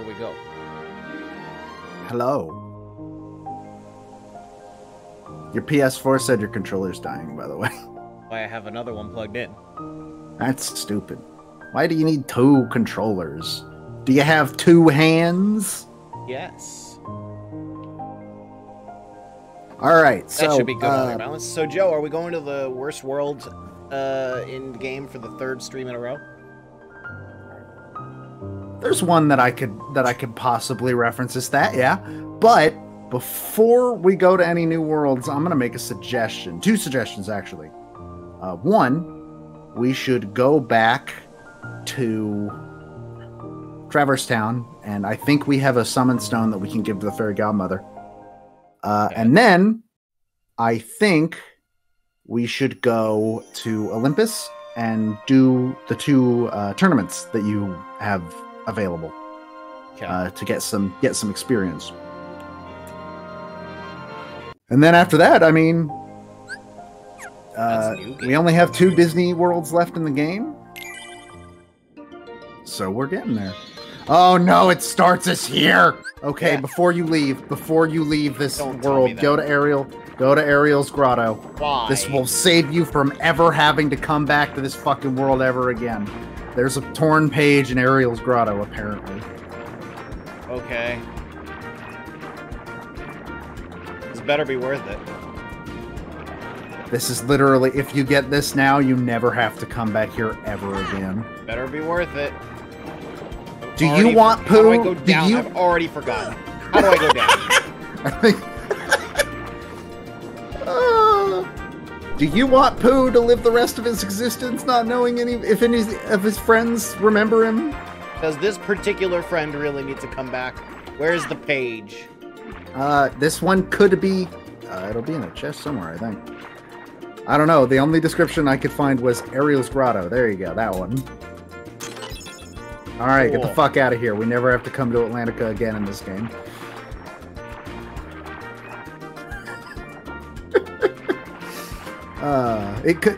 here we go. Hello. Your PS4 said your controller's dying, by the way. Why I have another one plugged in. That's stupid. Why do you need two controllers? Do you have two hands? Yes. Alright, so... That should be good on their balance. So, Joe, are we going to the worst world in game for the third stream in a row? There's one that I could possibly reference as that, yeah. But before we go to any new worlds, I'm gonna make a suggestion. Two suggestions, actually. One, we should go back to Traverse Town, and I think we have a summon stone that we can give to the fairy godmother. Okay. And then I think we should go to Olympus and do the two tournaments that you have available, to get some experience. And then after that, I mean, we only have 2 Disney worlds left in the game, so we're getting there. Oh no, it starts us here. Okay, Yeah. before you leave this Don't tell me world, that. go to Ariel's grotto. Why? This will save you from ever having to come back to this fucking world ever again. There's a torn page in Ariel's grotto, apparently. Okay. This better be worth it. This is literally, if you get this now, you never have to come back here ever again. Better be worth it. Do you want How do I poo? go Do down? you? I've already forgotten. How do I go down? I think. Do you want Pooh to live the rest of his existence not knowing if any of his friends remember him? Does this particular friend really need to come back? Where's the page? This one could be... it'll be in a chest somewhere, I think. I don't know. The only description I could find was Ariel's Grotto. There you go, that one. Alright, get the Cool. fuck out of here. We never have to come to Atlantica again in this game.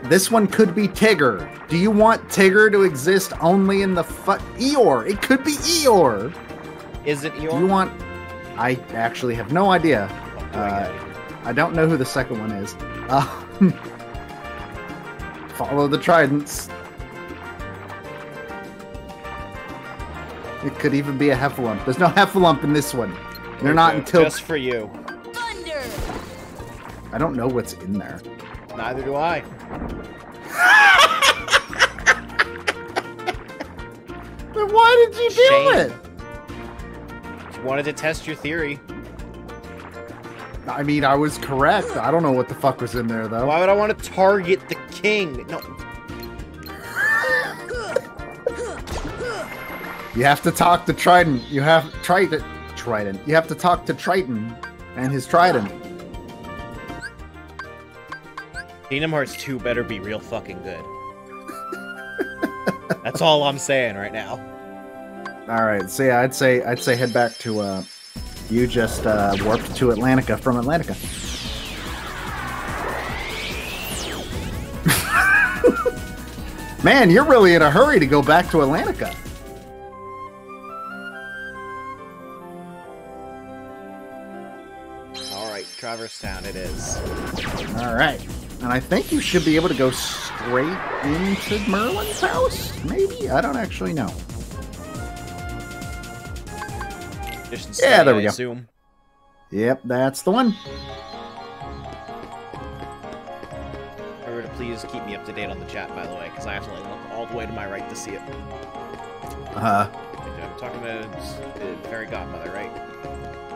This one could be Tigger. Do you want Tigger to exist only in the Eeyore? It could be Eeyore. Is it Eeyore? Do you want... I actually have no idea. I don't know who the second one is. Follow the tridents. It could even be a Heffalump. There's no Heffalump in this one. They're not until... Just for you. Thunder! I don't know what's in there. Neither do I. Then why did you do Shame. it? Just wanted to test your theory. I mean, I was correct. I don't know what the fuck was in there, though. Why would I want to target the king? No. You have to talk to Trident. You have... Trident. You have to talk to Triton and his trident. Kingdom Hearts 2 better be real fucking good. That's all I'm saying right now. Alright, so yeah, I'd say head back to, you just, warped to Atlantica from Atlantica. Man, you're really in a hurry to go back to Atlantica. Alright, Traverse Town it is. Alright. And I think you should be able to go straight into Merlin's house? Maybe? I don't actually know. Yeah, there we go. Assume. Yep, that's the one. Remember to please keep me up to date on the chat, by the way, because I have to like, look all the way to my right to see it. Uh-huh. I'm talking to Fairy Godmother, right?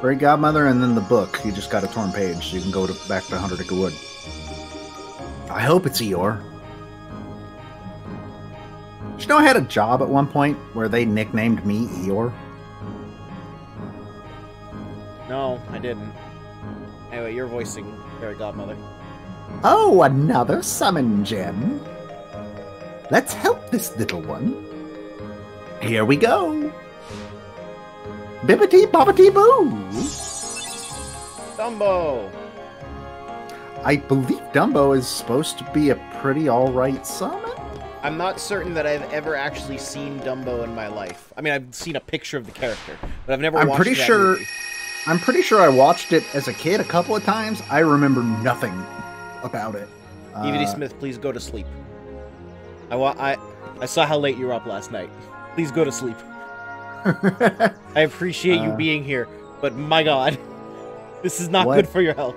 Fairy Godmother and then the book. You just got a torn page, so you can go back to 100 Acre Wood. I hope it's Eeyore. Did you know I had a job at one point where they nicknamed me Eeyore? No, I didn't. Anyway, you're voicing Fairy Godmother. Oh, another summon gem. Let's help this little one. Here we go. Bibbity bobbity boo. Dumbo! I believe Dumbo is supposed to be a pretty alright summon. I'm not certain that I've ever actually seen Dumbo in my life. I mean, I've seen a picture of the character, but I've never watched that movie. I'm pretty sure I watched it as a kid a couple of times. I remember nothing about it. DVD Smith, please go to sleep. I saw how late you were up last night. Please go to sleep. I appreciate you being here, but my God, this is not good for your health.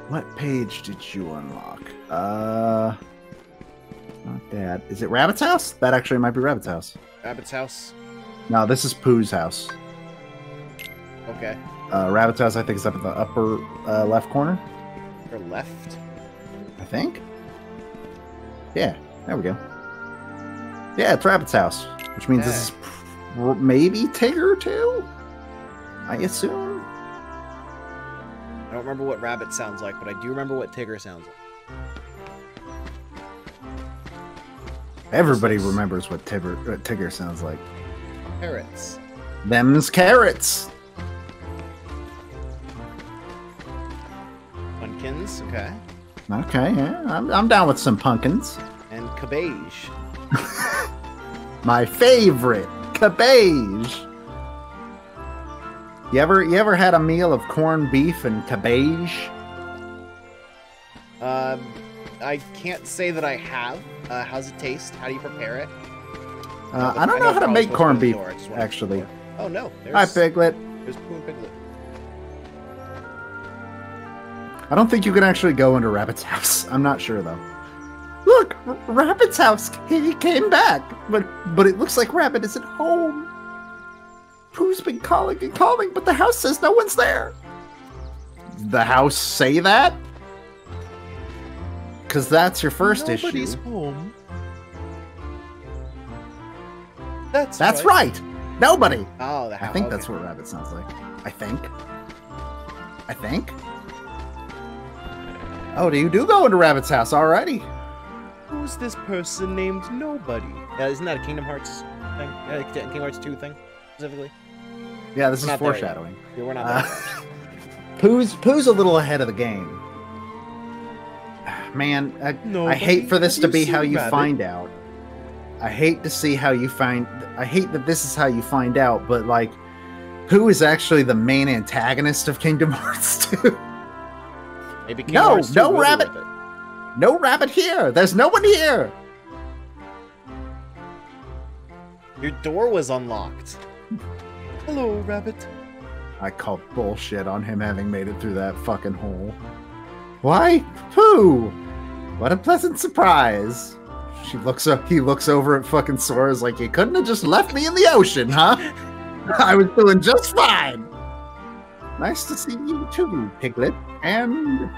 What page did you unlock? Not that. Is it Rabbit's house? That actually might be Rabbit's house. Rabbit's house? No, this is Pooh's house. Okay. Rabbit's house, I think, is up in the upper left corner. Or left? I think. Yeah, there we go. Yeah, it's Rabbit's house, which means this is maybe Tigger too. I assume. I don't remember what Rabbit sounds like, but I do remember what Tigger sounds like. Everybody remembers what Tigger sounds like. Carrots. Them's carrots. Pumpkins, okay. Okay, yeah, I'm down with some pumpkins. And cabbage. My favorite, cabbage. You ever had a meal of corned beef and cabbage? I can't say that I have. How's it taste? How do you prepare it? I don't know how to make corned beef, actually. Oh, no. Hi, Piglet. There's Pooh and Piglet. I don't think you can actually go into Rabbit's house. I'm not sure, though. Look, Rabbit's house. He came back, but it looks like Rabbit isn't home. Pooh's been calling and calling, but the house says no one's there. The house say that? Because that's your first issue. Nobody's home. That's right. Nobody. Oh, the house. I think that's what Rabbit sounds like. I think. Oh, you do go into Rabbit's house already. Who's this person named Nobody? Isn't that a Kingdom Hearts thing? Kingdom Hearts 2 thing, specifically? Yeah, this is foreshadowing. Yeah, we're not there. Pooh's a little ahead of the game. Man, I hate for this to be how you find out. I hate to see how you find... I hate that this is how you find out, but, like, Pooh is actually the main antagonist of Kingdom Hearts 2. Maybe Kingdom Hearts 2 no Rabbit! No Rabbit here! There's no one here! Your door was unlocked. Hello, Rabbit. I call bullshit on him having made it through that fucking hole. Why? Pooh! What a pleasant surprise. He looks over at fucking Sora's like, you couldn't have just left me in the ocean, huh? I was doing just fine. Nice to see you too, Piglet. And...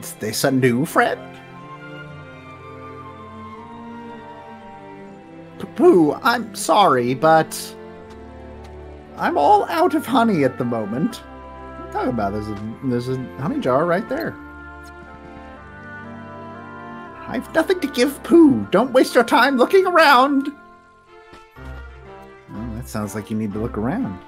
is this a new friend? Pooh, I'm sorry, but... I'm all out of honey at the moment. What are you talking about? There's a honey jar right there. I've nothing to give Pooh. Don't waste your time looking around. Well, that sounds like you need to look around.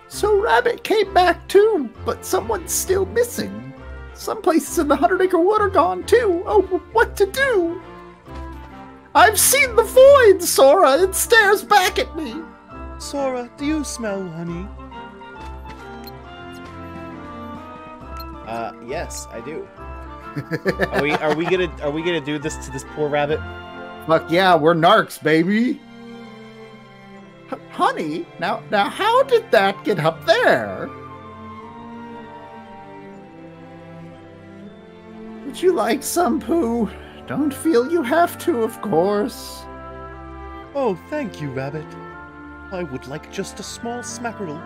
So Rabbit came back too, but someone's still missing. Some places in the 100-Acre Wood are gone too. Oh, what to do? I've seen the void, Sora. It stares back at me. Sora, do you smell honey? Yes, I do. Are we gonna do this to this poor rabbit? Fuck yeah, we're narcs, baby. Honey? Now how did that get up there? Would you like some, Pooh? Don't feel you have to, of course. Oh, thank you, Rabbit. I would like just a small smackerel.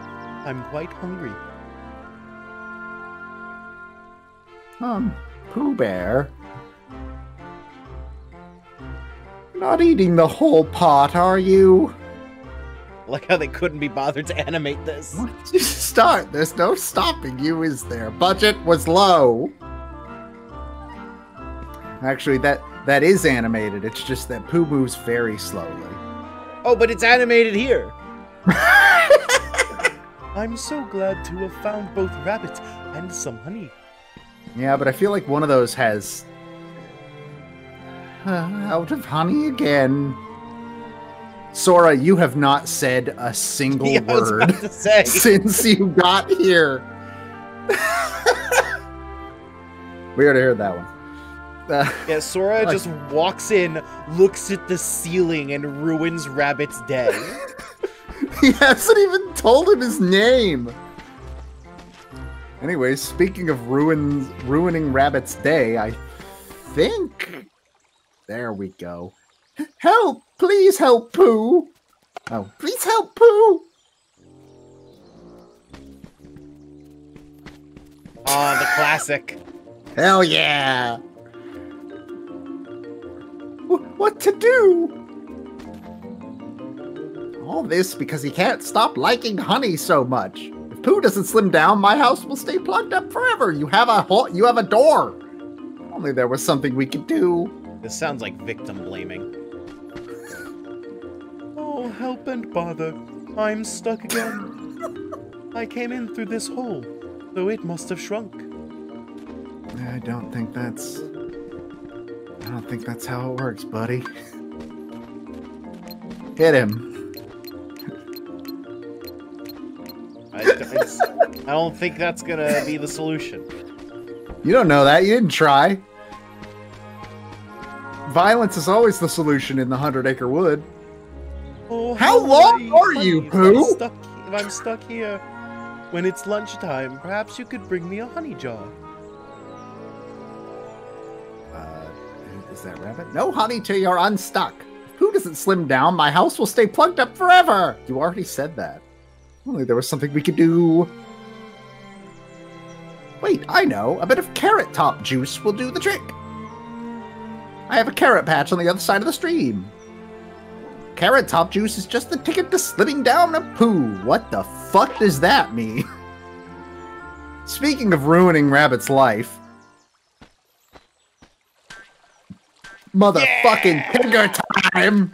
I'm quite hungry. Pooh Bear? Not eating the whole pot, are you? Like how they couldn't be bothered to animate this. Once you start, there's no stopping you, is there? Budget was low. Actually, that is animated. It's just that Pooh moves very slowly. Oh, but it's animated here. I'm so glad to have found both rabbits and some honey. Yeah, but I feel like one of those has... out of honey again. Sora, you have not said a single word since you got here. We already heard that one. Yeah, Sora just walks in, looks at the ceiling, and ruins Rabbit's day. He hasn't even told him his name. Anyway, speaking of ruining Rabbit's day, I think... There we go. Help! Please help, Pooh! Oh, please help, Pooh! Oh, the classic. Hell yeah! What to do? All this because he can't stop liking honey so much. If Pooh doesn't slim down, my house will stay plugged up forever. You have a door. Only there was something we could do. This sounds like victim blaming. Oh, help and bother. I'm stuck again. I came in through this hole, though it must have shrunk. I don't think that's how it works, buddy. Hit him. I don't think that's gonna be the solution. You don't know that. You didn't try. Violence is always the solution in the 100-Acre Wood. Oh, how long are you, Pooh? If I'm stuck here, when it's lunchtime, perhaps you could bring me a honey jar. Is that Rabbit? No honey till you're unstuck. If Pooh doesn't slim down, my house will stay plugged up forever. You already said that. Only there was something we could do. Wait, I know. A bit of carrot top juice will do the trick. I have a carrot patch on the other side of the stream. Carrot top juice is just the ticket to slimming down a Pooh. What the fuck does that mean? Speaking of ruining Rabbit's life. Motherfucking Tigger time!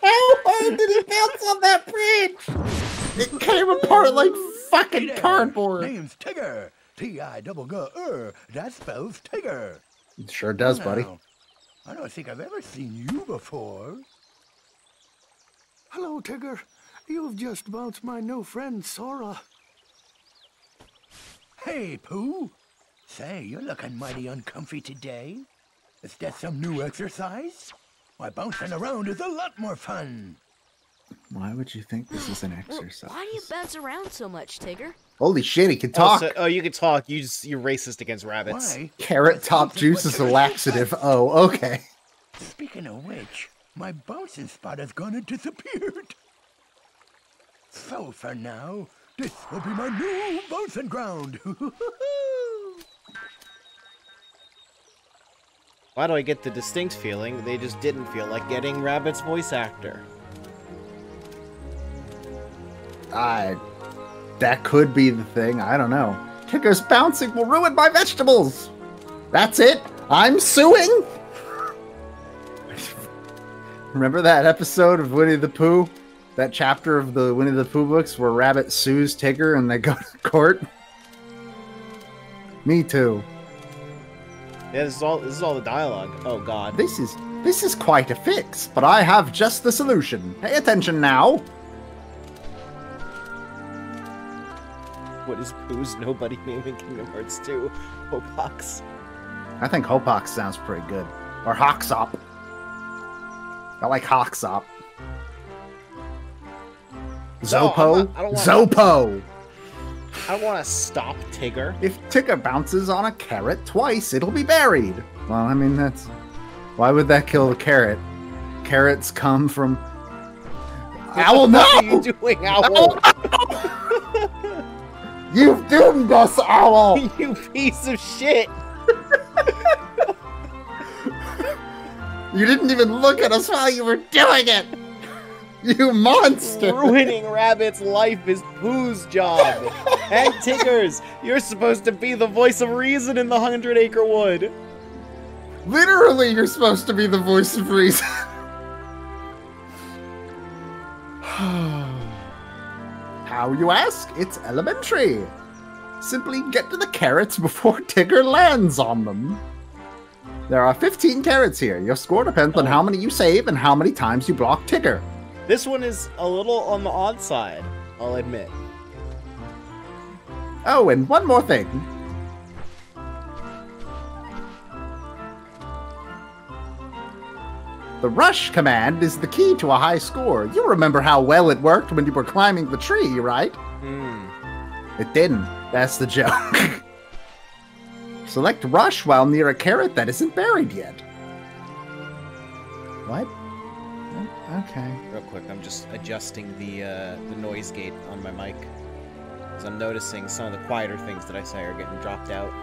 How hard did he bounce on that bridge? It came apart like fucking cardboard. Name's Tigger. T-I-double-G-R. That spells Tigger. It sure does, buddy. I don't think I've ever seen you before. Hello, Tigger. You've just bounced my new friend, Sora. Hey, Pooh. Say, you're looking mighty uncomfy today. Is that some new exercise? Why, bouncing around is a lot more fun. Why would you think this is an exercise? Why do you bounce around so much, Tigger? Holy shit, he can talk. Oh, you can talk. You're racist against rabbits. Why? Carrot top juice is a laxative. Oh, okay. Speaking of which, my bouncing spot has gone and disappeared. So for now, this will be my new bouncing ground. Why do I get the distinct feeling they just didn't feel like getting Rabbit's voice actor? That could be the thing. I don't know. Tigger's bouncing will ruin my vegetables. That's it. I'm suing. Remember that episode of Winnie the Pooh? That chapter of the Winnie the Pooh books where Rabbit sues Tigger and they go to court? Me too. Yeah, this is all the dialogue. Oh god. This is quite a fix, but I have just the solution. Pay attention now. What is Pooh's nobody name in Kingdom Hearts 2? Hopox. I think Hopox sounds pretty good. Or Hoxop. I like Hoxop. Zopo? Zopo! I don't want to stop Tigger. If Tigger bounces on a carrot twice, it'll be buried. Well, I mean, that's... Why would that kill the carrot? Carrots come from... Owl, no! What are you doing, Owl? You've doomed us, Owl! You piece of shit! You didn't even look at us while you were doing it! You monster! Ruining Rabbit's life is Pooh's job. And Tigger's, you're supposed to be the voice of reason in the 100-Acre Wood. Literally, you're supposed to be the voice of reason. How, you ask? It's elementary. Simply get to the carrots before Tigger lands on them. There are 15 carrots here. Your score depends on how many you save and how many times you block Tigger. This one is a little on the odd side, I'll admit. Oh, and one more thing. The rush command is the key to a high score. You remember how well it worked when you were climbing the tree, right? It didn't. That's the joke. Select rush while near a carrot that isn't buried yet. What? Okay. Real quick, I'm just adjusting the noise gate on my mic. Because I'm noticing some of the quieter things that I say are getting dropped out.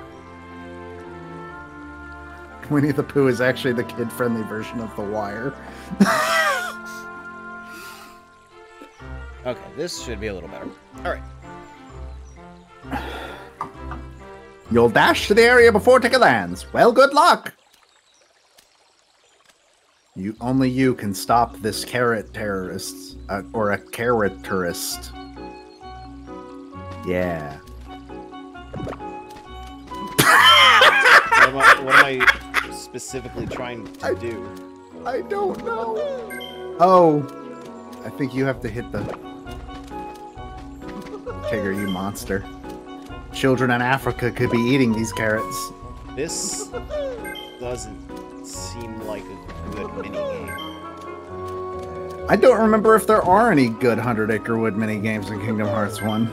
Winnie the Pooh is actually the kid-friendly version of The Wire. Okay, this should be a little better. Alright. You'll dash to the area before Tigger lands. Well, good luck! Only you can stop this carrot terrorist, or a carrot tourist. Yeah. What am I specifically trying to do? I don't know. Oh, I think you have to hit the... Tigger, you monster. Children in Africa could be eating these carrots. This doesn't seem like a good minigame. I don't remember if there are any good 100 Acre Wood minigames in Kingdom Hearts 1.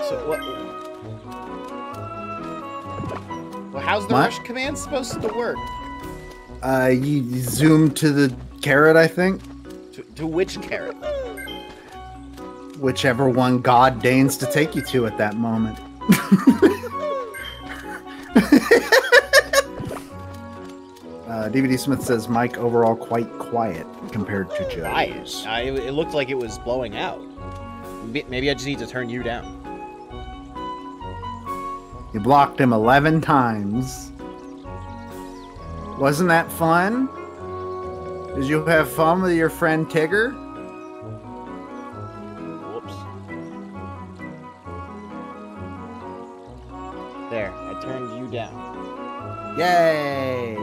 So what? Well, how's the rush command supposed to work? You zoom to the carrot, I think. To which carrot? Whichever one God deigns to take you to at that moment. DVD Smith says Mike overall quite quiet compared to Joe. It looked like it was blowing out. Maybe I just need to turn you down. You blocked him 11 times. Wasn't that fun? Did you have fun with your friend Tigger? Whoops. There, I turned you down. Yay!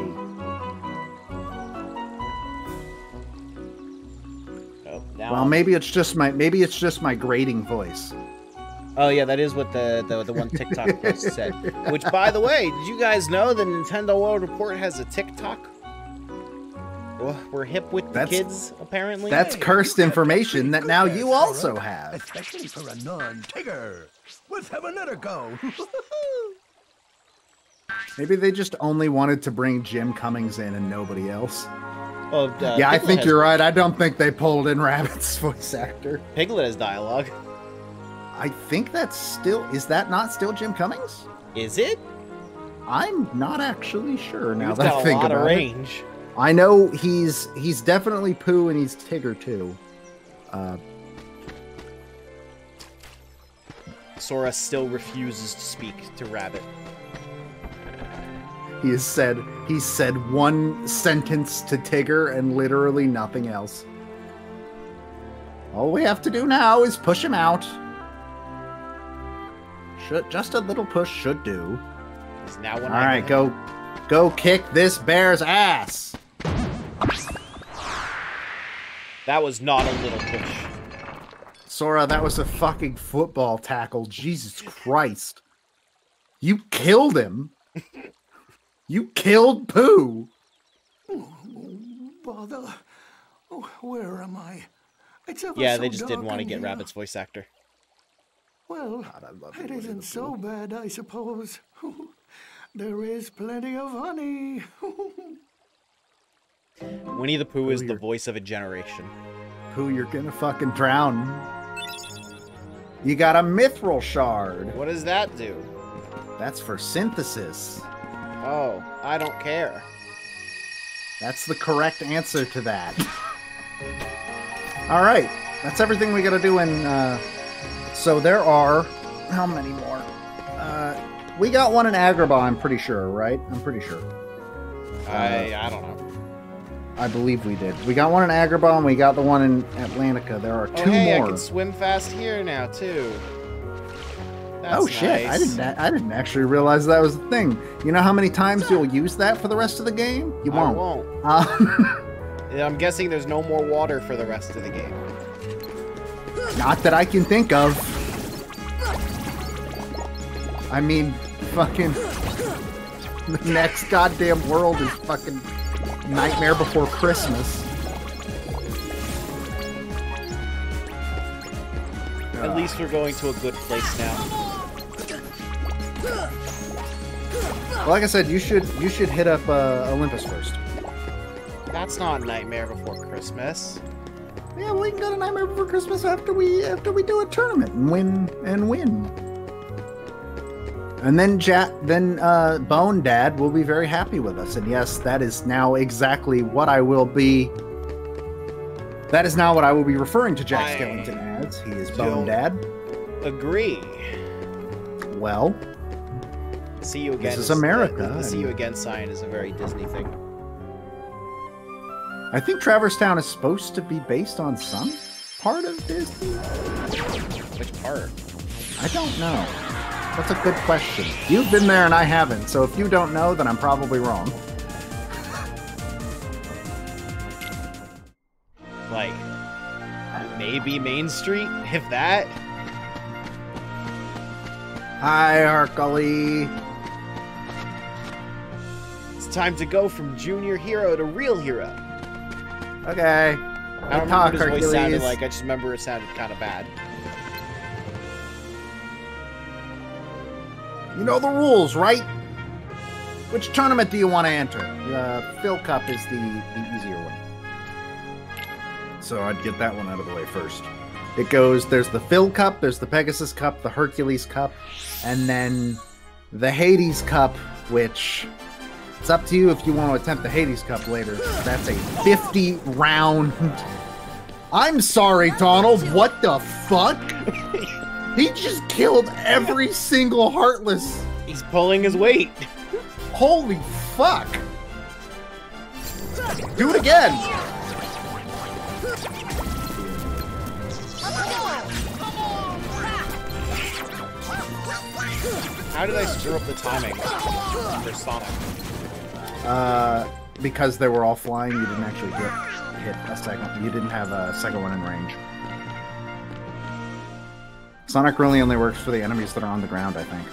Oh, now well, maybe it's just my grating voice. Oh yeah, that is what the one TikTok post said. Which, by the way, did you guys know the Nintendo World Report has a TikTok? Well, we're hip with the kids, apparently. That's cursed information that now you also have. Especially for a non-Tigger. Let's have another go. Maybe they just only wanted to bring Jim Cummings in and nobody else. Oh, yeah, I think you're right. I don't think they pulled in Rabbit's voice actor. Piglet has dialogue. I think that's still... Is that not still Jim Cummings? Is it? I'm not actually sure now He's that got I think a lot about of it. range. I know he's definitely Pooh and he's Tigger too. Sora still refuses to speak to Rabbit. He said one sentence to Tigger and literally nothing else. All we have to do now is push him out. Just a little push should do. Is now when all right, go kick this bear's ass. That was not a little push. Sora, that was a fucking football tackle. Jesus Christ. You killed him. You killed Pooh. Oh, bother. Oh, where am I? Yeah, they just didn't want to get Rabbit's voice actor. Well, it isn't so bad, I suppose. There is plenty of honey. Winnie the Pooh is the voice of a generation. Pooh, you're gonna fucking drown. You got a mithril shard. What does that do? That's for synthesis. Oh, I don't care. That's the correct answer to that. All right, that's everything we gotta do in... So there are... How many more? We got one in Agrabah, I'm pretty sure, right? I'm pretty sure. I don't know. I believe we did. We got one in Agrabah and we got the one in Atlantica. There are two hey, more. I can swim fast here now too. That's oh shit! nice. I didn't actually realize that was a thing. You know how many times you'll use that for the rest of the game? You won't. I won't. I'm guessing there's no more water for the rest of the game. Not that I can think of. I mean, fucking the next goddamn world is fucking Nightmare Before Christmas. At least we're going to a good place now. Well, like I said, you should hit up Olympus first. That's not Nightmare Before Christmas. Yeah, we can go to Nightmare Before Christmas after we do a tournament and win. And then Bone Dad will be very happy with us. And yes, that is now exactly what I will be. That is now what I will be referring to Jack Skellington as. He is Bone Dad. Agree. Well, see you again. This is America. The see you again sign is a very Disney thing. I think Traverse Town is supposed to be based on some part of Disney. Which part? I don't know. That's a good question. You've been there and I haven't, so if you don't know, then I'm probably wrong. Like, maybe Main Street, if that. Hi, Hercules. It's time to go from junior hero to real hero. Okay. I don't remember what his voice sounded like, I just remember it sounded kind of bad. You know the rules, right? Which tournament do you want to enter? Phil Cup is the easier one. So I'd get that one out of the way first. It goes, there's the Phil Cup, there's the Pegasus Cup, the Hercules Cup, and then the Hades Cup, which it's up to you if you want to attempt the Hades Cup later. That's a 50-round... I'm sorry, Donald, what the fuck? He just killed every single Heartless. He's pulling his weight. Holy fuck. Do it again. How did I screw up the timing for Sonic? Because they were all flying, you didn't actually hit a second. You didn't have a second one in range. Sonic really only works for the enemies that are on the ground, I think.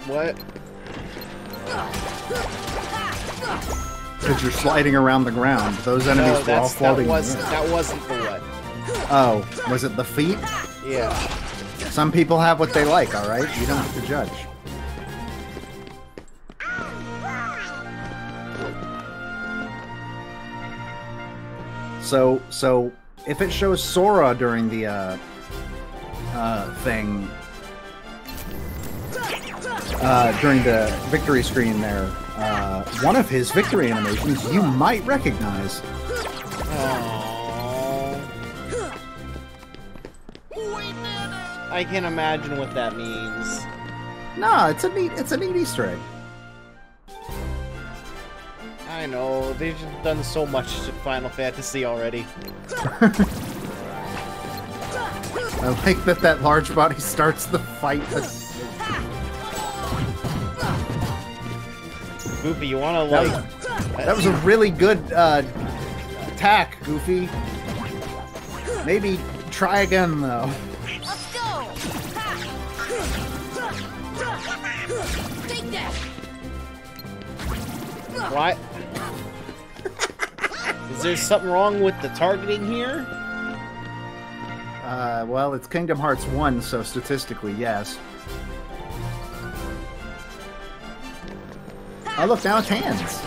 What? Because you're sliding around the ground. Those enemies were all floating. That wasn't the what? Oh, was it the feet? Yeah. Some people have what they like, alright? You don't have to judge. So if it shows Sora during the thing, during the victory screen there, one of his victory animations you might recognize. I can't imagine what that means. No, it's a neat Easter egg. I know, they've just done so much to Final Fantasy already. I like that large body starts the fight. Goofy, you wanna like... That was a really good attack, Goofy. Maybe try again, though. Let's go! Take that! What? Is there something wrong with the targeting here? Well, it's Kingdom Hearts 1, so statistically, yes. Oh, look, now it's hands.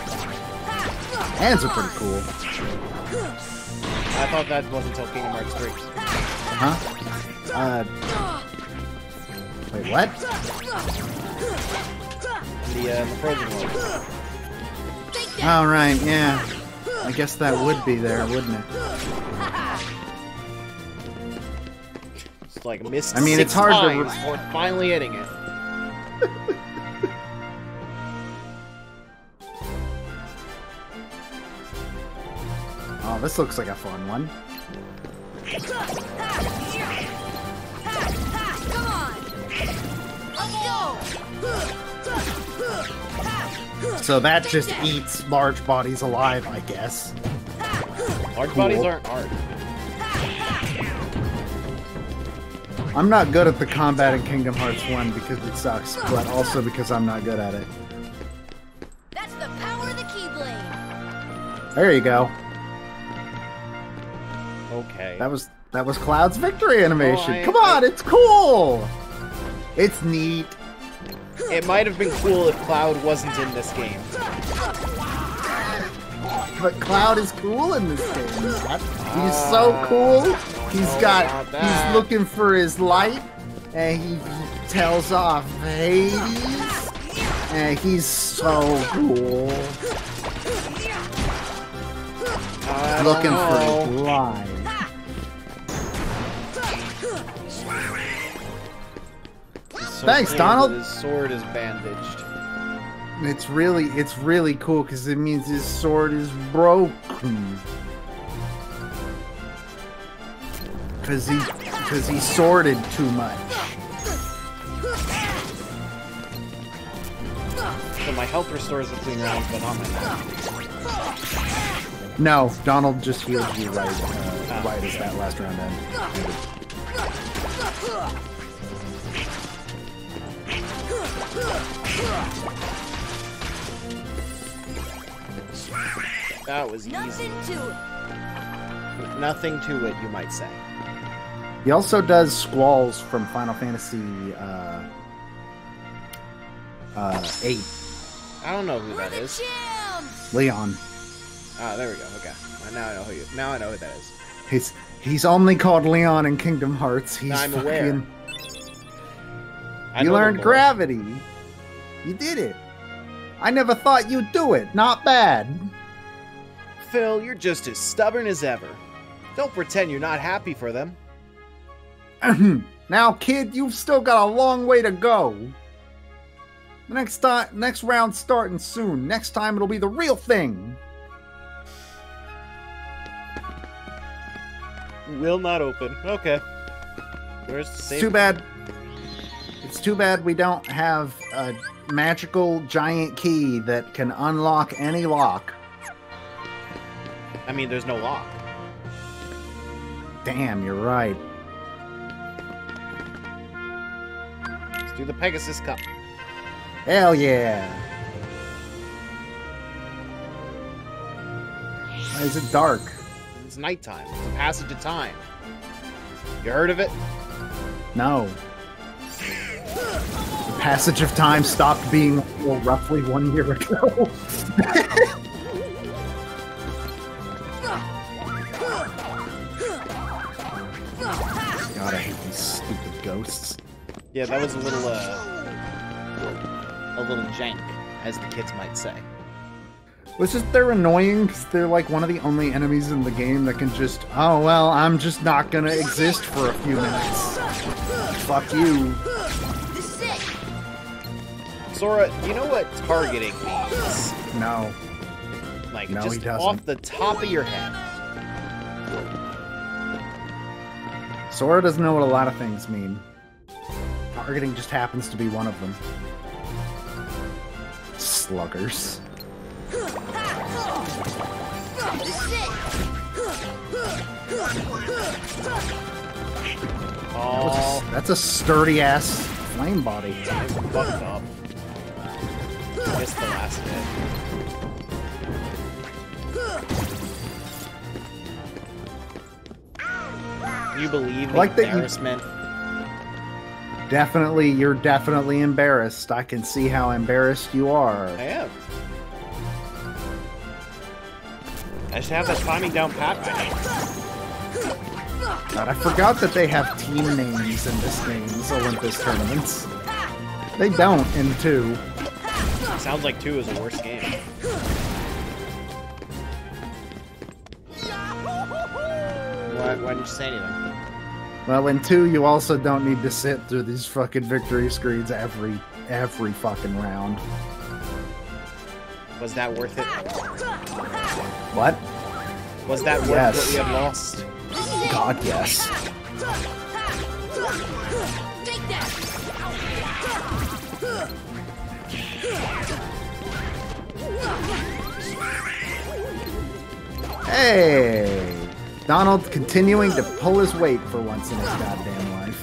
Hands are pretty cool. I thought that wasn't until Kingdom Hearts 3. Huh? Wait, what? The Frozen one. Oh, right, yeah. I guess that would be there, wouldn't it? It's like missed I mean, 6 it's hard to... times before finally hitting it. Oh, this looks like a fun one. Come on. Let's go. So that just eats large bodies alive, I guess. Large bodies aren't hard. I'm not good at the combat in Kingdom Hearts 1 because it sucks, but also because I'm not good at it. That's the power of the Keyblade. There you go. Okay. That was Cloud's victory animation. Oh, Come on, it's cool. It's neat. It might have been cool if Cloud wasn't in this game. But Cloud is cool in this game. He's so cool. He's looking for his light, and he tells off Hades, and he's so cool. Looking for his light. Thanks, Donald. His sword is bandaged. It's really cool because it means his sword is broken. Because he sworded too much. So my health restores between rounds, but not my health. No, Donald just healed you right as that last round ended. That was easy. Nothing to it, you might say. He also does Squalls from Final Fantasy 8. I don't know who that is. Leon. Ah, there we go. Okay, now I know who that is. He's only called Leon in Kingdom Hearts. I'm aware. You learned gravity. You did it. I never thought you'd do it. Not bad. Phil, you're just as stubborn as ever. Don't pretend you're not happy for them. Now, kid, you've still got a long way to go. Next round's starting soon. Next time it'll be the real thing. Will not open. Okay. Where's the save? Too bad. It's too bad we don't have a magical giant key that can unlock any lock. I mean, there's no lock. Damn, you're right. Let's do the Pegasus Cup. Hell yeah. Why is it dark? It's nighttime. It's a passage of time. You heard of it? No. The passage of time stopped being roughly 1 year ago. God, I hate these stupid ghosts. Yeah, that was a little jank, as the kids might say. It's just they're annoying because they're like one of the only enemies in the game that can just, oh well, I'm just not gonna exist for a few minutes. Fuck you. Sora, you know what targeting means? No. Like, No, just he doesn't. off the top of your head. Sora doesn't know what a lot of things mean. Targeting just happens to be one of them. Sluggers. Oh, That's a sturdy ass flame body. it's fucked up. Missed the last hit. Can you believe the Like that you- embarrassment? You're definitely embarrassed. I can see how embarrassed you are. I am. I should have that timing down pat right now. God, I forgot that they have team names in this game's Olympus tournaments. They don't in 2. Sounds like 2 is a worse game. Why didn't you say anything? Well, in 2, you also don't need to sit through these fucking victory screens every fucking round. Was that worth it? What? Was that worth Yes. what we had lost? God, yes. Take that! Hey! Donald continuing to pull his weight for once in his goddamn life.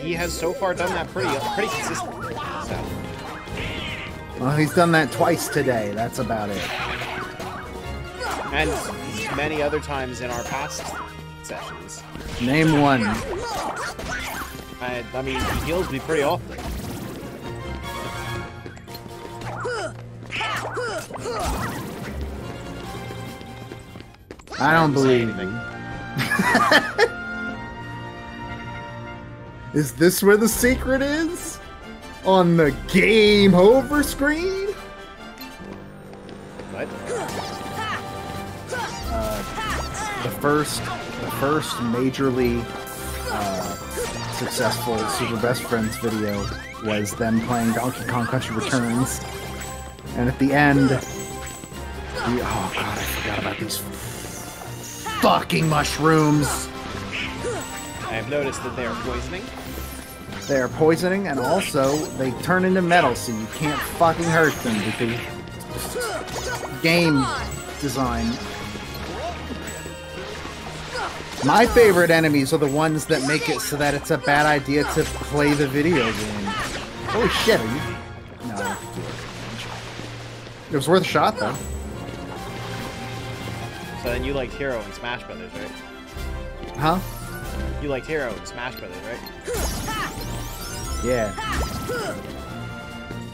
He has so far done that pretty consistently. So. Well, he's done that twice today. That's about it. And many other times in our past sessions. Name one. I mean, he heals me pretty often. I don't believe anything. Is this where the secret is? On the game over screen? What? The first majorly successful Super Best Friends video was them playing Donkey Kong Country Returns. And at the end, oh god, I forgot about these fucking mushrooms. I have noticed that they are poisoning. They are poisoning, and also they turn into metal, so you can't fucking hurt them because game design. My favorite enemies are the ones that make it so that it's a bad idea to play the video game. Holy shit, are you? No. It was worth a shot, though. So then you liked Hero and Smash Brothers, right? Huh? You liked Hero and Smash Brothers, right? Yeah.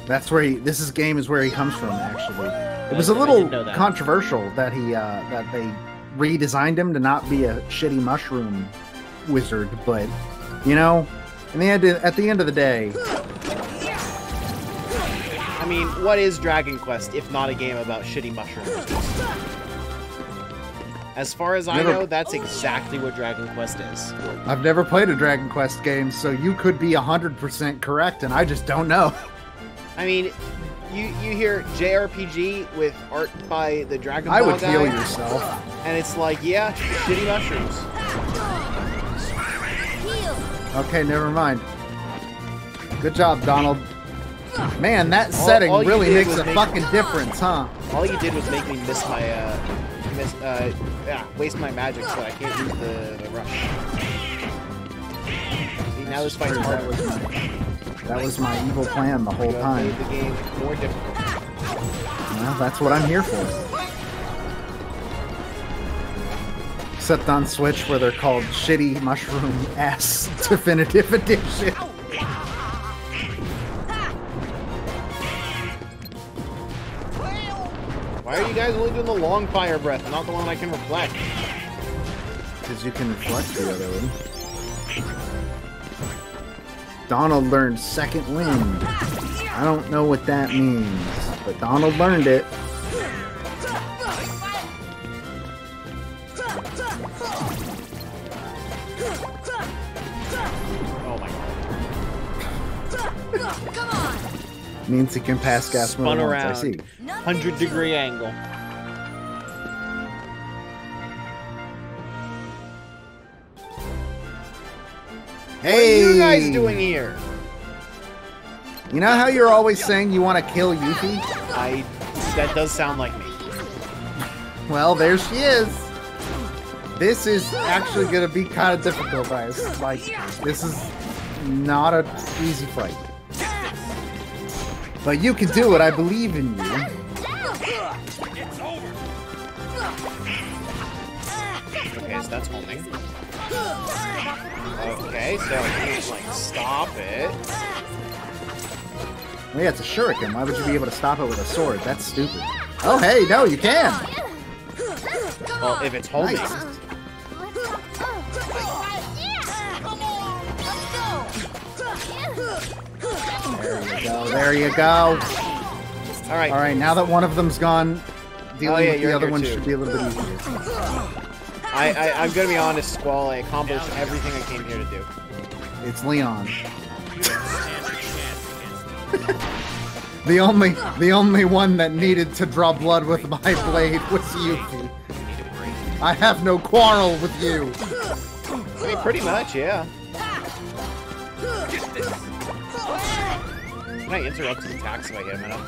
That's where this game is where he comes from, actually. It was a little controversial that he that they redesigned him to not be a shitty mushroom wizard, but you know, at the end of the day, I mean, what is Dragon Quest if not a game about shitty mushroom wizards? As far as I know, that's exactly what Dragon Quest is. I've never played a Dragon Quest game, so you could be 100% correct, and I just don't know. I mean, you hear JRPG with art by the Dragon Ball I would guy, heal yourself. and it's like, yeah, shitty mushrooms. Okay, never mind. Good job, Donald. Man, that setting all you really did makes was a fucking difference, huh? All you did was make me miss my, waste my magic so I can't use the rush. See, now this fight's harder. That was my evil plan the whole time. Made the game more difficult. Well, that's what I'm here for. Except on Switch, where they're called Shitty Mushroom S Definitive Edition. Why are you guys only doing the long fire breath and not the one I can reflect? Because you can reflect the other one. Donald learned second wind. I don't know what that means, but Donald learned it. Oh my god. Means he can pass gas when Spun he wants, around. I see. 100-degree angle. Hey! What are you guys doing here? You know how you're always saying you want to kill Yuffie? That does sound like me. Well, there she is. This is actually going to be kind of difficult, guys. Like, this is not an easy fight. But you can do it. I believe in you. Okay, so that's homing. Okay, so I can't, like, stop it. Well, yeah, it's a shuriken. Why would you be able to stop it with a sword? That's stupid. Oh, hey, no, you can. Well, if it's homing. Nice. There you go. All right. All right, now that one of them's gone, dealing with the you're other here one too. should be a little bit easier. I'm gonna be honest, Squall. I accomplished everything I came here to do. It's Leon. the only one that needed to draw blood with my blade was Yuffie. I have no quarrel with you. I mean, pretty much, yeah. Can I interrupt his attacks if I hit him enough?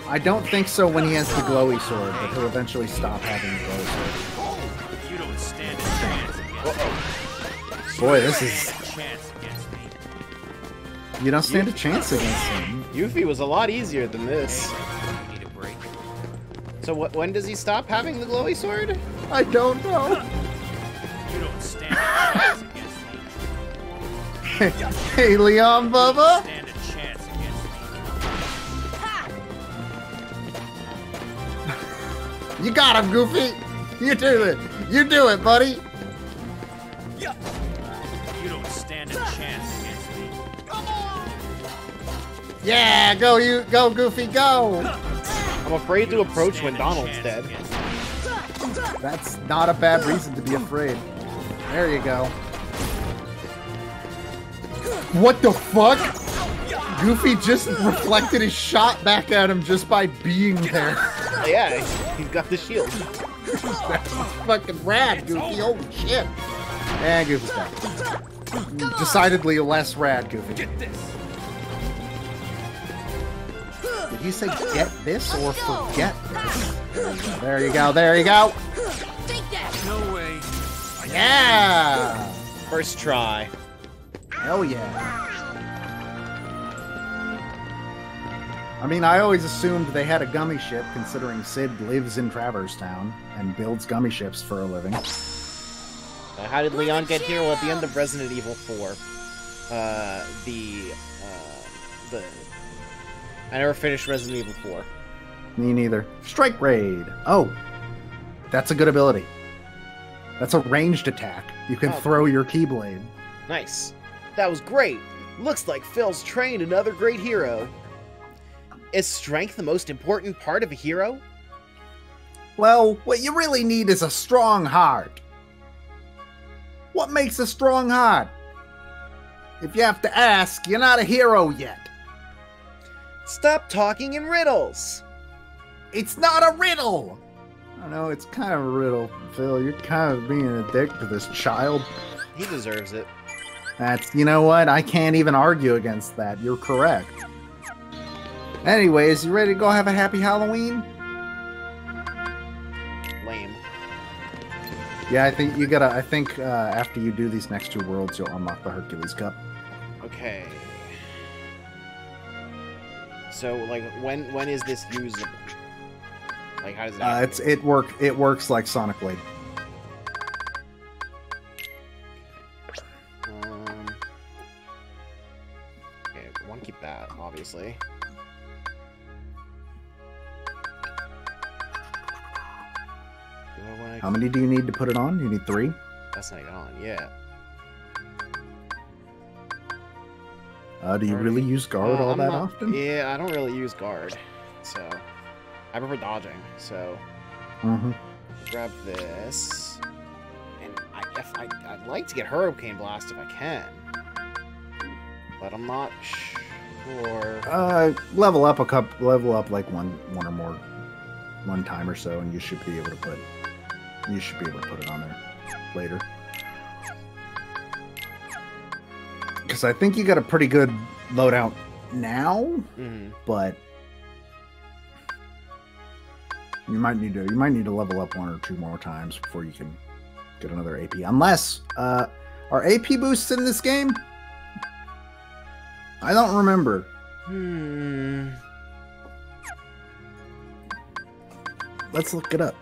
I don't think so when he has the glowy sword, but he'll eventually stop having the glowy sword. You don't stand a chance against me. Boy, this is... You don't stand a chance against him. Yuffie was a lot easier than this. You need a break. So when does he stop having the glowy sword? I don't know. You don't stand a chance against me. Hey, Leon Bubba. Stand a chance against me. You got him, Goofy. You do it. You do it, buddy. You don't stand a chance against me. Yeah, go you, go Goofy, go. I'm afraid to approach when Donald's dead. That's not a bad reason to be afraid. There you go. What the fuck? Goofy just reflected his shot back at him just by being there. Yeah, he's got the shield. That's fucking rad, Goofy. Holy shit. And Goofy's back. Decidedly less rad, Goofy. Get this. Did he say get this or forget this? There you go, there you go. Take that! No way. Yeah! First try. Hell yeah. I mean, I always assumed they had a gummy ship, considering Sid lives in Traverse Town and builds gummy ships for a living. How did Leon get here? Well, at the end of Resident Evil 4, I never finished Resident Evil 4. Me neither. Strike Raid. Oh, that's a good ability. That's a ranged attack. You can throw your Keyblade. Nice. That was great. Looks like Phil's trained another great hero. Is strength the most important part of a hero? Well, what you really need is a strong heart. What makes a strong heart? If you have to ask, you're not a hero yet. Stop talking in riddles. It's not a riddle. I don't know, it's kind of a riddle, Phil. You're kind of being a dick to this child. He deserves it. That's, you know what? I can't even argue against that. You're correct. Anyways, you ready to go have a happy Halloween? Lame. Yeah, I think you gotta. I think after you do these next 2 worlds, you'll unlock the Hercules Cup. Okay. So, like, when is this usable? Like, how does it? It works like Sonic Blade. Okay, I want to keep that, obviously. How many do you need to put it on? You need 3? That's not even on, yeah. Do you really use guard all that often? Yeah, I don't really use guard, so I prefer dodging. So grab this, and I'd like to get Hurricane Blast if I can, but I'm not sure. Level up like one or more, one time or so, and you should be able to put it on there later. Because I think you got a pretty good loadout now, but you might need to level up 1 or 2 more times before you can get another AP. Unless are AP boosts in this game? I don't remember. Let's look it up.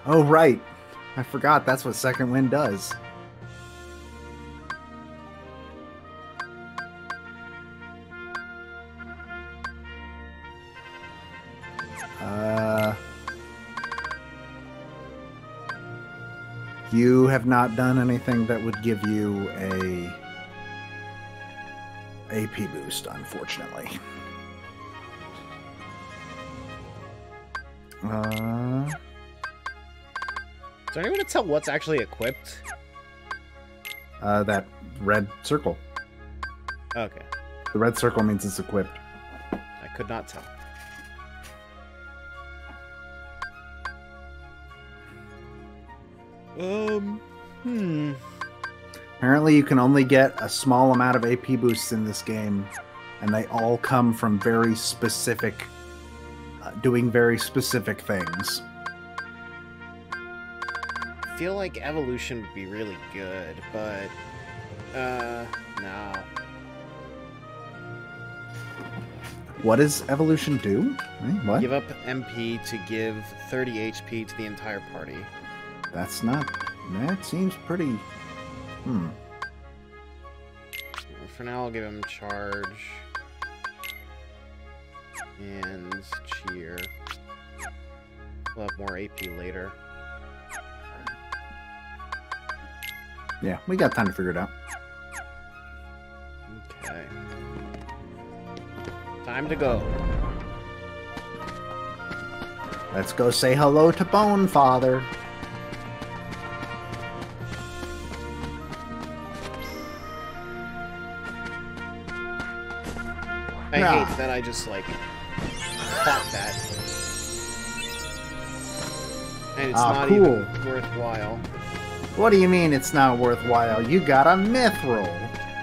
Oh right. I forgot that's what Second Wind does. You have not done anything that would give you a AP boost, unfortunately. Is there any way to tell what's actually equipped? That red circle. Okay. The red circle means it's equipped. I could not tell. Apparently you can only get a small amount of AP boosts in this game, and they all come from very specific, doing very specific things. I feel like evolution would be really good, but, no. What does evolution do? What? Give up MP to give 30 HP to the entire party. That's not... That seems pretty... For now, I'll give him charge. And cheer. We'll have more AP later. Yeah, we got time to figure it out. Okay. Time to go. Let's go say hello to Bone Father. I hate that I just, like, caught that. And it's not cool. even worthwhile. What do you mean it's not worthwhile? You got a mithril.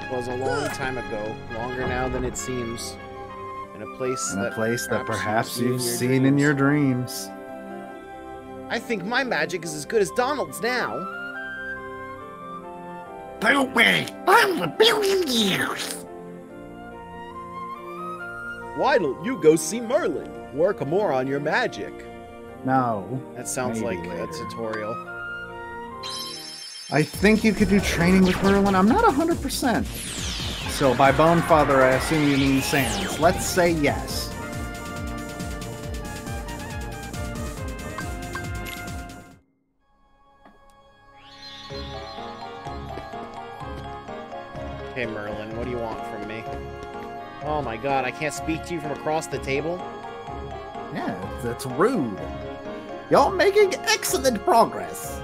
It was a long time ago. Longer now than it seems. In a place that perhaps you've seen in your dreams. I think my magic is as good as Donald's now. Don't wait. I'm a billion years. Why don't you go see Merlin? Work more on your magic. No. That sounds like later. a tutorial. I think you could do training with Merlin. I'm not 100%. So by Bone Father, I assume you mean Sans. Let's say yes. Hey Merlin, what do you want from me? Oh my god, I can't speak to you from across the table? Yeah, that's rude. You're making excellent progress.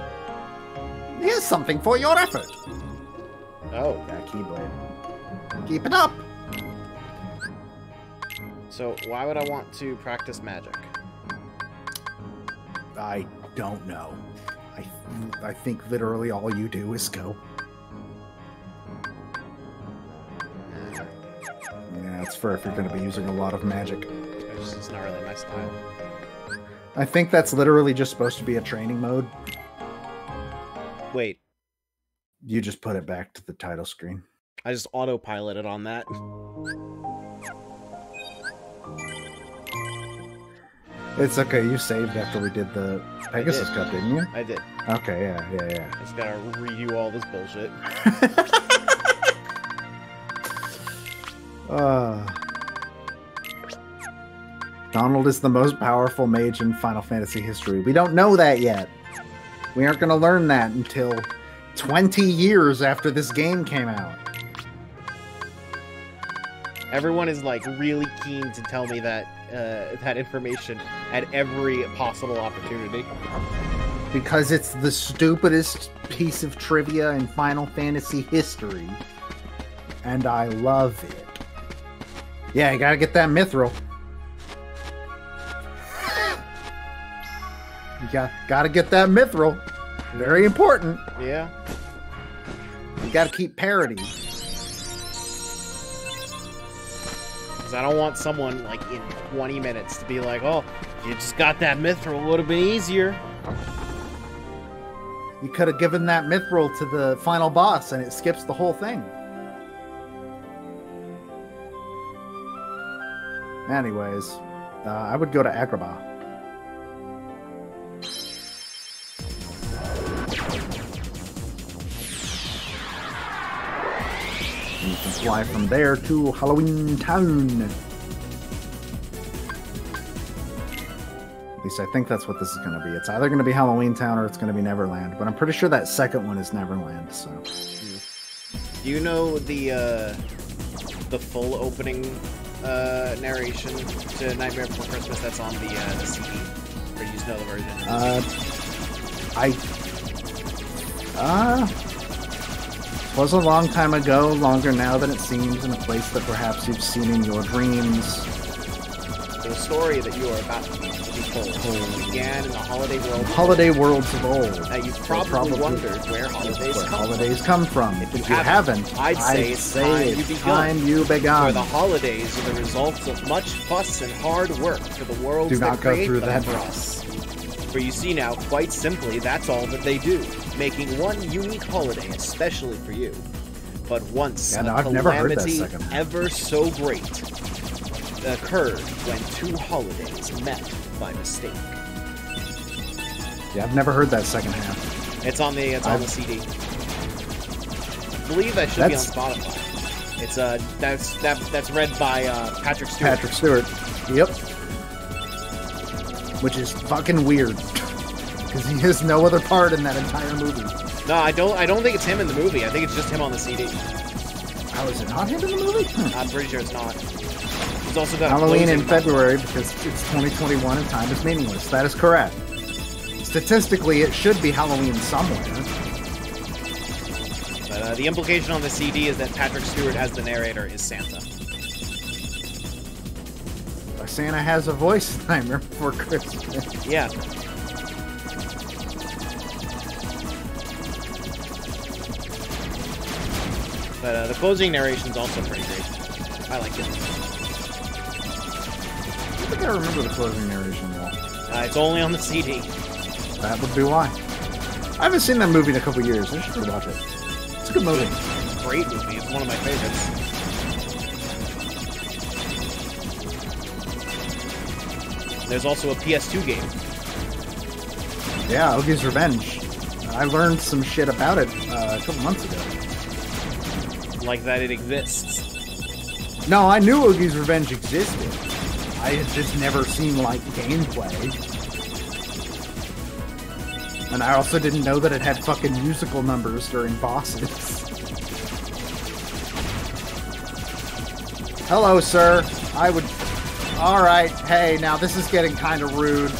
Here's something for your effort. Oh. Got a keyblade. Keep it up. So, why would I want to practice magic? I don't know. I think literally all you do is go. Yeah, it's for if you're going to be using a lot of magic. It's not really my style. I think that's literally just supposed to be a training mode. Wait. You just put it back to the title screen. I just autopiloted on that. It's okay, you saved after we did the Pegasus Cup, didn't you? I did. Okay, yeah. I just gotta redo all this bullshit. Donald is the most powerful mage in Final Fantasy history. We don't know that yet. We aren't going to learn that until 20 years after this game came out. Everyone is like really keen to tell me that that information at every possible opportunity. Because it's the stupidest piece of trivia in Final Fantasy history. And I love it. Yeah, you gotta get that mithril. You gotta get that mithril. Very important. Yeah. You gotta keep parity. Because I don't want someone, like, in 20 minutes to be like, oh, you just got that mithril, would have been easier. You could have given that mithril to the final boss and it skips the whole thing. Anyways, I would go to Agrabah. You can fly from there to Halloween Town. At least I think that's what this is going to be. It's either going to be Halloween Town or it's going to be Neverland. But I'm pretty sure that second one is Neverland. So, do you know the full opening narration to Nightmare Before Christmas that's on the CD? Or do you just know the version? Was a long time ago, longer now than it seems, in a place that perhaps you've seen in your dreams. The story that you are about to be told. It began in the holiday world. Holiday worlds of old. Now, you've probably wondered where holidays come from. If you haven't, I'd say it's time you begun. For the holidays are the results of much fuss and hard work for the worlds that create them for us. For you see now, quite simply, that's all that they do, making one unique holiday especially for you. But once a calamity ever so great occurred when two holidays met by mistake. Yeah, I've never heard that second half. It's on the CD. I believe that should be on Spotify. It's that's read by Patrick Stewart. Patrick Stewart. Yep. Which is fucking weird because he has no other part in that entire movie. No, I don't think it's him in the movie. I think it's just him on the CD. How is it not him in the movie? I'm pretty sure it's not. He's also got Halloween in February because it's 2021 and time is meaningless. That is correct. Statistically, it should be Halloween somewhere. But the implication on the CD is that Patrick Stewart as the narrator is Santa. Santa has a voice timer for Christmas. Yeah. But the closing narration is also pretty great. I like it. I think I remember the closing narration well. It's only on the CD. That would be why. I haven't seen that movie in a couple years. I should watch it. It's a good movie. Great movie. It's one of my favorites. There's also a PS2 game. Yeah, Ogie's Revenge. I learned some shit about it a couple months ago. Like that it exists. No, I knew Ogie's Revenge existed. I had just never seen, like, gameplay. And I also didn't know that it had fucking musical numbers during bosses. Hello, sir. I would... Alright, hey, now this is getting kind of rude.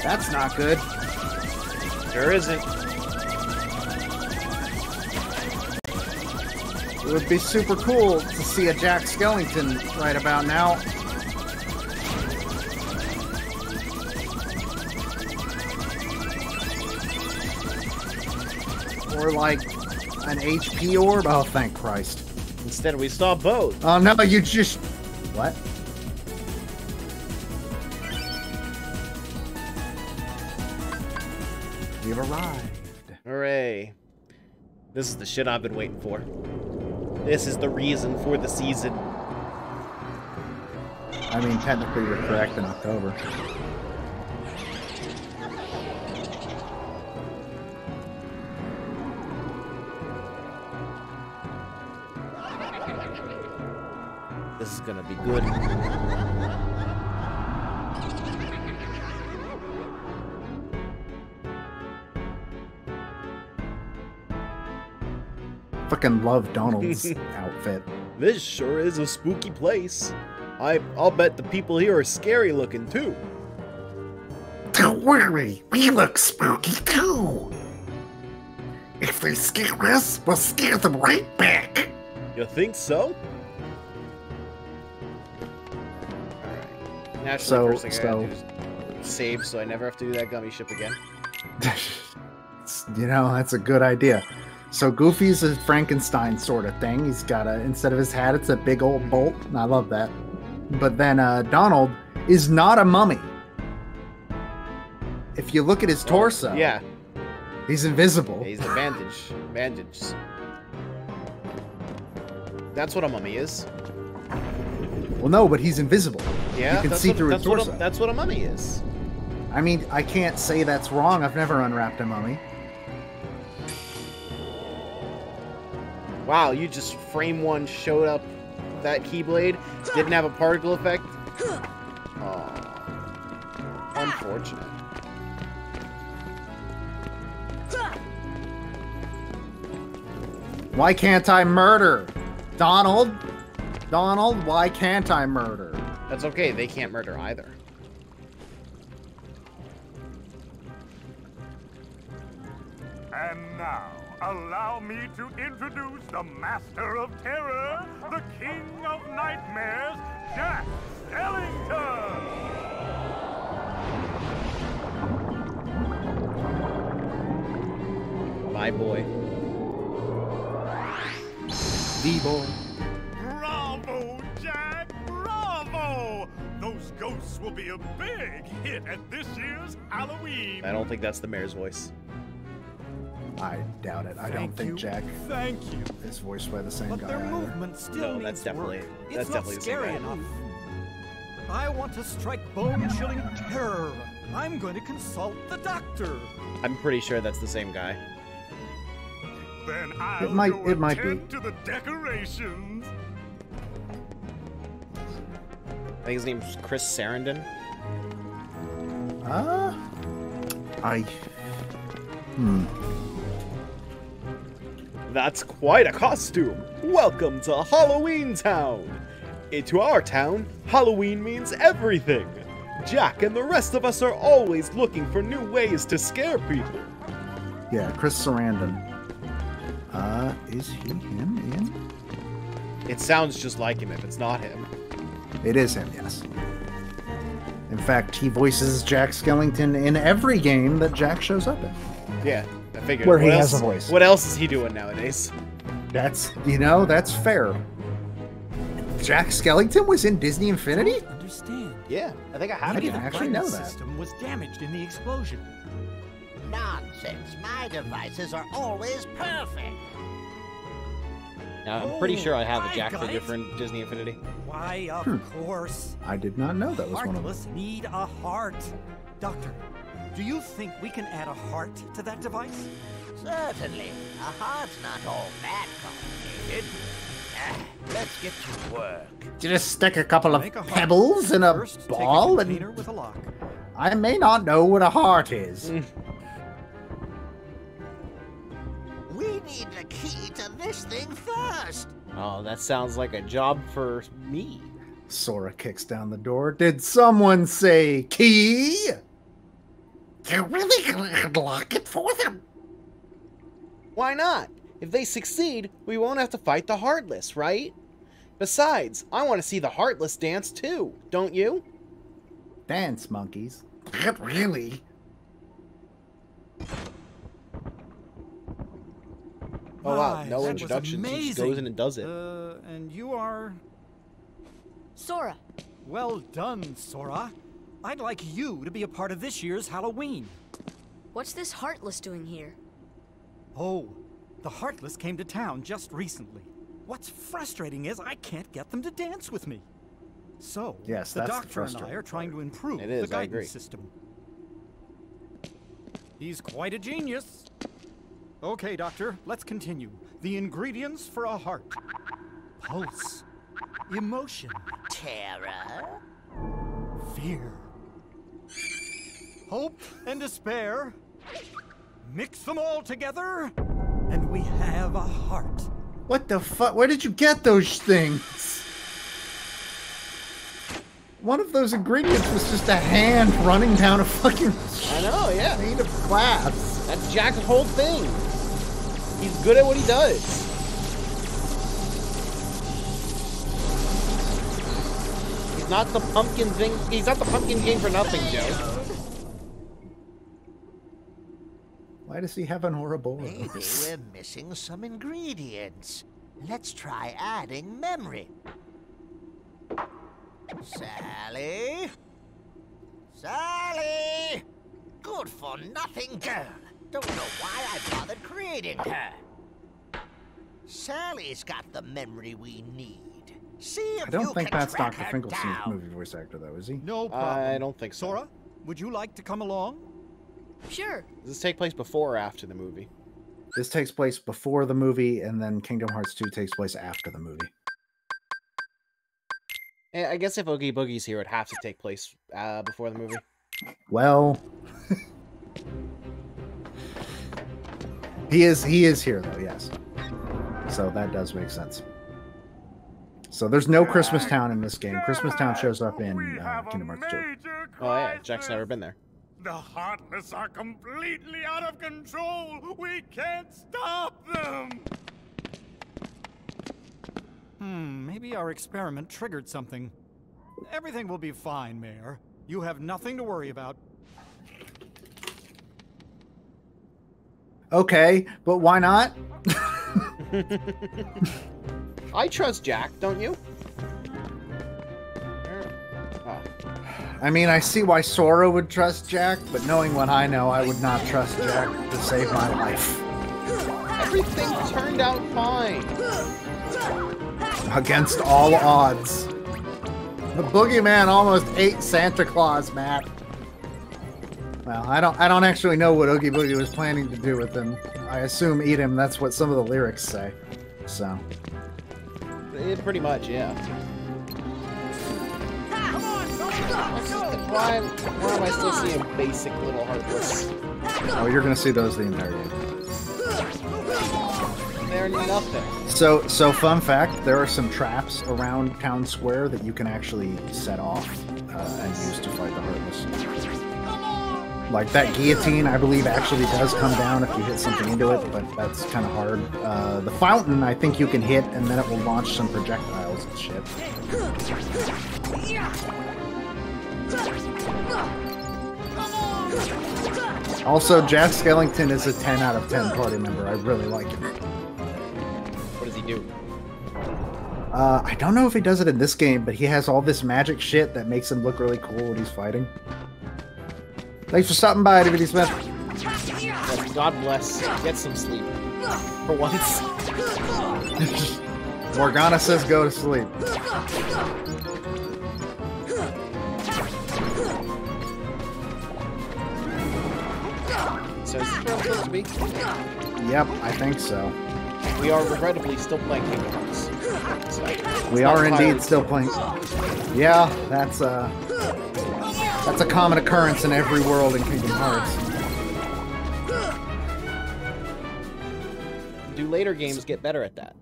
That's not good. Sure isn't. It would be super cool to see a Jack Skellington right about now. Or like an HP orb? Oh, thank Christ. Instead, we saw both. Oh, no, you just... What? We've arrived. Hooray. This is the shit I've been waiting for. This is the reason for the season. I mean, technically you're correct in October. This is gonna be good. Fucking love Donald's outfit. This sure is a spooky place. I'll bet the people here are scary looking too. Don't worry, we look spooky too. If they scare us, we'll scare them right back. You think so? Alright. Naturally, first thing I gotta do is save so I never have to do that gummy ship again. You know, that's a good idea. So Goofy's a Frankenstein sort of thing. He's got a, instead of his hat, it's a big old bolt. And I love that. But then Donald is not a mummy. If you look at his torso, yeah, he's invisible. Yeah, he's the bandage. That's what a mummy is. Well, no, but he's invisible. Yeah, you can see through his torso. That's what a mummy is. I mean, I can't say that's wrong. I've never unwrapped a mummy. Wow, you just frame one showed up that Keyblade, didn't have a particle effect. Oh, unfortunate. Why can't I murder? Donald, why can't I murder? That's okay, they can't murder either. And now, allow me to introduce the Master of Terror, the King of Nightmares, Jack Skellington! My boy. The boy. Bravo, Jack! Bravo! Those ghosts will be a big hit at this year's Halloween. I don't think that's the mayor's voice. I doubt it. I don't think Jack Thank you. is voiced by the same But guy. their either. movement still No, needs that's definitely work. that's It's definitely not the same scary guy. enough. I want to strike bone-chilling terror. I'm going to consult the doctor. I'm pretty sure that's the same guy. Then I'll might- go it might be. attend to the decorations. I think his name's Chris Sarandon. That's quite a costume. Welcome to Halloween Town. To our town, Halloween means everything. Jack and the rest of us are always looking for new ways to scare people. Yeah, Chris Sarandon. Is he him in? It sounds just like him if it's not him. It is him, yes. In fact, he voices Jack Skellington in every game that Jack shows up in. Yeah, I figured. Where What he else- has a voice. What else is he doing nowadays? That's, that's fair. Jack Skellington was in Disney Infinity? Understand? Yeah, I think I have. Maybe didn't the actually know guidance that. system was damaged in the explosion. Nonsense. My devices are always perfect. Now, I'm pretty sure I have a I Jack got figure it. for Disney Infinity. Why, of course. I did not know that was one of them. Heartless need a heart. Doctor, do you think we can add a heart to that device? Certainly. A heart's not all that complicated. Let's get to work. Just stick a couple of Make a heart. pebbles in a First, ball take a container and with a lock. I may not know what a heart is. We need the key to this thing first. Oh, that sounds like a job for me. Sora kicks down the door. Did someone say key? You're really gonna unlock it for them? Why not? If they succeed, we won't have to fight the Heartless, right? Besides, I want to see the Heartless dance too, don't you? Dance monkeys. Not really. Oh wow, My, no that was introduction. She just amazing. goes in and does it. And you are... Sora, Well done, Sora. I'd like you to be a part of this year's Halloween. what's this Heartless doing here? Oh, the Heartless came to town just recently. What's frustrating is I can't get them to dance with me. So, Yes, the that's the doctor and I frustrating are trying to improve It is, the I agree. guidance system. He's quite a genius. Okay, Doctor, let's continue. The ingredients for a heart. Pulse. Emotion. Terror? Fear. Hope and despair. Mix them all together, and we have a heart. What the fuck? Where did you get those things? One of those ingredients was just a hand running down a fucking I know, yeah. pane of glass. That's Jack's whole thing. He's good at what he does. He's not the pumpkin thing. He's not the pumpkin king for nothing, Joe. Why does he have an Ouroboros? Maybe we're missing some ingredients. Let's try adding memory. Sally? Sally! Good for nothing girl. Don't know why I bothered creating her. Sally's got the memory we need. See if I don't you think can that's track Dr. her Finkelstein's down. movie voice actor, though, is he? No problem. I don't think so. Sora, would you like to come along? Sure. Does this take place before or after the movie? This takes place before the movie, and then Kingdom Hearts 2 takes place after the movie. I guess if Oogie Boogie's here, it'd have to take place before the movie. Well, he is here though, yes. So that does make sense. So there's no Christmas Town in this game. Christmas Town shows up in Kingdom Hearts 2. Oh yeah, Jack's never been there. The Heartless are completely out of control. We can't stop them. Maybe our experiment triggered something. Everything will be fine, Mayor. You have nothing to worry about. Okay, but why not? I trust Jack, don't you? Oh. I mean, I see why Sora would trust Jack, but knowing what I know, I would not trust Jack to save my life. Everything turned out fine. Against all odds. The boogeyman almost ate Santa Claus, Matt. Well, I don't actually know what Oogie Boogie was planning to do with him. I assume eat him. That's what some of the lyrics say. So. Pretty much, yeah. Why am I still seeing basic little Heartless? Oh, you're gonna see those the entire game. They're nothing. So fun fact, there are some traps around town square that you can actually set off and use to fight the Heartless. Like that guillotine, I believe, actually does come down if you hit something into it, but that's kind of hard. The fountain, I think you can hit, and then it will launch some projectiles and shit. Also, Jack Skellington is a 10 out of 10 party member. I really like him. What does he do? I don't know if he does it in this game, but he has all this magic shit that makes him look really cool when he's fighting. Thanks for stopping by, DVD Smith. Yes, God bless. Get some sleep. For once. Morgana says go to sleep. So is this where I'm supposed to be? Yep, I think so. We are regrettably still playing Kingdom Hearts. So we are indeed still playing. Yeah, that's a common occurrence in every world in Kingdom Hearts. Do later games get better at that?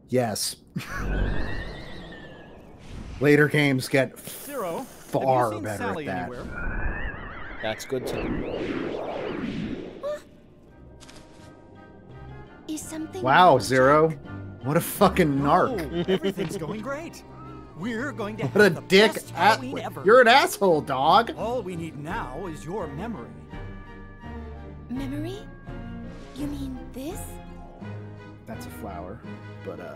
Yes. Later games get Zero, far better Sally at that. Anywhere? That's good too. Is something Wow, wrong, Zero. Jack? What a fucking narc. Oh, everything's going great. We're going to What have a the dick. best Halloween ever. You're an asshole, dog. All we need now is your memory. Memory? You mean this? That's a flower, but I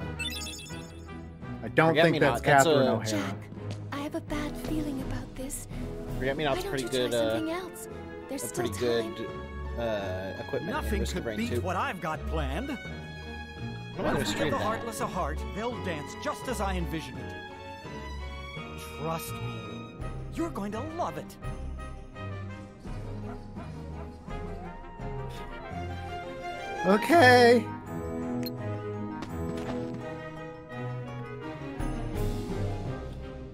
don't Forget think me that's not. That's Catherine a- O'Hara. Jack, I have a bad feeling about this. Forget-me-not's Why don't pretty you good. try something else? There's A still pretty time. good equipment. in Nothing Risk of could Rain beat 2. what I've got planned. I'm gonna Once we stream give the that. Heartless a heart, they'll dance just as I envision it. Trust me, you're going to love it. Okay.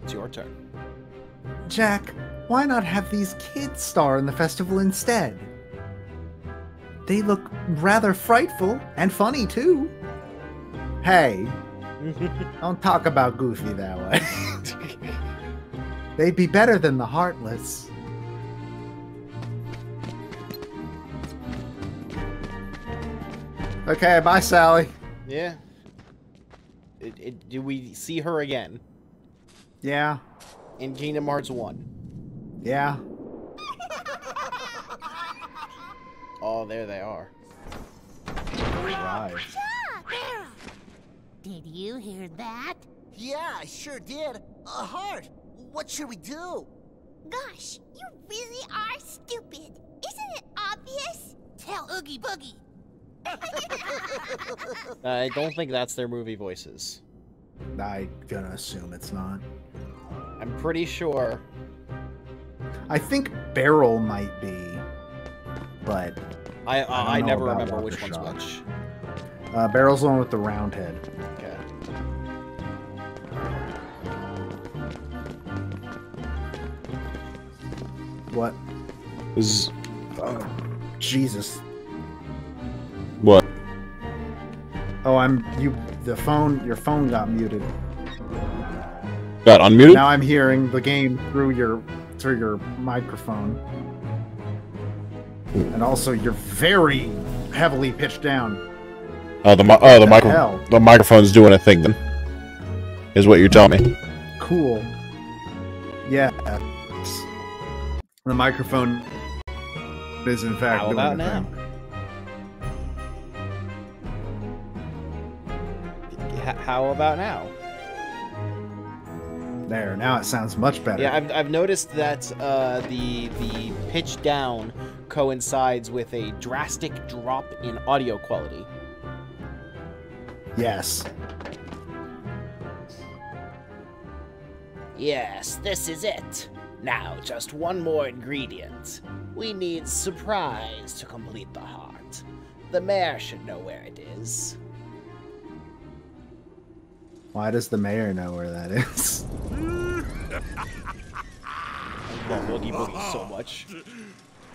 It's your turn. Jack, why not have these kids star in the festival instead? They look rather frightful and funny too. Hey, don't talk about Goofy that way. They'd be better than the Heartless. Okay, bye, Sally. Yeah. Do we see her again Yeah, in Kingdom Hearts 1? yeah. Oh, there they are. Right. Did you hear that? Yeah, I sure did. A heart. What should we do? Gosh, you really are stupid. Isn't it obvious? Tell Oogie Boogie. I don't think that's their movie voices. I'm gonna assume it's not. I'm pretty sure. I think Beryl might be, but I know never about remember which one's Watershaw. which. Beryl's the one with the round head. Okay. What? Is Jesus. what? Oh, your phone got muted. Got unmuted? Now I'm hearing the game through your microphone. And also, you're very heavily pitched down. The microphone's doing a thing then. Is what you're telling me. Cool. Yeah. The microphone is in fact How doing about a now? thing. How about now? There, now it sounds much better. Yeah, I've noticed that the pitch down coincides with a drastic drop in audio quality. Yes. Yes, this is it. Now, just one more ingredient. We need surprise to complete the heart. The mayor should know where it is. Why does the mayor know where that is? I love Oogie Boogie so much.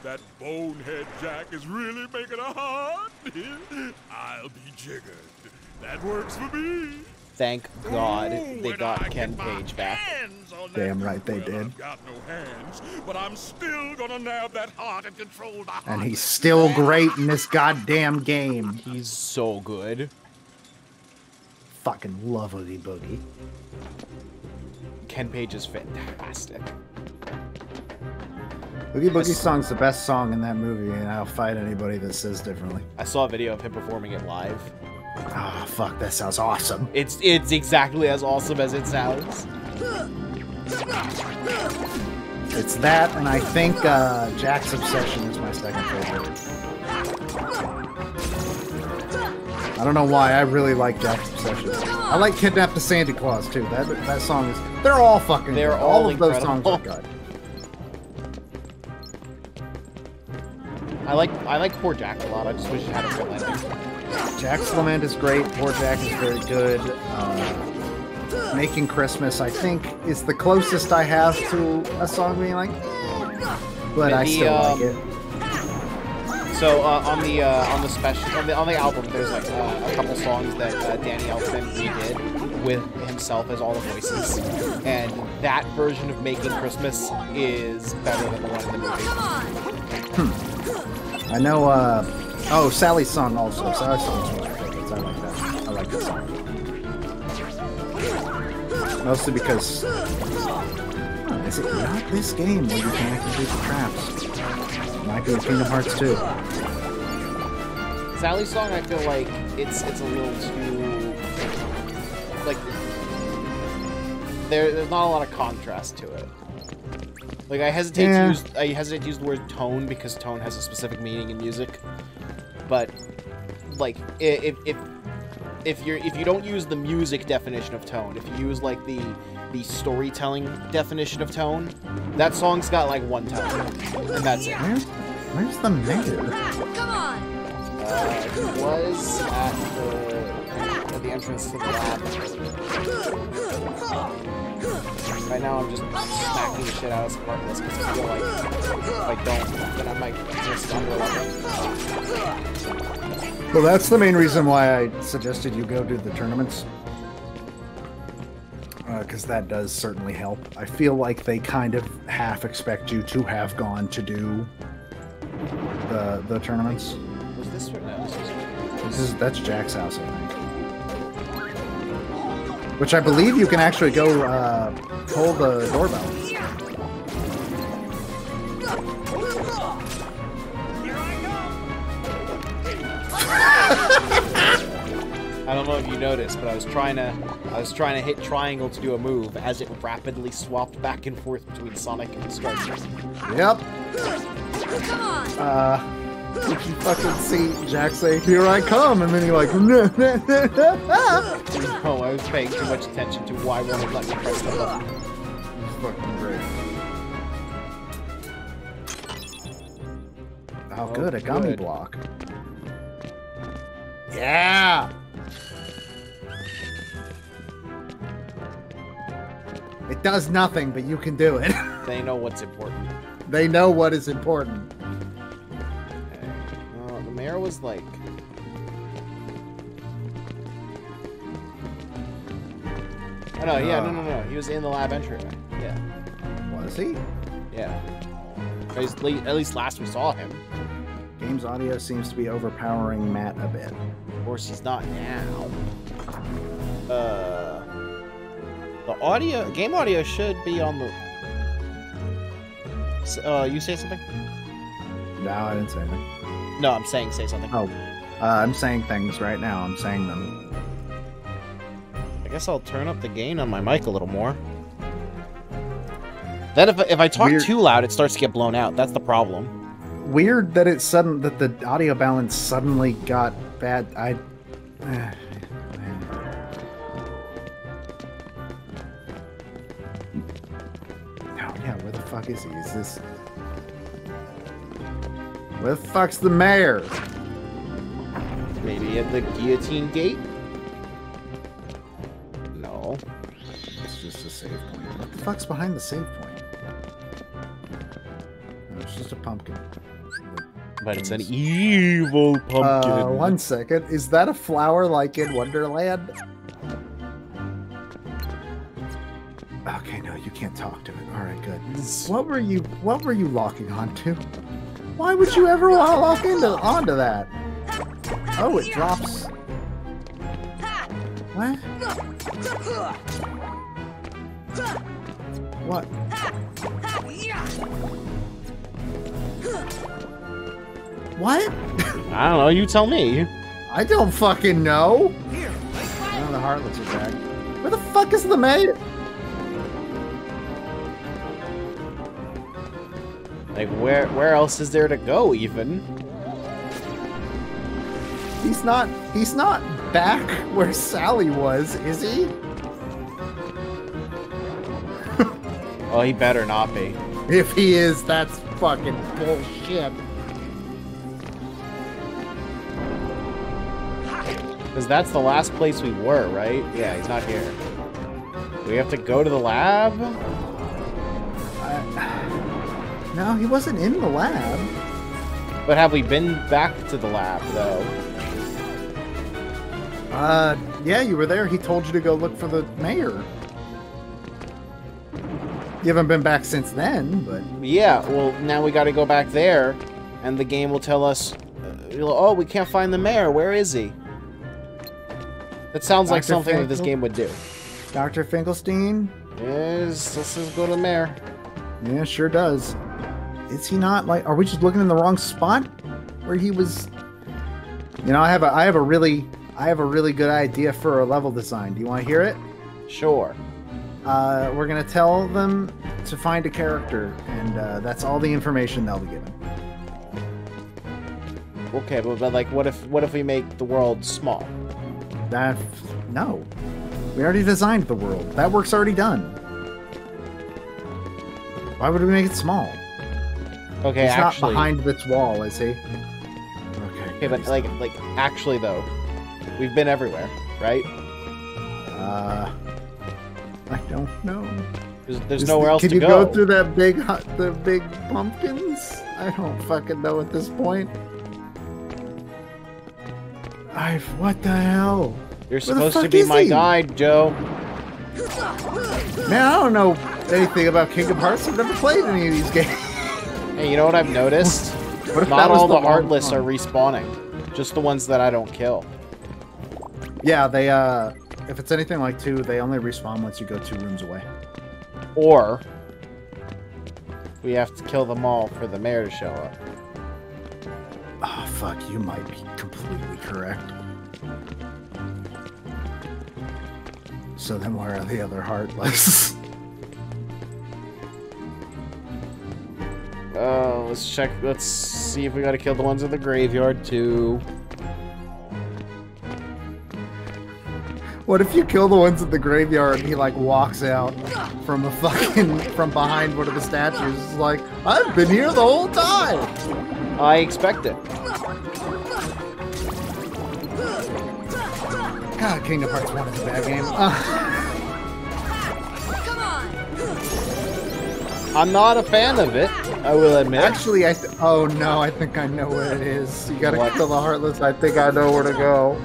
That bonehead Jack is really making a heart. I'll be jiggered. That works for me. Thank God they got Ken Page back. Damn right they did. I've got no hands, but I'm still gonna nab that heart and control the heart. And he's still great in this goddamn game. He's so good. Fucking love Oogie Boogie. Ken Page is fantastic. Oogie Boogie song's the best song in that movie, and I'll fight anybody that says differently. I saw a video of him performing it live. Ah, fuck, that sounds awesome. It's exactly as awesome as it sounds. It's that, and I think Jack's Obsession is my second favorite. I don't know why, I really like Jack's Obsession. I like Kidnap the Santa Claus, too. That song is... They're all fucking They're good. all of those incredible. songs are good. I like Poor Jack a lot. I just wish it had a full ending. Jack's Lament is great. Poor Jack is very good. Making Christmas, I think, is the closest I have to a song being like, but I still like it. So on the special on the album, there's like a couple songs that Danny Elfman redid with himself as all the voices, and that version of Making Christmas is better than the one in the movie. I know. Oh, Sally's song also. Sally's song is one of my favorites. I like that. I like that song. Mostly because... is it not this game where you can't complete the traps? It might be in Kingdom Hearts 2. Sally's song, I feel like it's a little too... like... There's not a lot of contrast to it. Like, I hesitate to use the word tone because tone has a specific meaning in music. But like if you don't use the music definition of tone, if you use like the storytelling definition of tone, that song's got like one tone, and that's it. Where's the mayor? Come on. It was at the entrance to the lab. Right now I'm just smacking the shit out of Sparkless because I feel like if I don't, then I might just underlevel. Well, that's the main reason why I suggested you go do the tournaments. Because that does certainly help. I feel like they kind of half expect you to have gone to do the tournaments. Was this or no? That's Jack's house, I think. Which I believe you can actually go pull the doorbell. I don't know if you noticed, but I was trying to hit triangle to do a move as it rapidly swapped back and forth between Sonic and Striker. Yep. You can fucking see Jack say, "Here I come," and then you're like, "No, I was paying too much attention to why one would let me press the button. It's fucking great. Oh, good, a gummy block. Yeah! It does nothing, but you can do it. They know what's important. They know what is important. Okay. The mayor was like... Oh, no, yeah, no. He was in the lab entryway. Yeah. Was he? Yeah. At least last we saw him. game's audio seems to be overpowering Matt a bit. Of course, he's not now. The game audio should be on the... you say something? No, I didn't say anything. No, I'm saying say something. Oh, I'm saying things right now. I'm saying them. I guess I'll turn up the gain on my mic a little more. Then if I talk too loud, it starts to get blown out. That's the problem. Weird that that the audio balance suddenly got bad. Oh yeah, where the fuck is he? Is this? Where the fuck's the mayor? Maybe at the guillotine gate? No. It's just a save point. What the fuck's behind the save point? No, it's just a pumpkin. But it's an evil pumpkin. 1 second. Is that a flower like in Wonderland? Okay, no, you can't talk to it. Alright, good. What were you locking onto? Why would you ever want to lock onto that? Oh, it drops. What? What? What? I don't know, you tell me. I don't fucking know. Oh, the Heartless are back. Where the fuck is the mayor? Like, where else is there to go, even? He's not back where Sally was, is he? Oh, he better not be. If he is, that's fucking bullshit. Because that's the last place we were, right? Yeah, he's not here. We have to go to the lab? No, he wasn't in the lab. But have we been back to the lab, though? Yeah, you were there. He told you to go look for the mayor. You haven't been back since then, but... Yeah, well, now we gotta go back there, and the game will tell us, oh, we can't find the mayor. Where is he? That sounds like something that this game would do. Dr. Finkelstein? Yes, let's just go to the mayor. Yeah, sure does. Is he not, like, are we just looking in the wrong spot? Where he was... You know, I have a really good idea for a level design. Do you want to hear it? Sure. We're gonna tell them to find a character, and that's all the information they'll be given. Okay, but like, what if we make the world small? No. We already designed the world. That work's already done. Why would we make it small? Okay, He's actually... not behind this wall, is he? Okay, but like, actually though, we've been everywhere, right? I don't know. There's nowhere else to go. Can you go through that the big pumpkins? I don't fucking know at this point. What the hell? You're supposed to be my guide, Joe. Man, I don't know anything about Kingdom Hearts. I've never played any of these games. Hey, you know what I've noticed? What if Not all the Heartless are respawning. Just the ones that I don't kill. Yeah, they, if it's anything like 2, they only respawn once you go 2 rooms away. Or we have to kill them all for the mayor to show up. Oh, fuck, you might be completely correct. So then where are the other Heartless? Let's check. Let's see if we gotta kill the ones in the graveyard too. What if you kill the ones in the graveyard and he like walks out from behind one of the statues? It's like, I've been here the whole time. I expect it. God, Kingdom Hearts 1 is a bad game. I'm not a fan of it, I will admit. Actually, oh no, I think I know what it is. You gotta kill the Heartless. I think I know where to go.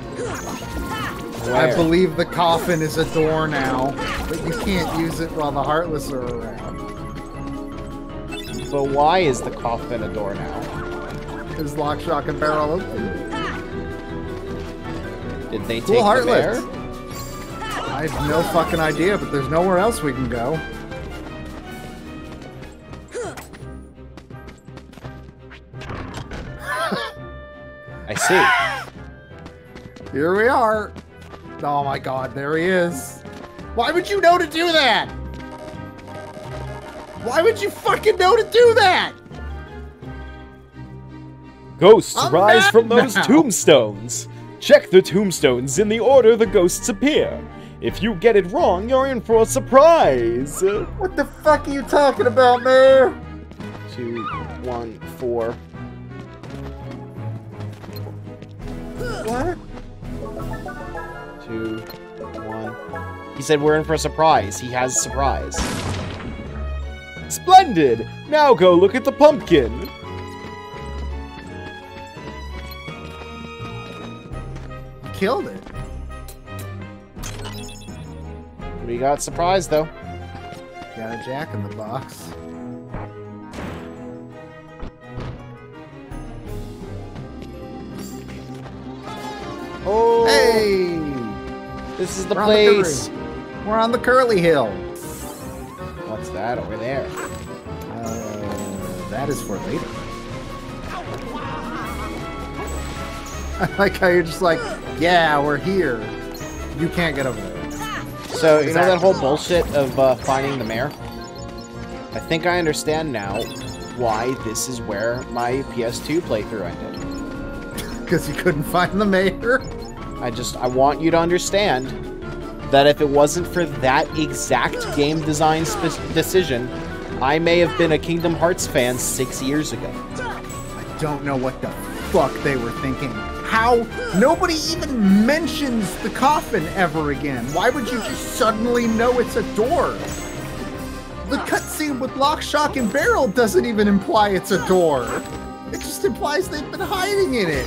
Where? I believe the coffin is a door now, but you can't use it while the Heartless are around. But why is the coffin a door now? is lock, shock, and barrel open. Did they Cool take Heartless. the bear? I have no fucking idea, but there's nowhere else we can go. I see. Here we are. Oh my god, there he is. Why would you know to do that? Why would you fucking know to do that? Ghosts I'm rise mad from those now. tombstones. Check the tombstones in the order the ghosts appear. If you get it wrong, you're in for a surprise. What the fuck are you talking about, Mayor? 2, 1, 4. What? 2, 1. He said we're in for a surprise. He has a surprise. Splendid! Now go look at the pumpkin. Killed it. We got surprised though. Got a jack in the box. Oh! Hey! This is the We're place. We're on the Curly Hill. What's that over there? That is for later. I like how you're just like, yeah, we're here. You can't get over there. So, you know that whole bullshit of finding the mayor? I think I understand now why this is where my PS2 playthrough ended. Because you couldn't find the mayor? I want you to understand that if it wasn't for that exact game design decision, I may have been a Kingdom Hearts fan 6 years ago. I don't know what the fuck they were thinking. How? Nobody even mentions the coffin ever again. Why would you just suddenly know it's a door? The cutscene with Lock, Shock, and Barrel doesn't even imply it's a door. It just implies they've been hiding in it.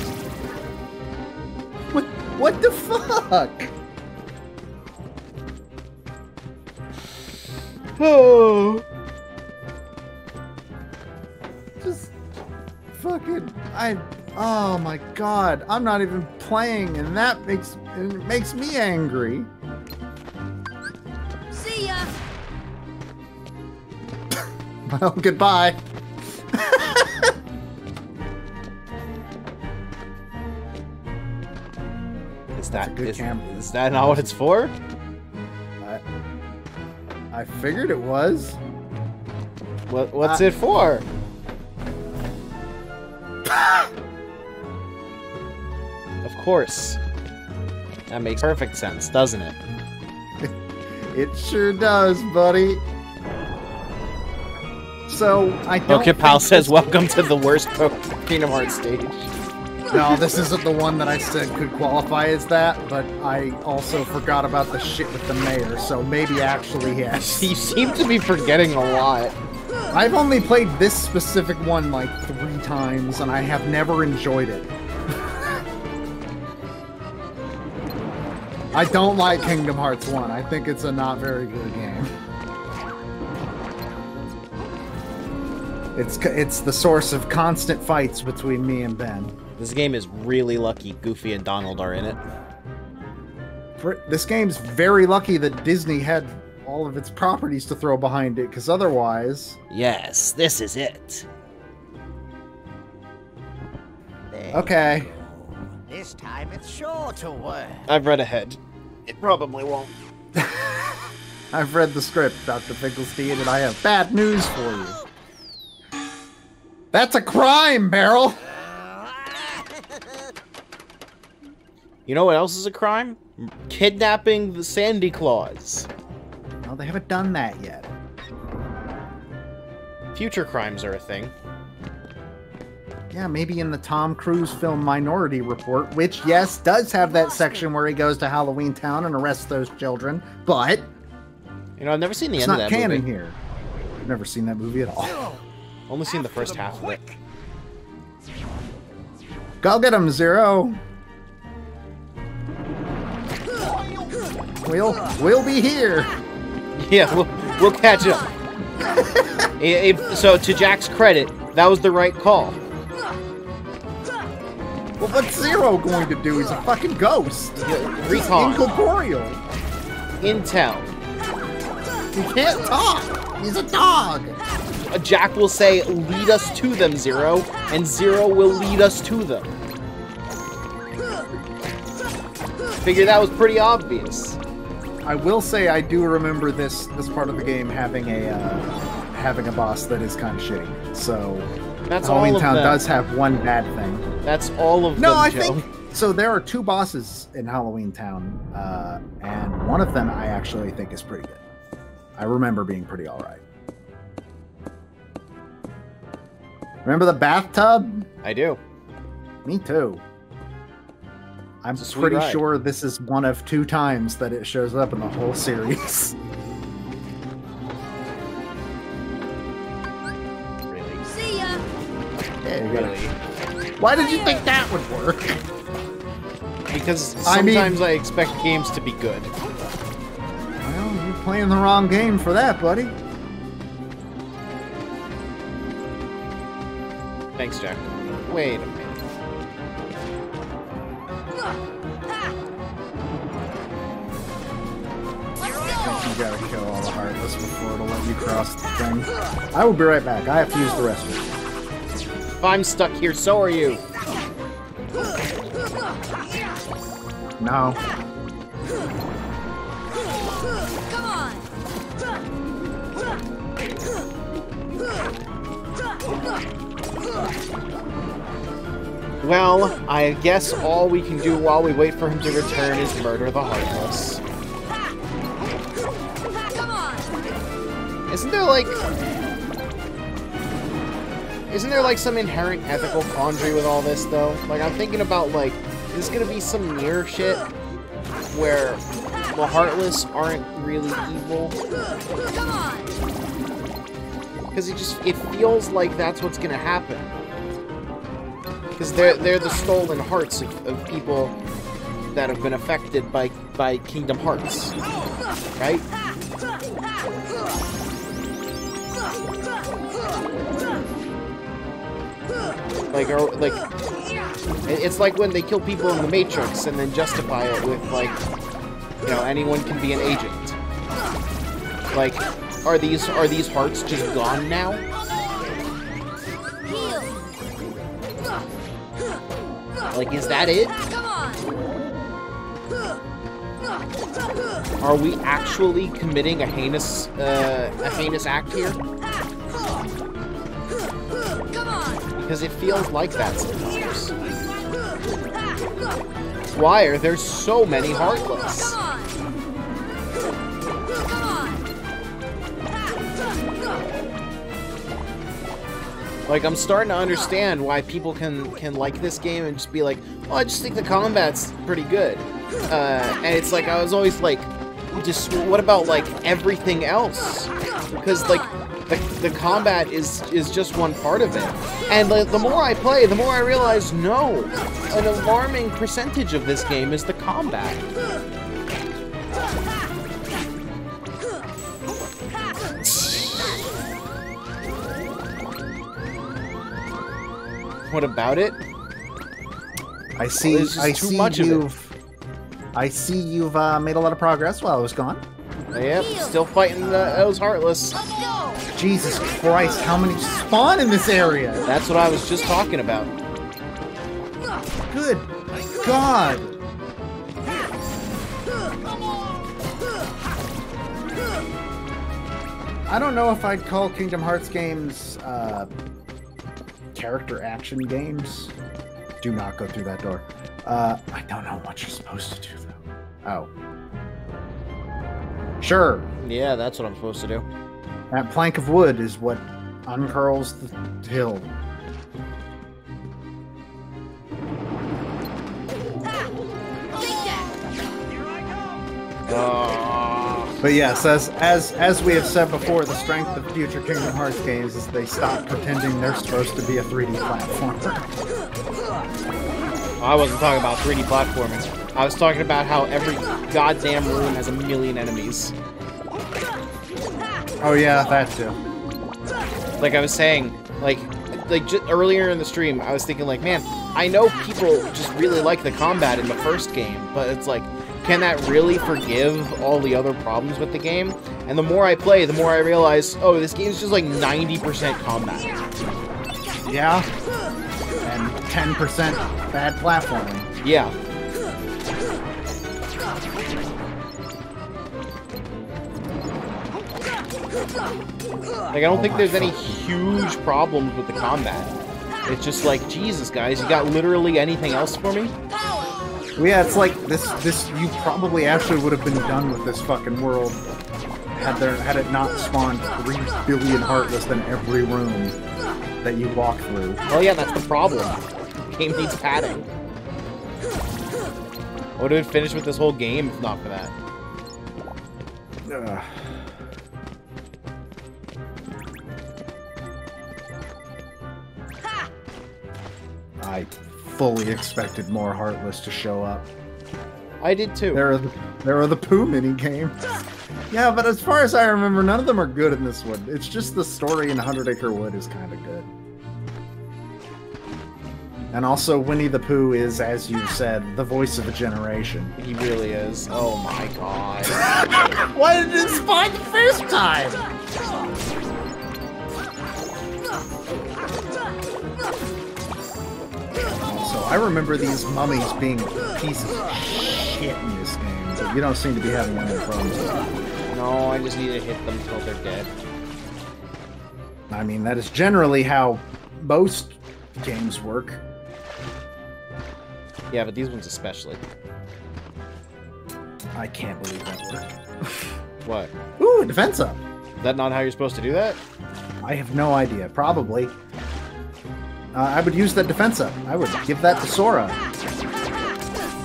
What the fuck? Oh. Just fucking oh my god, I'm not even playing and that makes me angry. See ya. Well, goodbye. Is that not what it's for? I figured it was. What's it for? Of course. That makes perfect sense, doesn't it? It sure does, buddy. So, I don't Okay, Pal says, welcome to the worst Kingdom Hearts stage. No, this isn't the one that I said could qualify as that, but I also forgot about the shit with the mayor, so maybe actually yes. You seem to be forgetting a lot. I've only played this specific one like 3 times, and I have never enjoyed it. I don't like Kingdom Hearts 1. I think it's a not very good game. It's the source of constant fights between me and Ben. This game is really lucky Goofy and Donald are in it. This game's very lucky that Disney had all of its properties to throw behind it, because otherwise... Yes, this is it. Okay. This time it's sure to work. I've read ahead. It probably won't. I've read the script, Dr. Finkelstein, and I have bad news for you. That's a crime, Beryl! You know what else is a crime? Kidnapping the Sandy Claus. No, they haven't done that yet. Future crimes are a thing. Yeah, maybe in the Tom Cruise film Minority Report, which, yes, does have that section where he goes to Halloween Town and arrests those children, but... You know, I've never seen the it's end of not that canon movie. here. I've never seen that movie at all. Only seen the first half of it. Go get him, Zero! We'll be here! Yeah, we'll catch up. So, to Jack's credit, that was the right call. Well, what's Zero going to do? He's a fucking ghost. Recon. Incorporeal. Intel. He can't talk. He's a dog. Jack will say, lead us to them, Zero, and Zero will lead us to them. Figure that was pretty obvious. I will say I do remember this part of the game having a boss that is kind of shitty. So that's Halloween all of Town them. does have one bad thing. That's all of them. No, I Joe. think so. There are 2 bosses in Halloween Town, and one of them I actually think is pretty good. I remember being pretty all right. Remember the bathtub? I do. Me too. I'm pretty sure this is one of 2 times that it shows up in the whole series. Really? See ya. Really? Why did you think that would work? Because sometimes I expect games to be good. Well, you're playing the wrong game for that, buddy. Thanks, Jack. Wait a minute. You gotta kill all the Heartless before it'll let you cross the thing. I will be right back. I have to use the restroom. If I'm stuck here, so are you. No. Come on. Well, I guess all we can do while we wait for him to return is murder the Heartless. Isn't there like some inherent ethical quandary with all this though? Like I'm thinking about like, is this gonna be some near shit where the Heartless aren't really evil? Because it feels like that's what's gonna happen. Because they're the stolen hearts of people that have been affected by Kingdom Hearts, right? Like, it's like when they kill people in the Matrix and then justify it with like, you know, anyone can be an agent. Like, are these hearts just gone now? Like, is that it? Are we actually committing a heinous act here? Because it feels like that sometimes. Why are there so many Heartless? Like, I'm starting to understand why people can like this game and just be like, oh, I just think the combat's pretty good. And it's like, I was always like, just, what about, like, everything else? Because, like, the combat is just one part of it. And like, the more I play, the more I realize, no, an alarming percentage of this game is the combat. What about it? I see you've made a lot of progress while I was gone. Yep, still fighting those Heartless. Jesus Christ, how many spawn in this area? That's what I was just talking about. Good God. I don't know if I'd call Kingdom Hearts games character action games. Do not go through that door. I don't know what you're supposed to do though. Oh. Sure. Yeah, that's what I'm supposed to do. That plank of wood is what uncurls the hill. But yes, as we have said before, the strength of future Kingdom Hearts games is they stop pretending they're supposed to be a 3D platformer. I wasn't talking about 3D platforming. I was talking about how every goddamn room has a million enemies. Oh yeah, that too. Like I was saying, like, like just earlier in the stream, I was thinking like, man, I know people just really like the combat in the first game, but it's like, can that really forgive all the other problems with the game? And the more I play, the more I realize, oh, this game's just like 90% combat. Yeah. And 10% bad platforming. Yeah. Like, I don't think there's any huge problems with the combat. It's just like, Jesus, guys, you got literally anything else for me? Well, yeah, it's like this. You probably actually would have been done with this fucking world had it not spawned 3 billion Heartless in every room that you walk through. Well, yeah, that's the problem. The game needs padding. I would have finished with this whole game if not for that. I fully expected more Heartless to show up. I did too. There are the Pooh mini games. Yeah, but as far as I remember, none of them are good in this one. It's just the story in 100 Acre Wood is kind of good. And also, Winnie the Pooh is, as you said, the voice of a generation. He really is. Oh my god. Why did it spawn the first time? So I remember these mummies being pieces of shit in this game, but you don't seem to be having any problems with that. No, I just need to hit them until they're dead. I mean, that is generally how most games work. Yeah, but these ones especially. I can't believe that worked. What? Ooh, defense up. Is that not how you're supposed to do that? I have no idea. Probably. I would use that defense up. I would give that to Sora.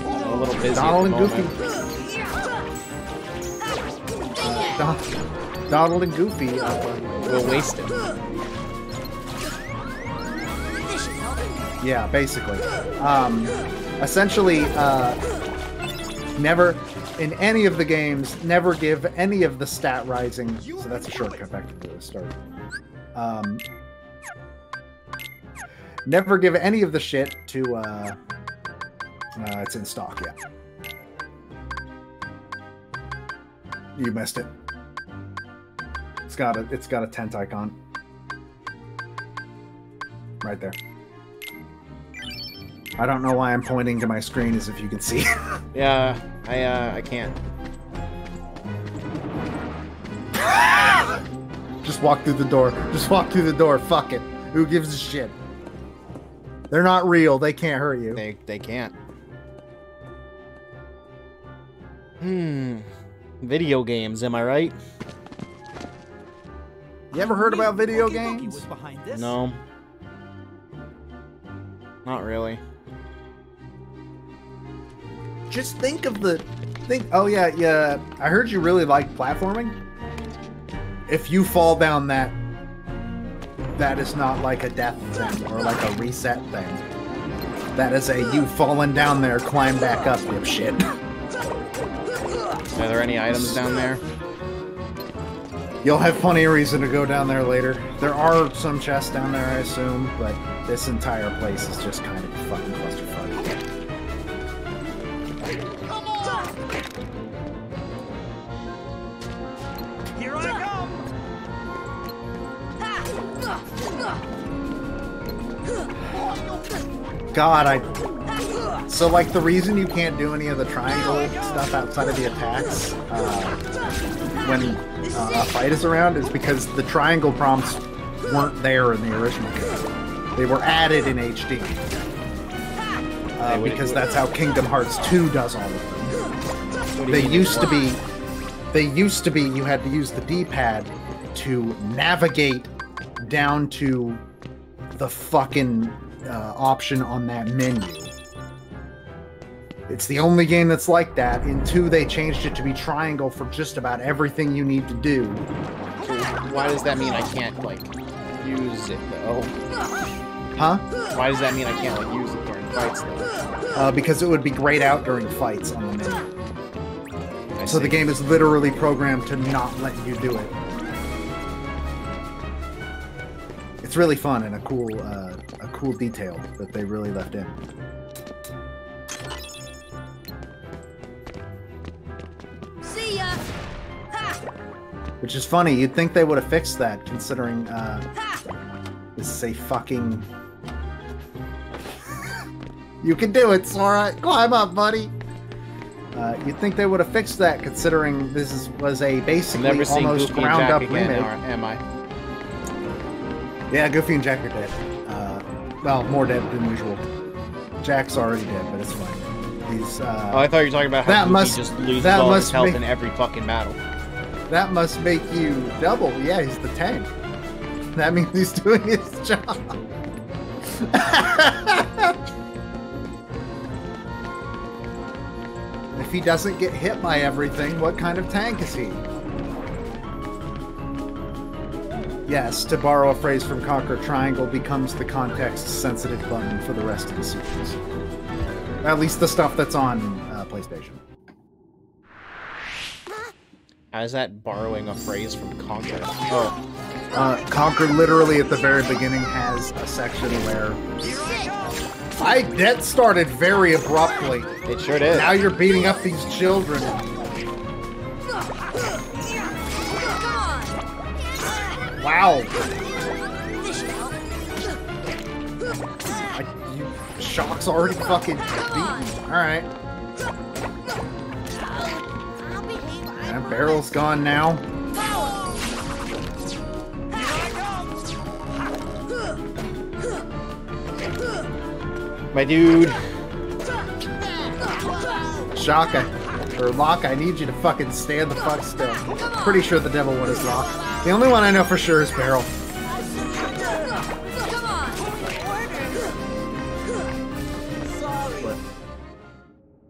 A little busy. Donald and Goofy. Donald and Goofy will waste it. Yeah, basically. Essentially, never, in any of the games, never give any of the stat rising. So that's a shortcut back to the start. Never give any of the shit to, it's in stock, yeah. You missed it. It's got a tent icon. Right there. I don't know why I'm pointing to my screen as if you can see. Yeah, I can't. Just walk through the door. Just walk through the door. Fuck it. Who gives a shit? They're not real. They can't hurt you. They can't. Video games, am I right? You ever heard about video games? No. Not really. Just think of the... Oh, yeah. I heard you really like platforming. If you fall down that is not like a death thing or like a reset thing. That is a you fallen down there, climb back up, dipshit. Are there any items down there? You'll have plenty of reason to go down there later. There are some chests down there, I assume, but this entire place is just kind of a fucking clusterfuck. Here I come! God, So, like, the reason you can't do any of the triangle stuff outside of the attacks when a fight is around is because the triangle prompts weren't there in the original game. They were added in HD. Because that's how Kingdom Hearts 2 does all of them. They used to be, you had to use the D-pad to navigate down to the fucking option on that menu. It's the only game that's like that. In 2, they changed it to be triangle for just about everything you need to do. So why does that mean I can't, like, use it, though? Huh? Why does that mean I can't, like, use it during fights, though? Because it would be grayed out during fights on the menu. So the game is literally programmed to not let you do it. It's really fun and a cool detail that they really left in. See ya. Ha. Which is funny. You'd think they would have fixed that, considering this is a fucking. You can do it, Sora. Climb up, buddy. You'd think they would have fixed that, considering this was a basically almost ground-up remake. Am I? Yeah, Goofy and Jack are dead. Well, more dead than usual. Jack's already dead, but it's fine. He's. Oh, I thought you were talking about how Goofy just loses all his health in every fucking battle. That must make you double. Yeah, he's the tank. That means he's doing his job. If he doesn't get hit by everything, what kind of tank is he? Yes, to borrow a phrase from Conquer, triangle becomes the context-sensitive button for the rest of the series. At least the stuff that's on PlayStation. How is that borrowing a phrase from Conquer? Oh. Conquer literally at the very beginning has a section where... That started very abruptly. It sure did. Now you're beating up these children. Wow. Shock's already fucking beaten. Alright. That barrel's gone now. My dude. Shock, Locke, I need you to fucking stand the fuck still. Pretty sure the devil one is Locke. The only one I know for sure is Barrel.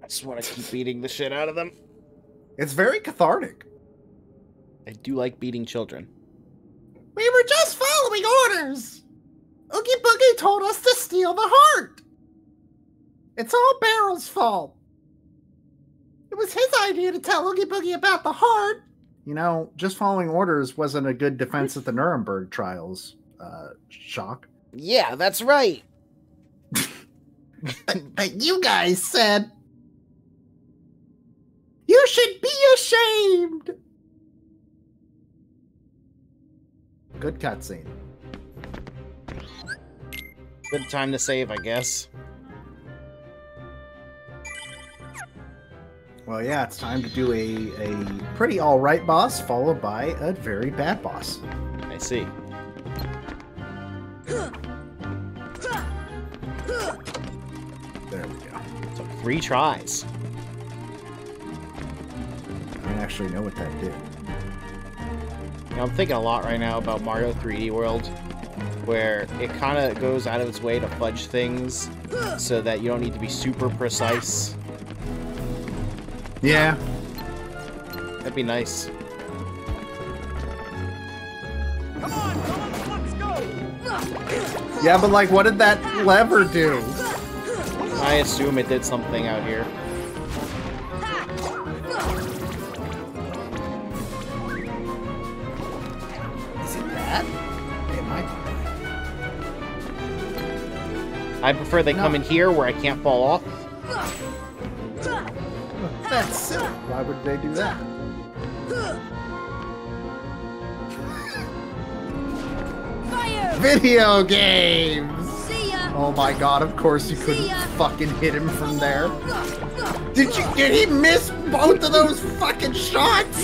I just want to keep beating the shit out of them. It's very cathartic. I do like beating children. We were just following orders. Oogie Boogie told us to steal the heart. It's all Barrel's fault. It was his idea to tell Oogie Boogie about the heart. You know, just following orders wasn't a good defense at the Nuremberg trials, Shock. Yeah, that's right. but you guys said... You should be ashamed. Good cutscene. Good time to save, I guess. Well, yeah, it's time to do a pretty alright boss, followed by a very bad boss. I see. There we go. So 3 tries. I don't actually know what that did. You know, I'm thinking a lot right now about Mario 3D World, where it kind of goes out of its way to fudge things so that you don't need to be super precise. Yeah. That'd be nice. Come on, let's go! Yeah, but like, what did that lever do? I assume it did something out here. Is it bad? It might be. I prefer they come in here where I can't fall off. That's silly. Why would they do that? Fire! Video games! See ya! Oh my god, of course you couldn't fucking hit him from there. Did he miss both of those fucking shots?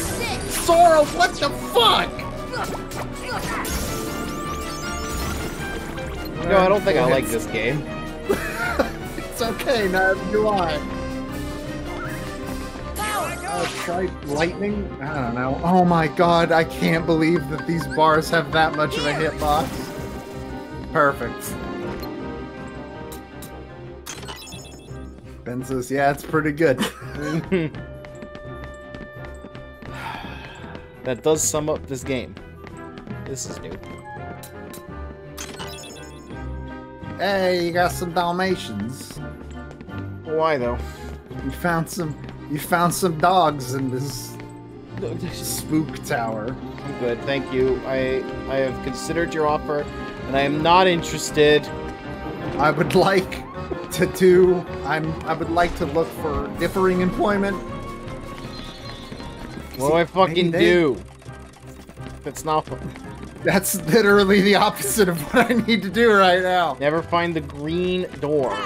Sora, what the fuck? No, I don't think I like this game. It's okay, neither do I. Try lightning? I don't know. Oh my god, I can't believe that these bars have that much of a hitbox. Perfect. Ben says, yeah, it's pretty good. That does sum up this game. This is new. Hey, you got some Dalmatians. Why though? You found some dogs in this spook tower. I'm good, thank you. I have considered your offer. And I am not interested. I would like to do. I would like to look for differing employment. What do I fucking do? That's not. That's literally the opposite of what I need to do right now. Never find the green door.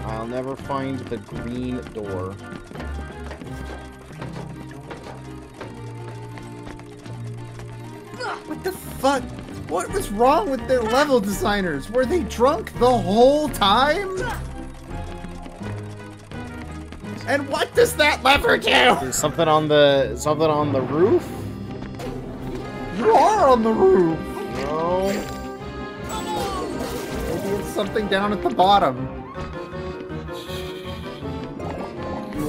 I'll never find the green door. What the fuck? What was wrong with their level designers? Were they drunk the whole time? And what does that lever do? There's something on the roof? You are on the roof. No. Maybe it's something down at the bottom.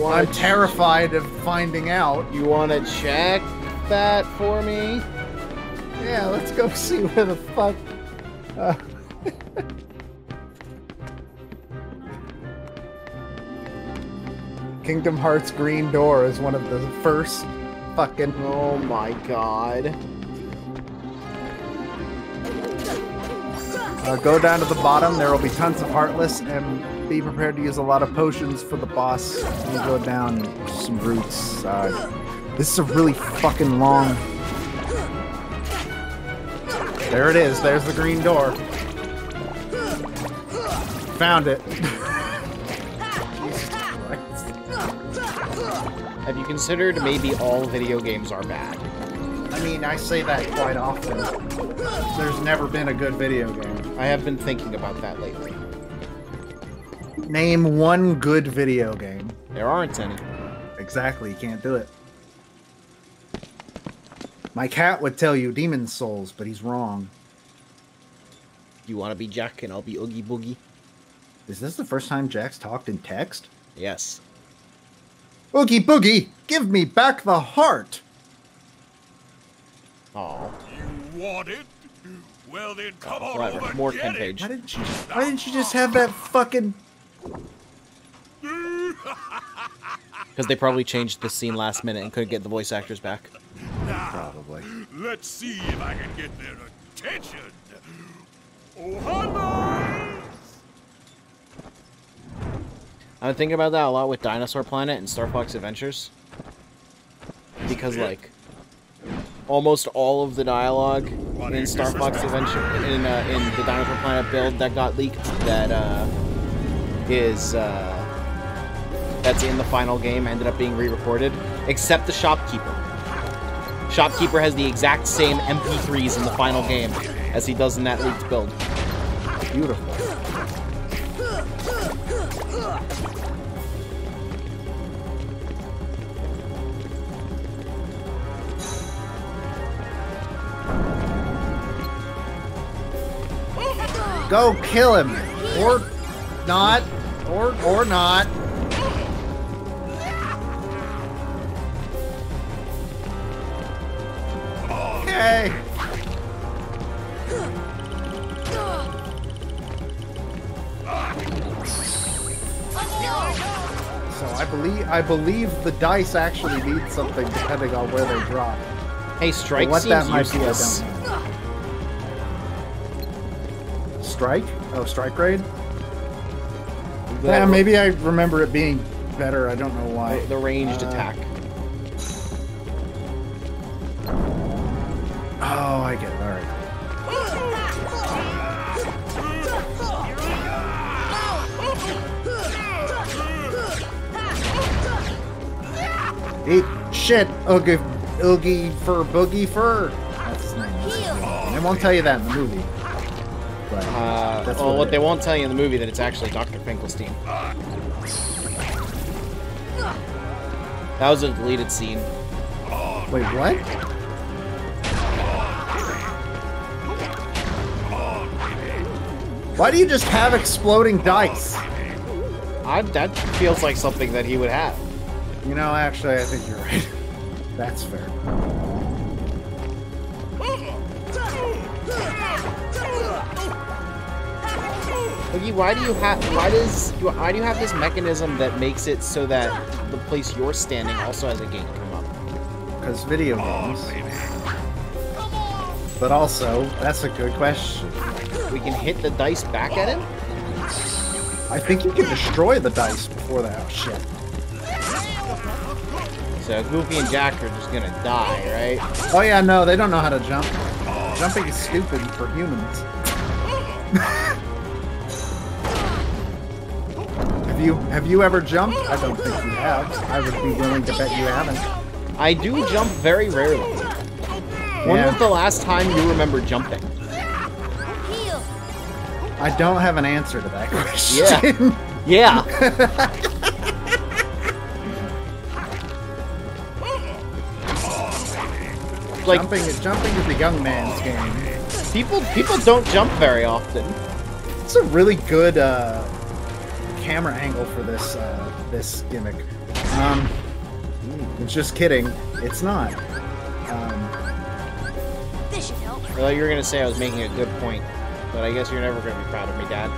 I'm terrified of finding out. You want to check that for me? Yeah, let's go see where the fuck... Kingdom Hearts green door is one of the first fucking... Oh my god. Go down to the bottom, there will be tons of Heartless, and be prepared to use a lot of potions for the boss. And go down some roots. This is a really fucking long... There it is, there's the green door. Found it. Have you considered maybe all video games are bad? I mean, I say that quite often. There's never been a good video game. I have been thinking about that lately. Name one good video game. There aren't any. Exactly, you can't do it. My cat would tell you Demon's Souls, but he's wrong. You want to be Jack and I'll be Oogie Boogie? Is this the first time Jack's talked in text? Yes. Oogie Boogie, give me back the heart! Oh. You want it? Well then, come on whatever. over More and 10 get page. Why didn't you just have that fucking... Because they probably changed the scene last minute and couldn't get the voice actors back. Now, Probably. let's see if I can get their attention. Oh, hunters! I've been thinking about that a lot with Dinosaur Planet and Star Fox Adventures. Because, like, almost all of the dialogue in Star Fox Adventure, in the Dinosaur Planet build that got leaked, that, that's in the final game, ended up being re-recorded, except the Shopkeeper. Shopkeeper has the exact same MP3s in the final game as he does in that leaked build. Beautiful. Go kill him, or not, or not. Okay. So I believe the dice actually need something depending on where they drop. Hey, Strike what seems that might be, I useless. don't know. Strike? Oh, Strike Raid? Yeah, maybe I remember it being better. I don't know why. The ranged attack. Oh, I get it. All right. Eat shit, Oogie Fur Boogie Fur. That's his name. They won't tell you that in the movie. But that's well, what they won't tell you in the movie that it's actually Dr. Finkelstein. That was a deleted scene. Wait, what? Why do you just have exploding dice? That feels like something that he would have. You know, actually, I think you're right. That's fair. Oogie, why do you have this mechanism that makes it so that the place you're standing also has a gate come up? because video games. But also, that's a good question. We can hit the dice back at him? I think you can destroy the dice before that. Oh, shit. So Goofy and Jack are just gonna die, right? Oh yeah, no, they don't know how to jump. Jumping is stupid for humans. Have you ever jumped? I don't think you have. I would be willing to bet you haven't. I do jump very rarely. When was the last time you remember jumping? I don't have an answer to that question. Yeah. Like, jumping is a young man's game. People don't jump very often. It's a really good camera angle for this this gimmick. Just kidding. It's not. This should help. I thought you were gonna say I was making a good point, but I guess you're never gonna be proud of me, Dad.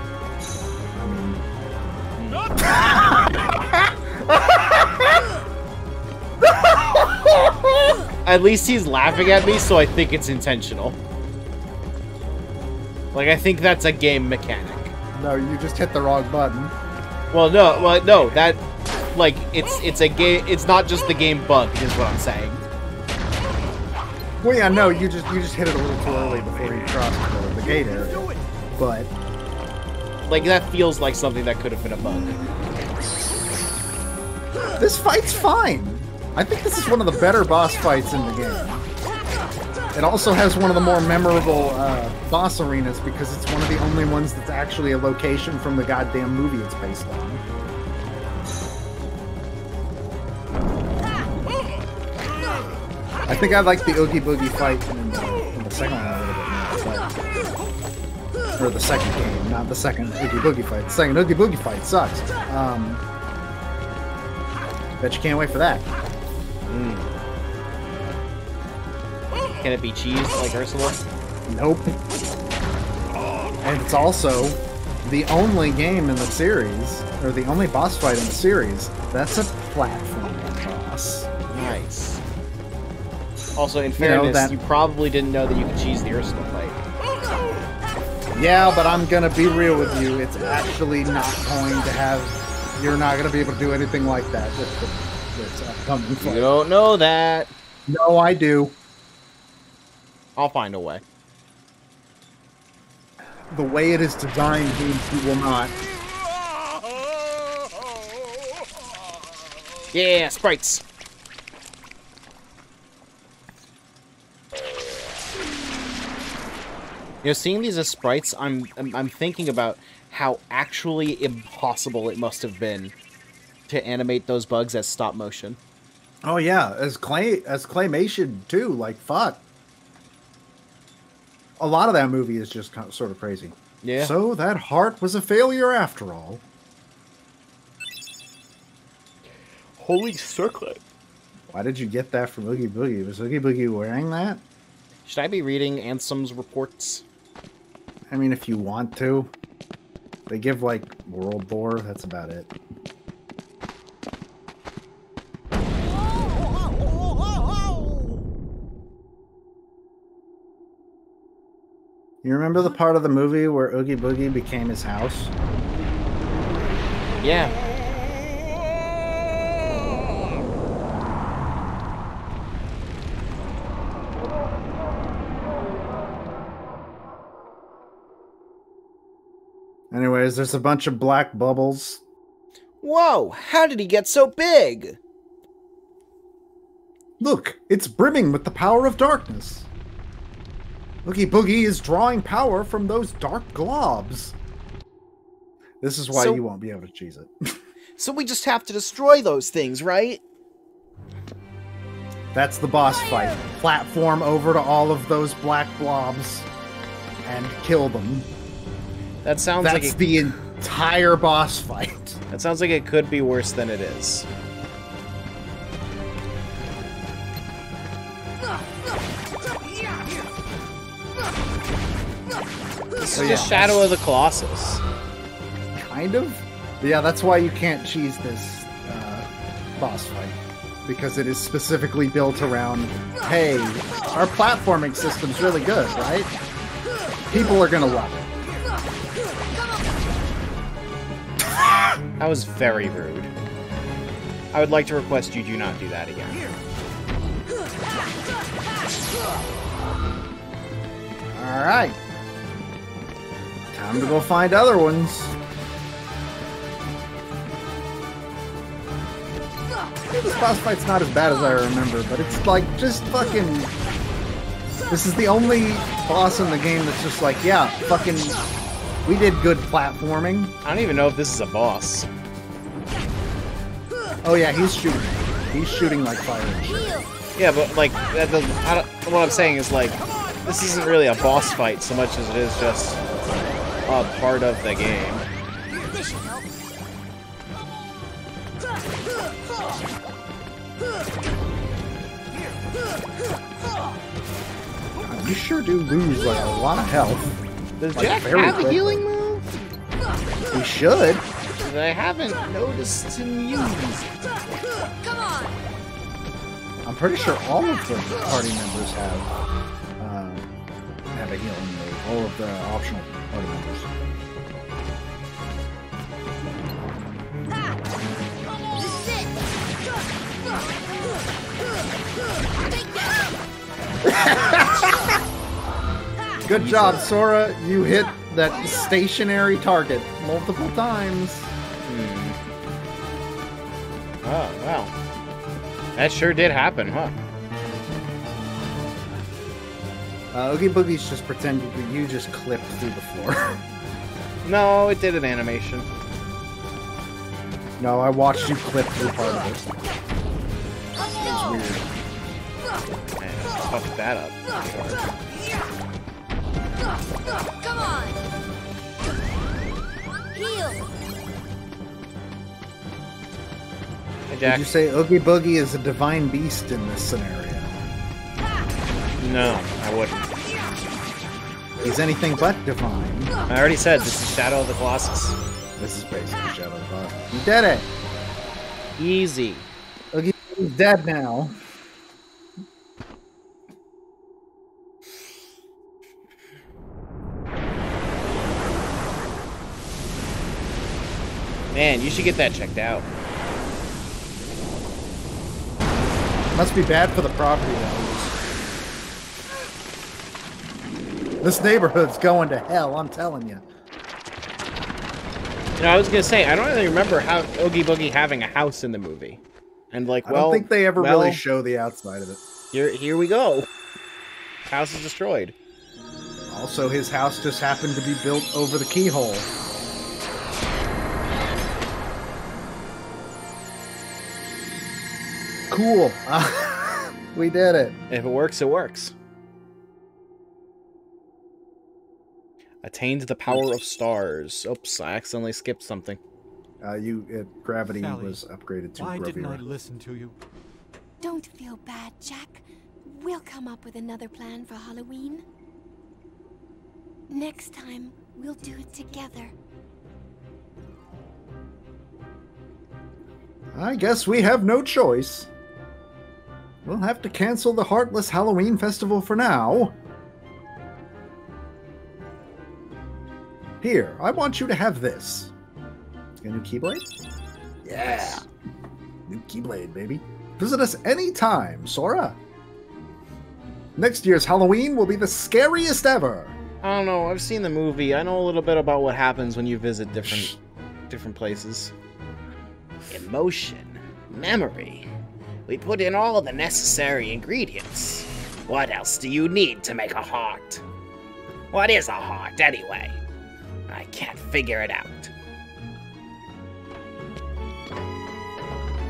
At least he's laughing at me, so I think it's intentional. Like, I think that's a game mechanic. No, you just hit the wrong button. Well, no, that, like, it's a game. It's not just the game bug, is what I'm saying. Well, yeah, no, you just hit it a little too early before you crossed the gate area. But like, that feels like something that could have been a bug. This fight's fine. I think this is one of the better boss fights in the game. It also has one of the more memorable boss arenas because it's one of the only ones that's actually a location from the goddamn movie it's based on. I think I like the Oogie Boogie fight in the second one a little bit more. Or the second game, not the second Oogie Boogie fight. The second Oogie Boogie fight sucks. Bet you can't wait for that. Can it be cheesed like Ursula? Nope. And it's also the only game in the series, or the only boss fight in the series, that's a platforming boss. Nice. Also, in fairness, you probably didn't know that you could cheese the Ursula fight. Yeah, but I'm gonna be real with you. It's actually not going to have... You're not gonna be able to do anything like that with this upcoming fight. You don't know that. No, I do. I'll find a way. The way it is designed means you will not. Yeah, sprites. You know, seeing these as sprites, I'm thinking about how actually impossible it must have been to animate those bugs as stop motion. Oh yeah, as claymation too. Like fuck. A lot of that movie is just kind of, sort of crazy. Yeah. So that heart was a failure after all. Holy circlet. Why did you get that from Oogie Boogie? Was Oogie Boogie wearing that? Should I be reading Ansem's reports? I mean, if you want to. They give, like, world lore. That's about it. You remember the part of the movie where Oogie Boogie became his house? Yeah. Anyways, there's a bunch of black bubbles. Whoa, how did he get so big? Look, it's brimming with the power of darkness. Oogie Boogie is drawing power from those dark globs. This is why you won't be able to cheese it. So we just have to destroy those things, right? That's the boss fight. Platform over to all of those black blobs and kill them. That sounds That's the entire boss fight. That sounds like it could be worse than it is. This is just Shadow of the Colossus. Kind of? But yeah, that's why you can't cheese this boss fight. because it is specifically built around, hey, our platforming system's really good, right? People are gonna love it. That was very rude. I would like to request you do not do that again. Alright. Time to go find other ones. This boss fight's not as bad as I remember, but it's like just fucking... This is the only boss in the game that's just like, yeah, fucking... We did good platforming. I don't even know if this is a boss. Oh yeah, he's shooting. He's shooting like fire and shit. Yeah, but like, what I'm saying is like, this isn't really a boss fight so much as it is just a part of the game. You sure do lose like a lot of health. Does like, Jack have a healing move? He should. But I haven't noticed him use it. Come on. I'm pretty sure all of the party members have a healing move. All of the optional party members. Good job, Sora. You hit that stationary target multiple times. Oh, wow. That sure did happen, huh? Oogie Boogie's just pretending that you just clipped through the floor. No, it did an animation. No, I watched you clip through part of it. It's weird. Man, fucked that up. Come on. Heal. Hey, Jack. Did you say Oogie Boogie is a divine beast in this scenario? No, I wouldn't. He's anything but divine. I already said this is Shadow of the Colossus. This is basically Shadow of the Colossus. You did it! Easy. Oogie Boogie's dead now. Man, you should get that checked out. Must be bad for the property values. This neighborhood's going to hell, I'm telling you. You know, I was gonna say, I don't really remember how Oogie Boogie having a house in the movie. And like, well, I don't think they ever really show the outside of it. Here we go. House is destroyed. Also, his house just happened to be built over the keyhole. Cool. We did it. If it works, it works. Attained the power of stars. Oops, I accidentally skipped something. Gravity Sally, was upgraded to why didn't I Gravira. listen to you? Don't feel bad, Jack. We'll come up with another plan for Halloween. Next time, we'll do it together. I guess we have no choice. We'll have to cancel the Heartless Halloween Festival for now. Here, I want you to have this. A new Keyblade? Yeah. New Keyblade, baby. Visit us anytime, Sora. Next year's Halloween will be the scariest ever. I don't know, I've seen the movie. I know a little bit about what happens when you visit different places. Emotion. Memory. We put in all the necessary ingredients. What else do you need to make a heart? What is a heart, anyway? I can't figure it out.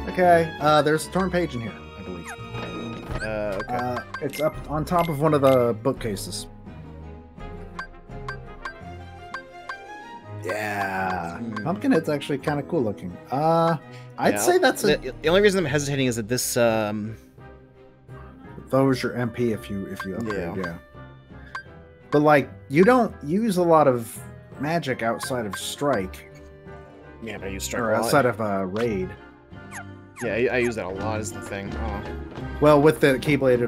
Okay, there's a torn page in here, I believe. Okay. It's up on top of one of the bookcases. Yeah. Pumpkinhead's actually kind of cool looking. I'd say that's the only reason I'm hesitating is that this lowers your MP if you upgrade, yeah. But like, you don't use a lot of magic outside of Strike. Yeah, but I use Strike or outside of Raid. Yeah, I use that a lot as the thing. Oh. Well, with the Keyblade,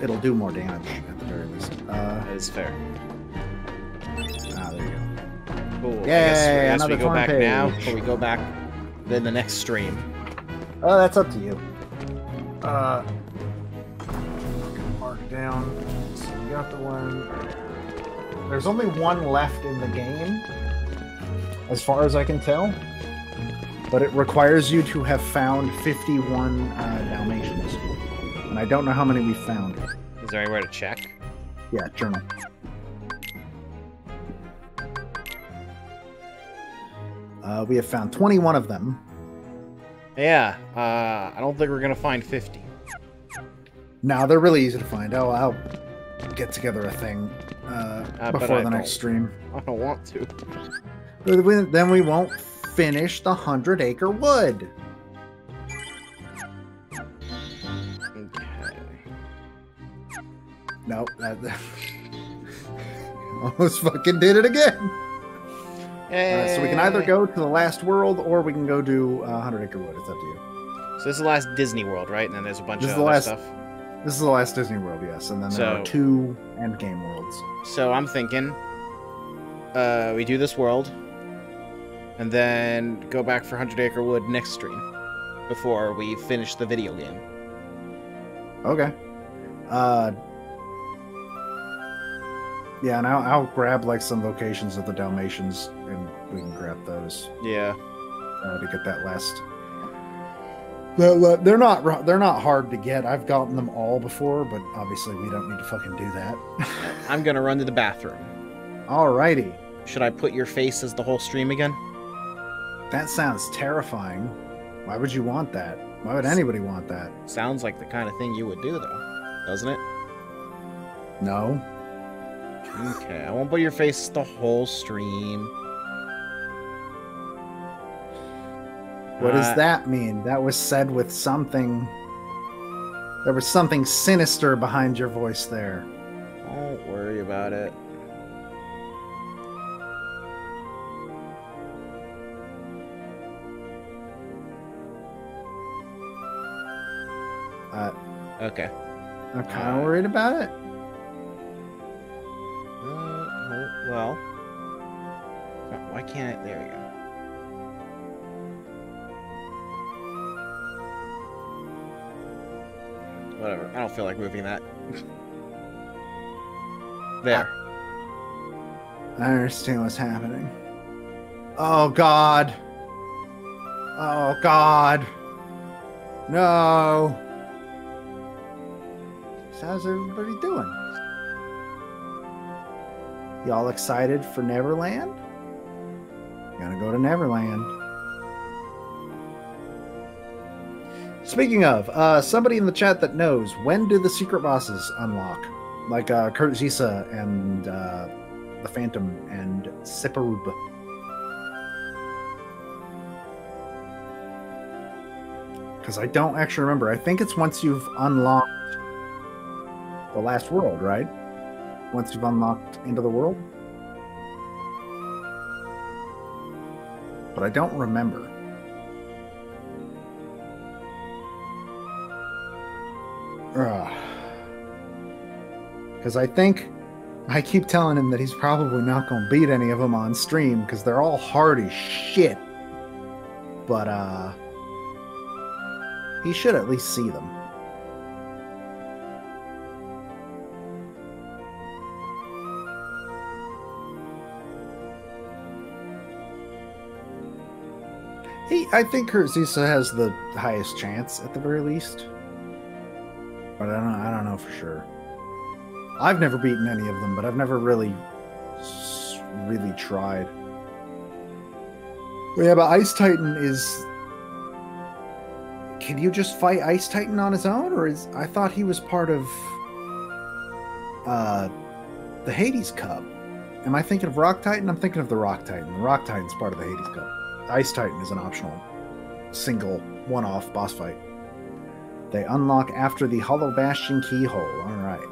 it'll do more damage at the very least. That is fair. Ah, there you go. Cool. Yay, I guess we another go back page. now, or we go back then the next stream. Oh, that's up to you. Mark down. So we got the one. There's only one left in the game, as far as I can tell. But it requires you to have found 51 Dalmatians. And I don't know how many we found. Is there anywhere to check? Yeah, journal. We have found 21 of them. Yeah, I don't think we're gonna find 50. No, they're really easy to find. I'll get together a thing before the next stream. I don't want to. Then we won't finish the 100-acre wood. Okay. No, almost fucking did it again. So we can either go to the last world or we can go do 100-acre wood. It's up to you. So this is the last Disney World, right? And then there's a bunch of other stuff. This is the last Disney World, yes. And then there are 2 endgame worlds. So I'm thinking we do this world and then go back for 100-acre wood next stream before we finish the video game. Okay. Yeah, and I'll grab like some locations of the Dalmatians, and we can grab those. Yeah. To get that last. They're not hard to get. I've gotten them all before, but obviously we don't need to fucking do that. I'm gonna run to the bathroom. Alrighty. Should I put your face as the whole stream again? That sounds terrifying. Why would you want that? Why would anybody want that? Sounds like the kind of thing you would do, though, doesn't it? No. Okay, I won't put your face the whole stream. What does that mean? That was said with something... There was something sinister behind your voice there. Don't worry about it. Okay. I'm kind of worried about it. Well, why can't I? There we go. Whatever. I don't feel like moving that. There. I understand what's happening. Oh, God. Oh, God. No. So how's everybody doing? Y'all excited for Neverland? Gonna go to Neverland. Speaking of, somebody in the chat that knows, when do the secret bosses unlock? Like Kurt Zisa and the Phantom and Siparub. Because I don't actually remember. I think it's once you've unlocked the last world, right? Once you've unlocked into the world. But I don't remember. Because I keep telling him that he's probably not going to beat any of them on stream because they're all hard as shit. But he should at least see them. I think Kurt Zisa has the highest chance at the very least. But I don't know for sure. I've never beaten any of them, but I've never really tried. Well, yeah, but Ice Titan is... Can you just fight Ice Titan on his own? Or is... I thought he was part of... the Hades Cup. Am I thinking of Rock Titan? I'm thinking of the Rock Titan. The Rock Titan's part of the Hades Cup. Ice Titan is an optional, single, one-off boss fight. They unlock after the Hollow Bastion Keyhole. Alright.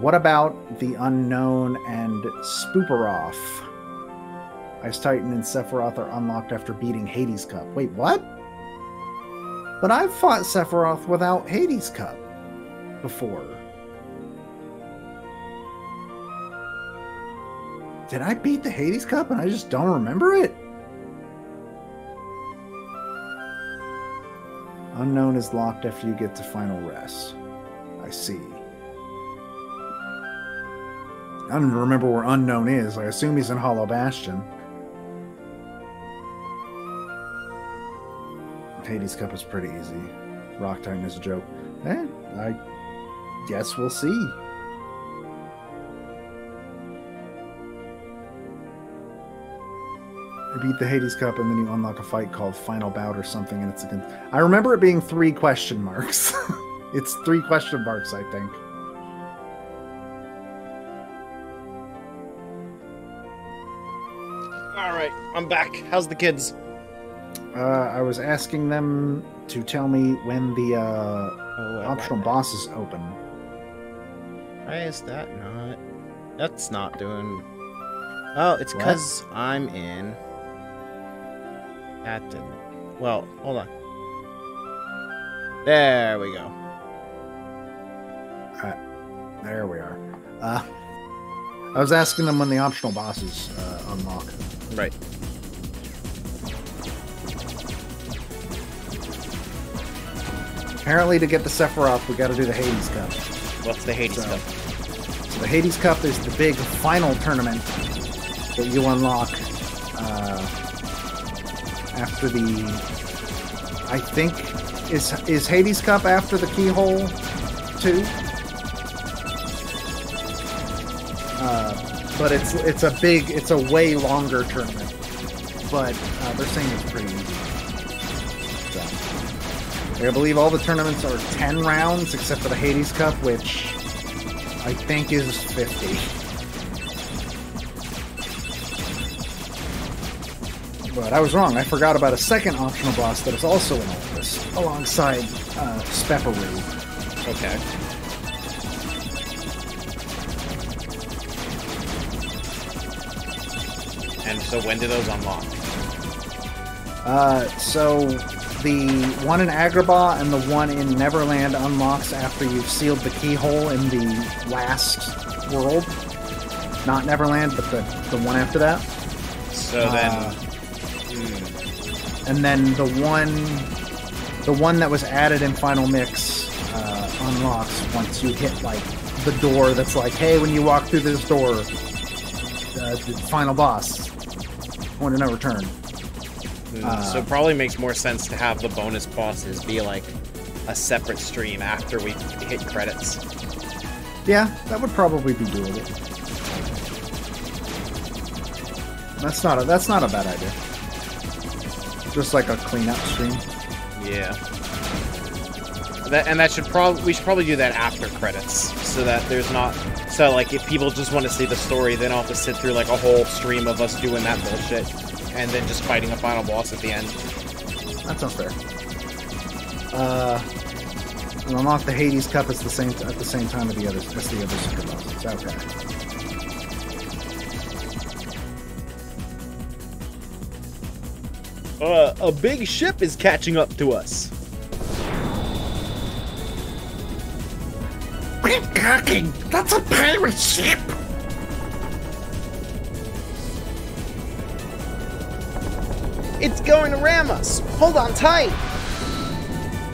What about the Unknown and Spooperoff? Ice Titan and Sephiroth are unlocked after beating Hades Cup. Wait, what? But I've fought Sephiroth without Hades Cup before. Did I beat the Hades Cup and I just don't remember it? Unknown is locked after you get to final rest. I see. I don't even remember where Unknown is. I assume he's in Hollow Bastion. Hades Cup is pretty easy. Rock Titan is a joke. I guess we'll see. You beat the Hades Cup and then you unlock a fight called Final Bout or something, and it's against... I remember it being 3 question marks. It's 3 question marks, I think. Alright, I'm back. How's the kids? I was asking them to tell me when the optional bosses open. Why is that not? That's not doing... Oh, it's because I'm in... That didn't... Well, hold on. There we go. There we are. I was asking them when the optional bosses unlock. Right. Apparently, to get the Sephiroth, we got to do the Hades Cup. What's the Hades Cup? So the Hades Cup is the big final tournament that you unlock after the... I think... Is Hades Cup after the Keyhole 2? But it's a way longer tournament. But they're saying it's pretty easy. So, I believe all the tournaments are 10 rounds, except for the Hades Cup, which I think is 50. But I was wrong. I forgot about a second optional boss that is also in Olympus, alongside Spepperoo. Okay. And so when do those unlock? So the one in Agrabah and the one in Neverland unlocks after you've sealed the keyhole in the last world. Not Neverland, but the one after that. So then... And then the one that was added in Final Mix unlocks once you hit like the door that's like, hey, when you walk through this door, the final boss, point of no return. So it probably makes more sense to have the bonus bosses be like a separate stream after we hit credits. Yeah, that would probably be doable. That's not a bad idea. Just like a cleanup stream. Yeah. We should probably do that after credits, so that there's not... So, like, if people just want to see the story, they don't have to sit through, like, a whole stream of us doing that bullshit, and then just fighting a final boss at the end. That sounds fair. Unlock the Hades Cup at the same time as the other secret bosses. Okay. A big ship is catching up to us. Quit talking! That's a pirate ship! It's going to ram us! Hold on tight!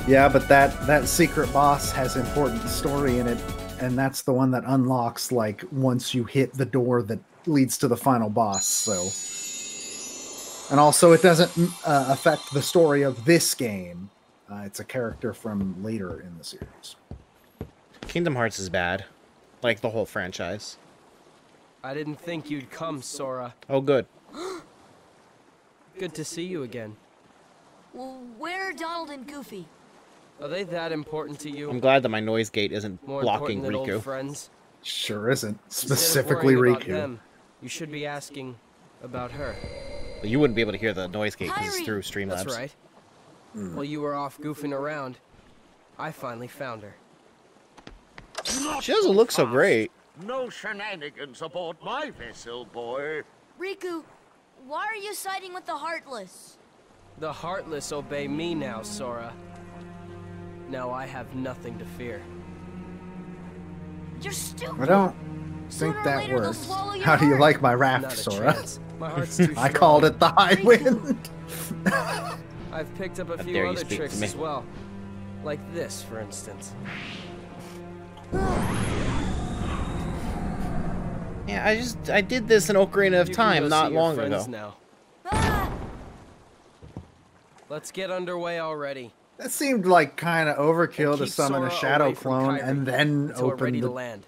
Yeah, but that secret boss has important story in it, and that's the one that unlocks, like, once you hit the door that leads to the final boss, so... And also, it doesn't affect the story of this game. It's a character from later in the series. Kingdom Hearts is bad. Like the whole franchise. I didn't think you'd come, Sora. Oh, good. Good to see you again. Well, where are Donald and Goofy? Are they that important to you? I'm glad that my noise gate isn't More blocking important than Riku. Old friends? Sure isn't. Instead of Specifically worrying about Riku. them, you should be asking about her. But you wouldn't be able to hear the noise gate because it's through Streamlabs. That's right. While you were off goofing around, I finally found her. She doesn't look so great. No shenanigans aboard my vessel, boy. Riku, why are you siding with the Heartless? The Heartless obey me now, Sora. Now I have nothing to fear. You're stupid. I don't think that works. How do you like my raft, Sora? My heart's too I called it the high wind. I've picked up a few other tricks as well. Like this, for instance. Yeah, I did this in Ocarina of Time not long ago. Now. Let's get underway already. That seemed like kind of overkill to summon a shadow clone and then open the land.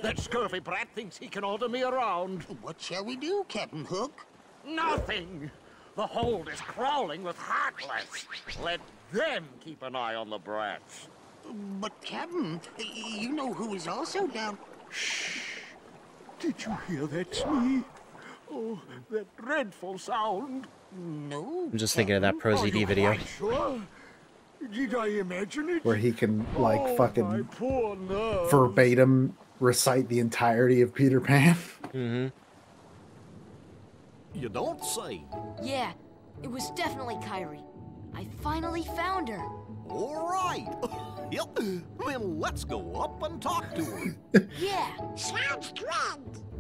That scurvy brat thinks he can order me around. What shall we do, Captain Hook? Nothing. The hold is crawling with Heartless. Let them keep an eye on the brats. But, Captain, you know who is also down... Shh. Did you hear that, Smee? Oh, that dreadful sound. No. I'm just thinking of that Pro ZD video. Sure? Did I imagine it? where he can, like, fucking verbatim recite the entirety of Peter Pan. Mm-hmm. You don't say. Yeah, it was definitely Kyrie. I finally found her. All right. Yep. Then let's go up and talk to her. Yeah. Sounds great.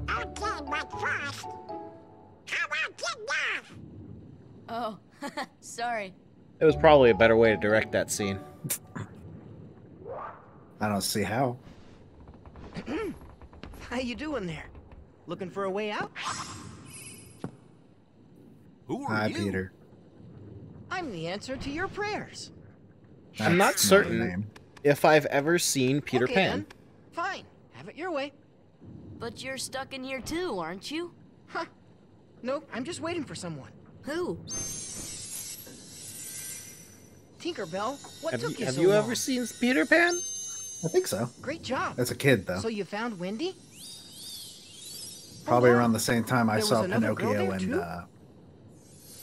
Okay, but first, how about dinner? Oh, sorry. It was probably a better way to direct that scene. I don't see how. How you doing there? Looking for a way out? Who are Hi, you? Peter. I'm the answer to your prayers. I'm not certain if I've ever seen Peter Okay, Pan. then. Fine. Have it your way. But you're stuck in here too, aren't you? Huh. Nope, I'm just waiting for someone. Who? Tinkerbell, what took you Have so you long? ever seen Peter Pan? I think so. Great job. As a kid, though. So you found Wendy? Probably around the same time I There was saw another girl Pinocchio there,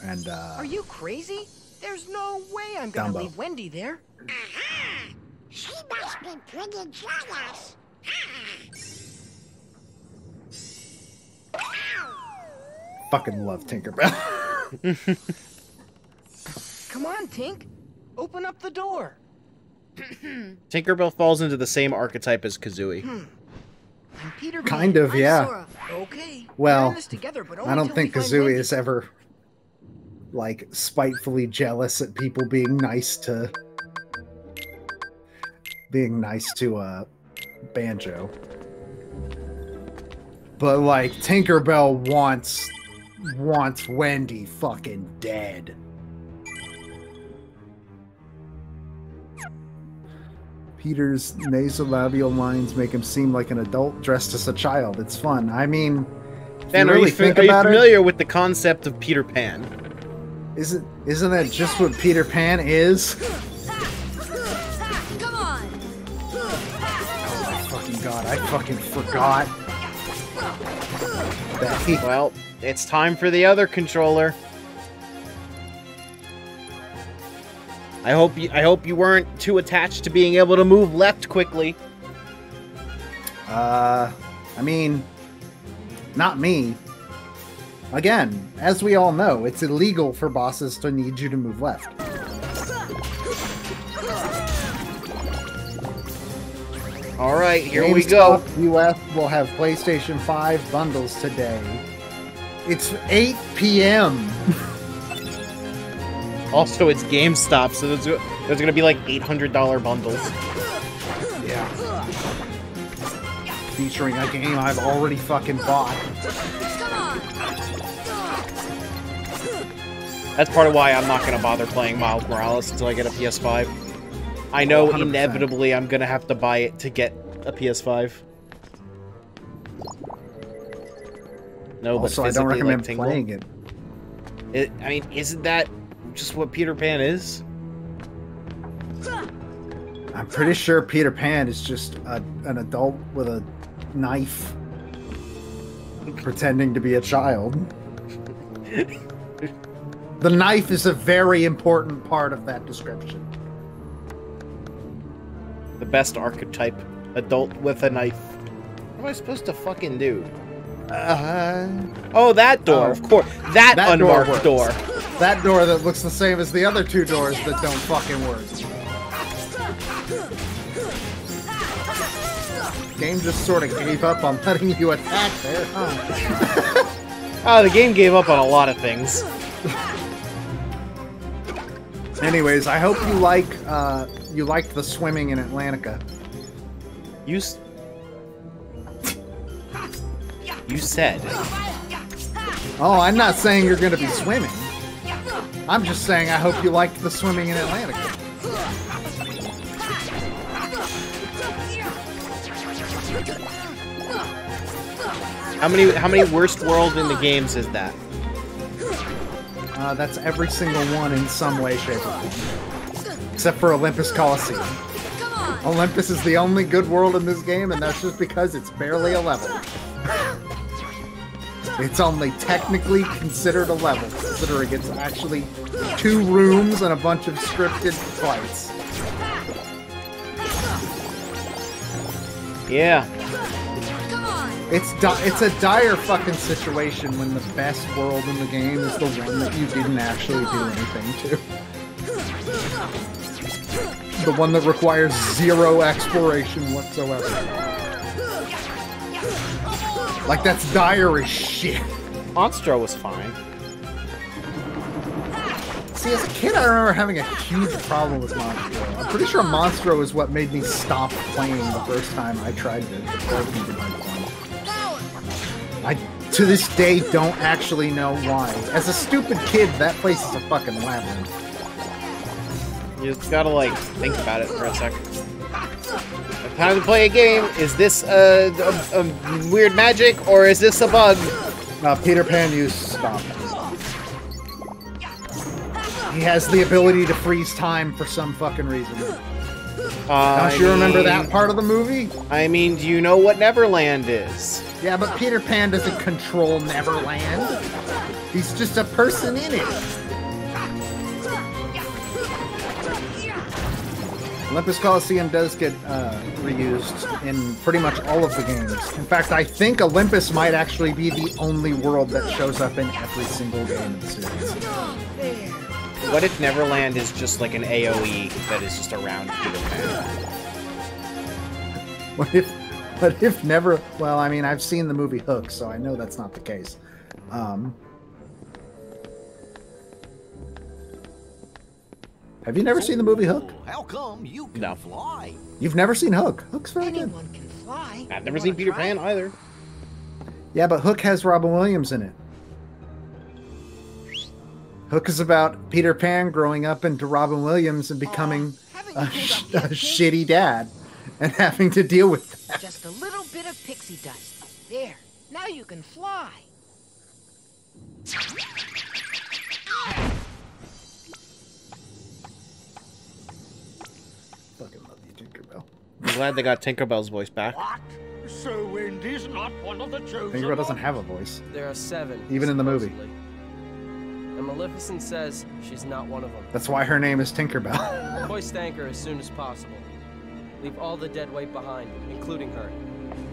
and Are you crazy? There's no way I'm gonna Dumbo. leave Wendy there. Aha! She must be pretty jealous. fucking love Tinkerbell. Come on, Tink. Open up the door. Tinkerbell falls into the same archetype as Kazooie. I'm Peter Kind Pan. of, yeah. Sora. Okay. Well, we're in this together, but only I don't till we think find Kazooie Wendy. is ever, like, spitefully jealous at people being nice to Banjo. But, like, Tinkerbell wants Wendy fucking dead. Peter's nasolabial lines make him seem like an adult dressed as a child. It's fun. I mean, if Ben, you are really you think about it, familiar with the concept of Peter Pan? isn't that just what Peter Pan is? Come on. Oh my fucking god! I fucking forgot that he. Well, it's time for the other controller. I hope you weren't too attached to being able to move left quickly. I mean, not me. Again, as we all know, it's illegal for bosses to need you to move left. All right, here we go. US will have PlayStation 5 bundles today. It's 8 p.m. Also, it's GameStop, so there's going to be like $800 bundles. Yeah. Featuring a game I've already fucking bought. That's part of why I'm not going to bother playing Miles Morales until I get a PS5. I know 100%. inevitably I'm going to have to buy it to get a PS5. No, Also, but I don't physically, recommend like, Tingle. playing it. I mean, isn't that just what Peter Pan is? I'm pretty sure Peter Pan is just an adult with a knife pretending to be a child. The knife is a very important part of that description. The best archetype. Adult with a knife. What am I supposed to fucking do? Oh, that door, of course. That unmarked door. That door that looks the same as the other two doors that don't fucking work. Game just sort of gave up on letting you attack there, huh? Oh, the game gave up on a lot of things. Anyways, I hope you liked the swimming in Atlantica. You said. Oh, I'm not saying you're going to be swimming. I'm just saying I hope you liked the swimming in Atlantica. How many worst world in the games is that? That's every single one in some way, shape, or form. Except for Olympus Coliseum. Olympus is the only good world in this game, and that's just because it's barely a level. It's only technically considered a level, considering it's actually 2 rooms and a bunch of scripted fights. Yeah. It's a dire fucking situation when the best world in the game is the one that you didn't actually do anything to. The one that requires 0 exploration whatsoever. Like, that's dire as shit. Monstro was fine. See, as a kid, I remember having a huge problem with Monstro. I'm pretty sure Monstro is what made me stop playing the first time I tried to beat my point. I, to this day, don't actually know why. As a stupid kid, that place is a fucking labyrinth. You just gotta, like, think about it for a sec. Time to play a game. Is this a weird magic, or is this a bug? Peter Pan used stop. He has the ability to freeze time for some fucking reason. Don't you remember that part of the movie? I mean, do you know what Neverland is? Yeah, but Peter Pan doesn't control Neverland. He's just a person in it. Olympus Coliseum does get reused in pretty much all of the games. In fact, I think Olympus might actually be the only world that shows up in every single game in the series. What if Neverland is just like an AoE that is just around Peter Pan? What if never... Well, I mean, I've seen the movie Hook, so I know that's not the case. Have you never seen the movie Hook? How come you can fly? You've never seen Hook? Hook's very good. Anyone can fly. I've never seen Peter Pan either. Yeah, but Hook has Robin Williams in it. Hook is about Peter Pan growing up into Robin Williams and becoming a shitty dad and having to deal with that. Just a little bit of pixie dust. There. Now you can fly. Fucking love you, Tinkerbell. I'm glad they got Tinkerbell's voice back. What? So Wendy's not one of the chosen Tinkerbell doesn't have a voice. There are 7. Even in the movie. supposedly. And Maleficent says she's not one of them. That's why her name is Tinkerbell. Hoist anchor as soon as possible. Leave all the dead weight behind, including her.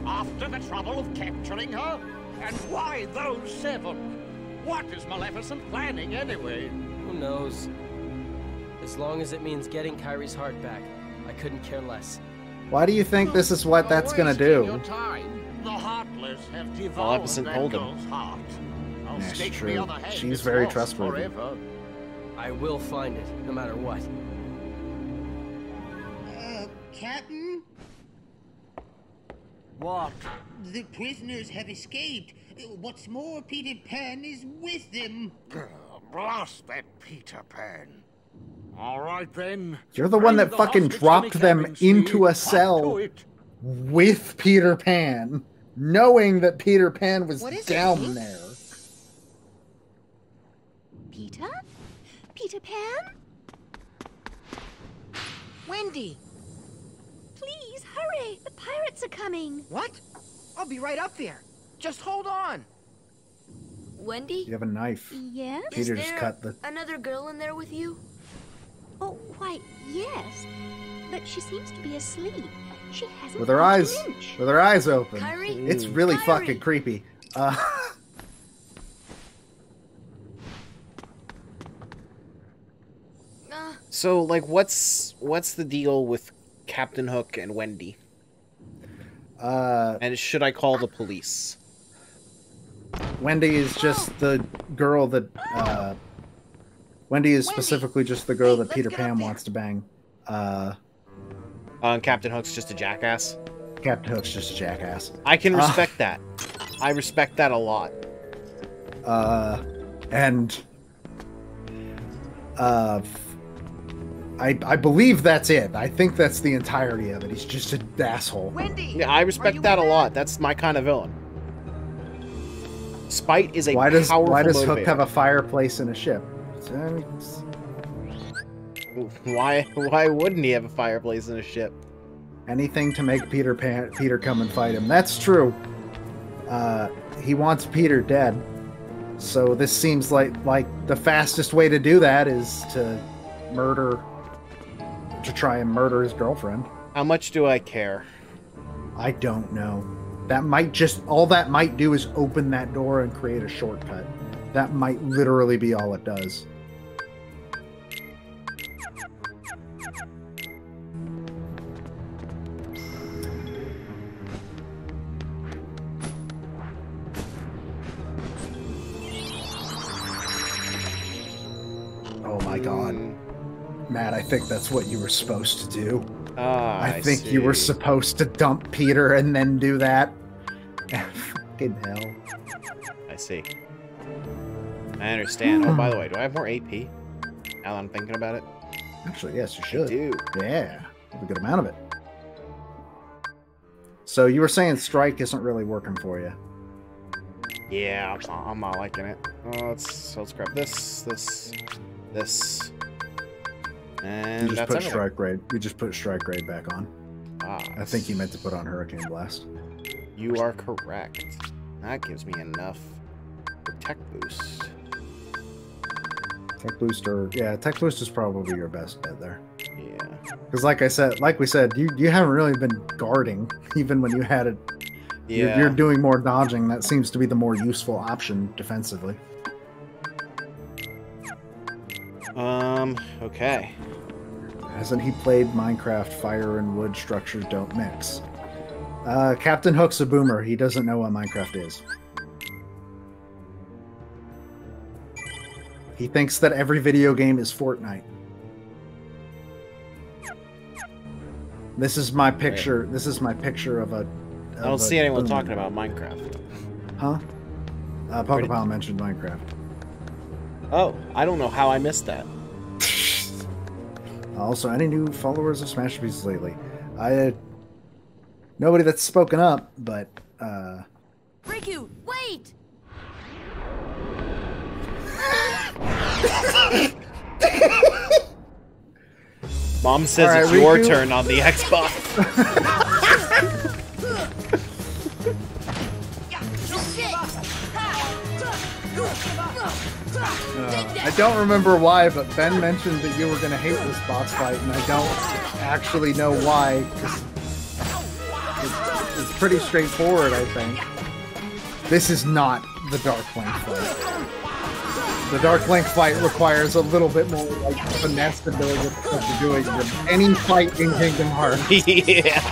After the trouble of capturing her? And why those 7? What is Maleficent planning anyway? Who knows? As long as it means getting Kyrie's heart back, I couldn't care less. Why do you think this is what that's gonna do? The Heartless have devoured Maleficent that told him. girl's heart. I'll That's stake true. the other hand She's it's very lost trustworthy. forever. I will find it, no matter what. Captain? What? The prisoners have escaped. What's more, Peter Pan is with them. Blast that Peter Pan. All right then. You're the one that fucking dropped them into a cell with Peter Pan, knowing that Peter Pan was down there. Peter? Peter Pan? Wendy! Please, hurry! The pirates are coming! What? I'll be right up there. Just hold on. Wendy? You have a knife. Yes? Peter Is just there cut the... another girl in there with you? Oh, why, yes. But she seems to be asleep. She hasn't With her moved an eyes, inch. with her eyes open. Kyrie? It's really Kyrie! fucking creepy. So, like, what's the deal with Captain Hook and Wendy? And should I call the police? Wendy is just the girl that Wendy is specifically just the girl that Peter Pan wants to bang. And Captain Hook's just a jackass? Captain Hook's just a jackass. I can respect that. I respect that a lot. I believe that's it. I think that's the entirety of it. He's just an asshole. Wendy, yeah, I respect that a lot. That's my kind of villain. Spite is a powerful Why does motivator. Hook have a fireplace in a ship? Why wouldn't he have a fireplace in a ship? Anything to make Peter come and fight him. That's true. He wants Peter dead. So this seems like the fastest way to do that is to try and murder his girlfriend. How much do I care? I don't know. All that might do is open that door and create a shortcut. That might literally be all it does. Oh my god. Matt, I think that's what you were supposed to do. I think you were supposed to dump Peter and then do that. Fucking hell. I see. I understand. Oh, by the way, do I have more AP? Now that I'm thinking about it. Actually, yes, you should. I do. Yeah, a good amount of it. So you were saying strike isn't really working for you. Yeah, I'm not liking it. Let's grab this, and You just that's put everything. strike grade. You just put strike grade back on. Ah, I think you meant to put on Hurricane Blast. You are correct. That gives me enough for tech boost. Tech booster, yeah, tech boost is probably your best bet there. Yeah. Because like we said, you haven't really been guarding even when you had it. Yeah. You're doing more dodging. That seems to be the more useful option defensively. Okay. Hasn't he played Minecraft? Fire and wood structures don't mix. Captain Hook's a boomer. He doesn't know what Minecraft is. He thinks that every video game is Fortnite. This is my picture. Right. This is my picture of a. I don't see anyone talking about Minecraft. Huh? Pokepal mentioned Minecraft. Oh, I don't know how I missed that. Also, any new followers of Smash Pieces lately? Nobody that's spoken up, but Riku, wait! Mom says All right, it's your Riku. turn on the Xbox. I don't remember why, but Ben mentioned that you were going to hate this boss fight, and I don't actually know why, because it's pretty straightforward, I think. This is not the Dark Link fight. The Dark Link fight requires a little bit more like finesse to know what the fuck you're doing than any fight in Kingdom Hearts. Yeah.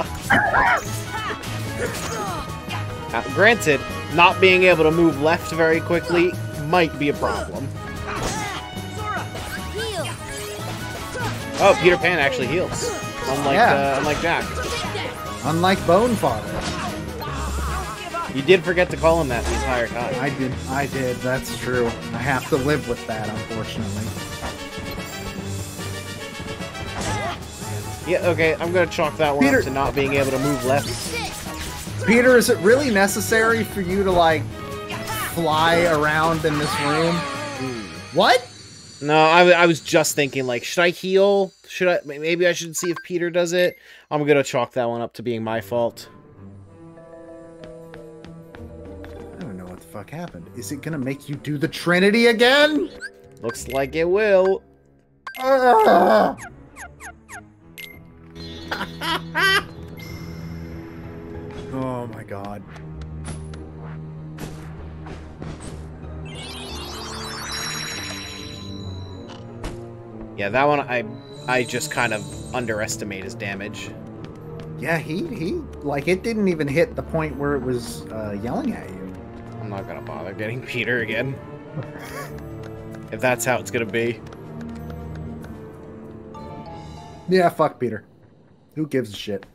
Granted, not being able to move left very quickly might be a problem. Oh, Peter Pan actually heals. Unlike Jack. Unlike Bonefather. You did forget to call him that the entire time. I did, that's true. I have to live with that, unfortunately. Yeah, okay, I'm gonna chalk that one up to not being able to move left. Peter, is it really necessary for you to, like, fly around in this room? What? No, I was just thinking, like, should I heal? Maybe I should see if Peter does it? I'm gonna chalk that one up to being my fault. I don't know what the fuck happened. Is it gonna make you do the Trinity again? Looks like it will. Oh my god. Yeah, that one I just kind of underestimate his damage. Yeah, he like it didn't even hit the point where it was yelling at you. I'm not gonna bother getting Peter again. If that's how it's gonna be. Yeah, fuck Peter. Who gives a shit?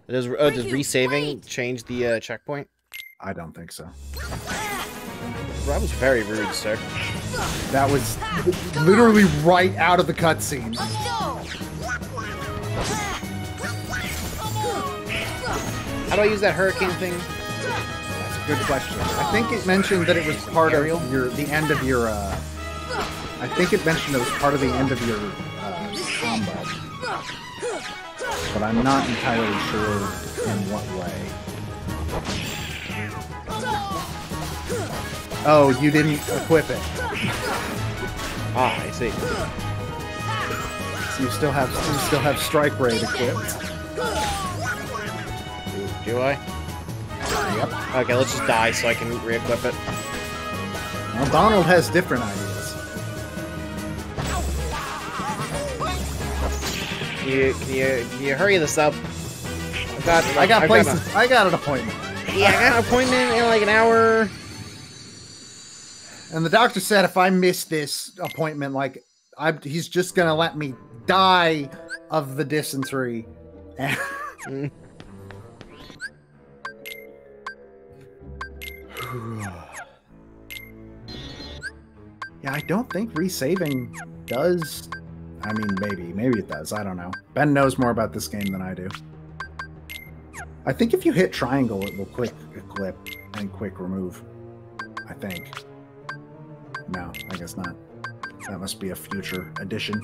Does resaving change the checkpoint? I don't think so. That was very rude, sir. That was literally right out of the cutscene. How do I use that hurricane thing? That's a good question. I think it mentioned that it was part of the end of your. I think it mentioned it was part of the end of your combo, but I'm not entirely sure in what way. Oh, you didn't equip it. Ah, I see. So you still have Strike Raid equipped. Do I? Yep. Okay, let's just die so I can re-equip it. Well, Donald has different ideas. Can you hurry this up? I got places. I got an appointment. Yeah, I got an appointment in like an hour. And the doctor said if I miss this appointment, like he's just gonna let me die of the dysentery. Yeah, I don't think resaving does. I mean, maybe it does. I don't know. Ben knows more about this game than I do. I think if you hit triangle, it will quick equip and quick remove. I think. No, I guess not. That must be a future edition.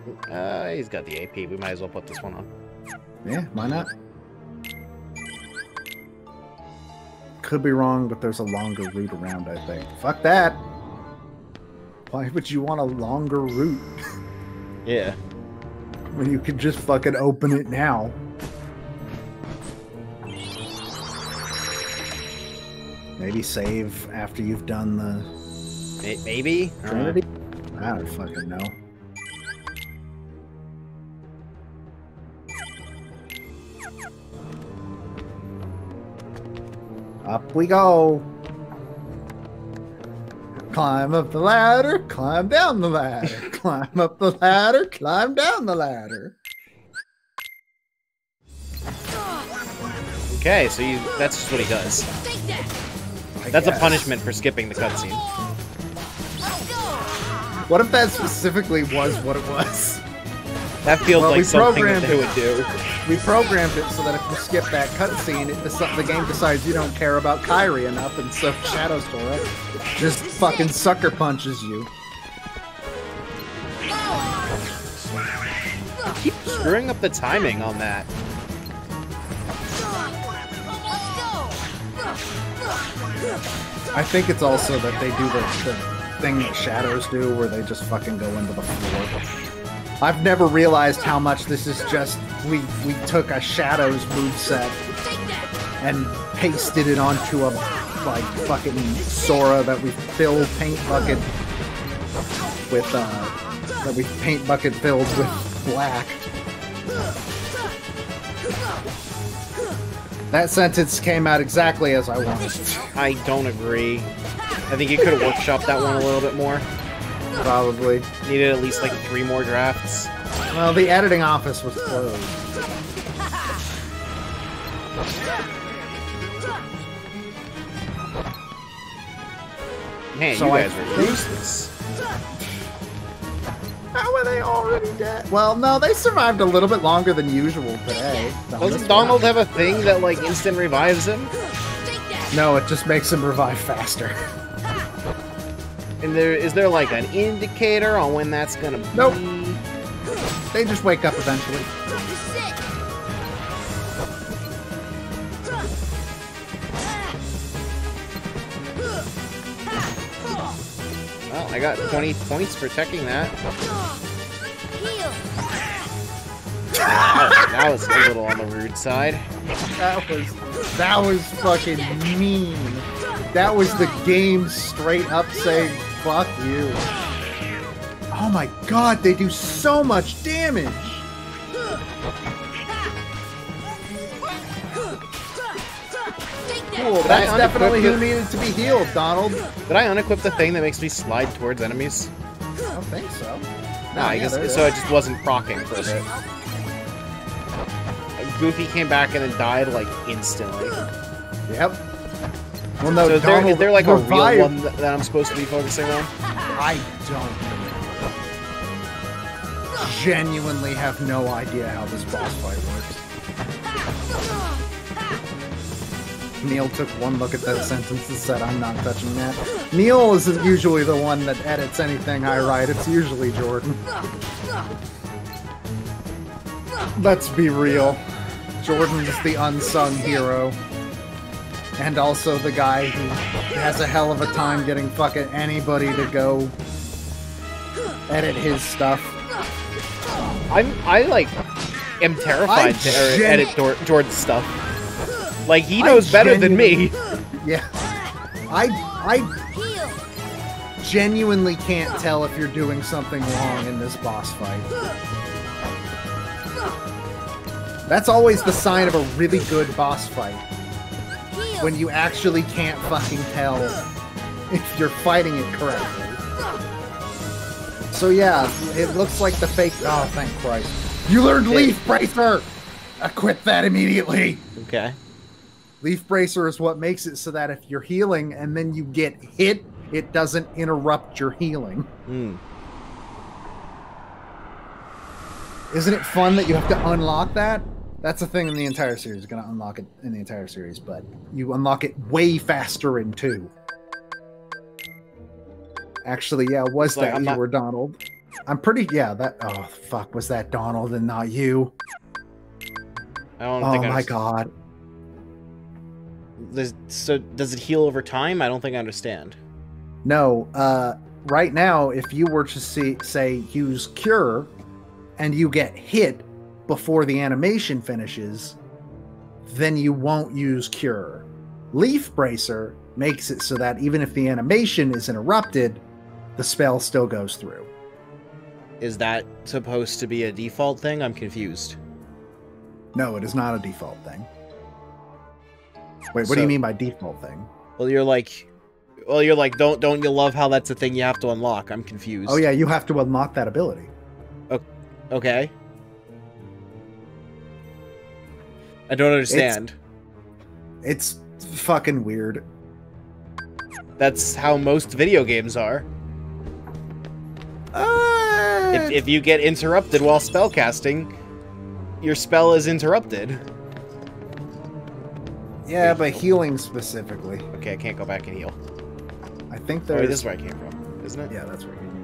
He's got the AP. We might as well put this one on. Yeah, why not? Could be wrong, but there's a longer route around, I think. Fuck that! Why would you want a longer route? Yeah. When you could just fucking open it now. Maybe save after you've done the... Maybe? Trinity? I don't fucking know. Up we go. Climb up the ladder, climb down the ladder. Climb up the ladder, climb down the ladder. Okay, so that's just what he does. That's a punishment for skipping the cutscene. What if that specifically was what it was? That feels like something that they would do. We programmed it so that if you skip that cutscene, the game decides you don't care about Kyrie enough, and so Shadow Sora just fucking sucker punches you. Keep screwing up the timing on that. I think it's also that they do the thing that Shadows do, where they just fucking go into the floor. I've never realized how much this is just, we took a Shadows moveset and pasted it onto a, like, fucking Sora that we filled paint bucket with, filled with black. That sentence came out exactly as I wanted. I don't agree. I think you could have workshopped that one a little bit more. Probably. Needed at least like 3 more drafts. Well, the editing office was closed. Man, so you guys were useless. How are they already dead? Well, no, they survived a little bit longer than usual today. Doesn't Donald have a thing that like instant revives him? No, it just makes him revive faster. And is there like an indicator on when that's gonna be? Nope. They just wake up eventually. Well, I got 20 points for checking that. That was a little on the rude side. That was fucking mean. That was the game straight up saying, fuck you. Oh my god, they do so much damage! Cool, that's definitely who needed to be healed, Donald. Did I unequip the thing that makes me slide towards enemies? I don't think so. No, I guess so. It just wasn't proccing for a bit. Goofy came back and then died like instantly. Yep. Well, no, so is there like a real one that I'm supposed to be focusing on? I don't know. Genuinely have no idea how this boss fight works. Neil took one look at that sentence and said, I'm not touching that. Neil isn't usually the one that edits anything I write. It's usually Jordan. Let's be real. Jordan is the unsung hero. And also the guy who has a hell of a time getting fucking anybody to go edit his stuff. I am terrified to edit Jordan's stuff. Like, he knows better than me. Yeah. I genuinely can't tell if you're doing something wrong in this boss fight. That's always the sign of a really good boss fight. When you actually can't fucking tell if you're fighting it correctly. So yeah, it looks like the fake... Oh, thank Christ. You learned Leaf Bracer! Equip that immediately! Okay. Leaf Bracer is what makes it so that if you're healing and then you get hit, it doesn't interrupt your healing. Isn't it fun that you have to unlock that? That's a thing in the entire series. You're going to unlock it in the entire series, but you unlock it way faster in 2. Actually, yeah, was that you were Donald? I'm pretty... Yeah, that... Oh, fuck, was that Donald and not you? I don't think my god. So, does it heal over time? I don't think I understand. No, right now, if you were to say use Cure, and you get hit before the animation finishes, then you won't use Cure. Leaf Bracer makes it so that even if the animation is interrupted, the spell still goes through. Is that supposed to be a default thing? I'm confused. No, it is not a default thing. Wait, what do you mean by default thing? Well, you're like, don't you love how that's a thing you have to unlock? I'm confused. Oh yeah, you have to unlock that ability. Okay. I don't understand. It's fucking weird. That's how most video games are. If you get interrupted while spellcasting, your spell is interrupted. Yeah, but healing specifically. Okay, I can't go back and heal. I think there's... Oh, this is where I came from, isn't it? Yeah, that's where I came from.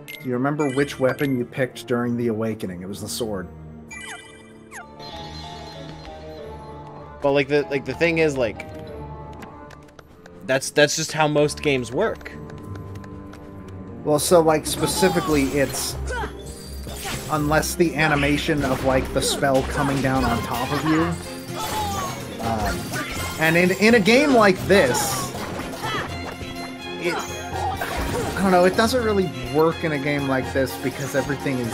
Do you remember which weapon you picked during the awakening? It was the sword. Well, the thing is, like, that's just how most games work. Well, so, like, specifically, it's... Unless the animation of, like, the spell coming down on top of you. And in a game like this, I don't know, it doesn't really work in a game like this because everything is...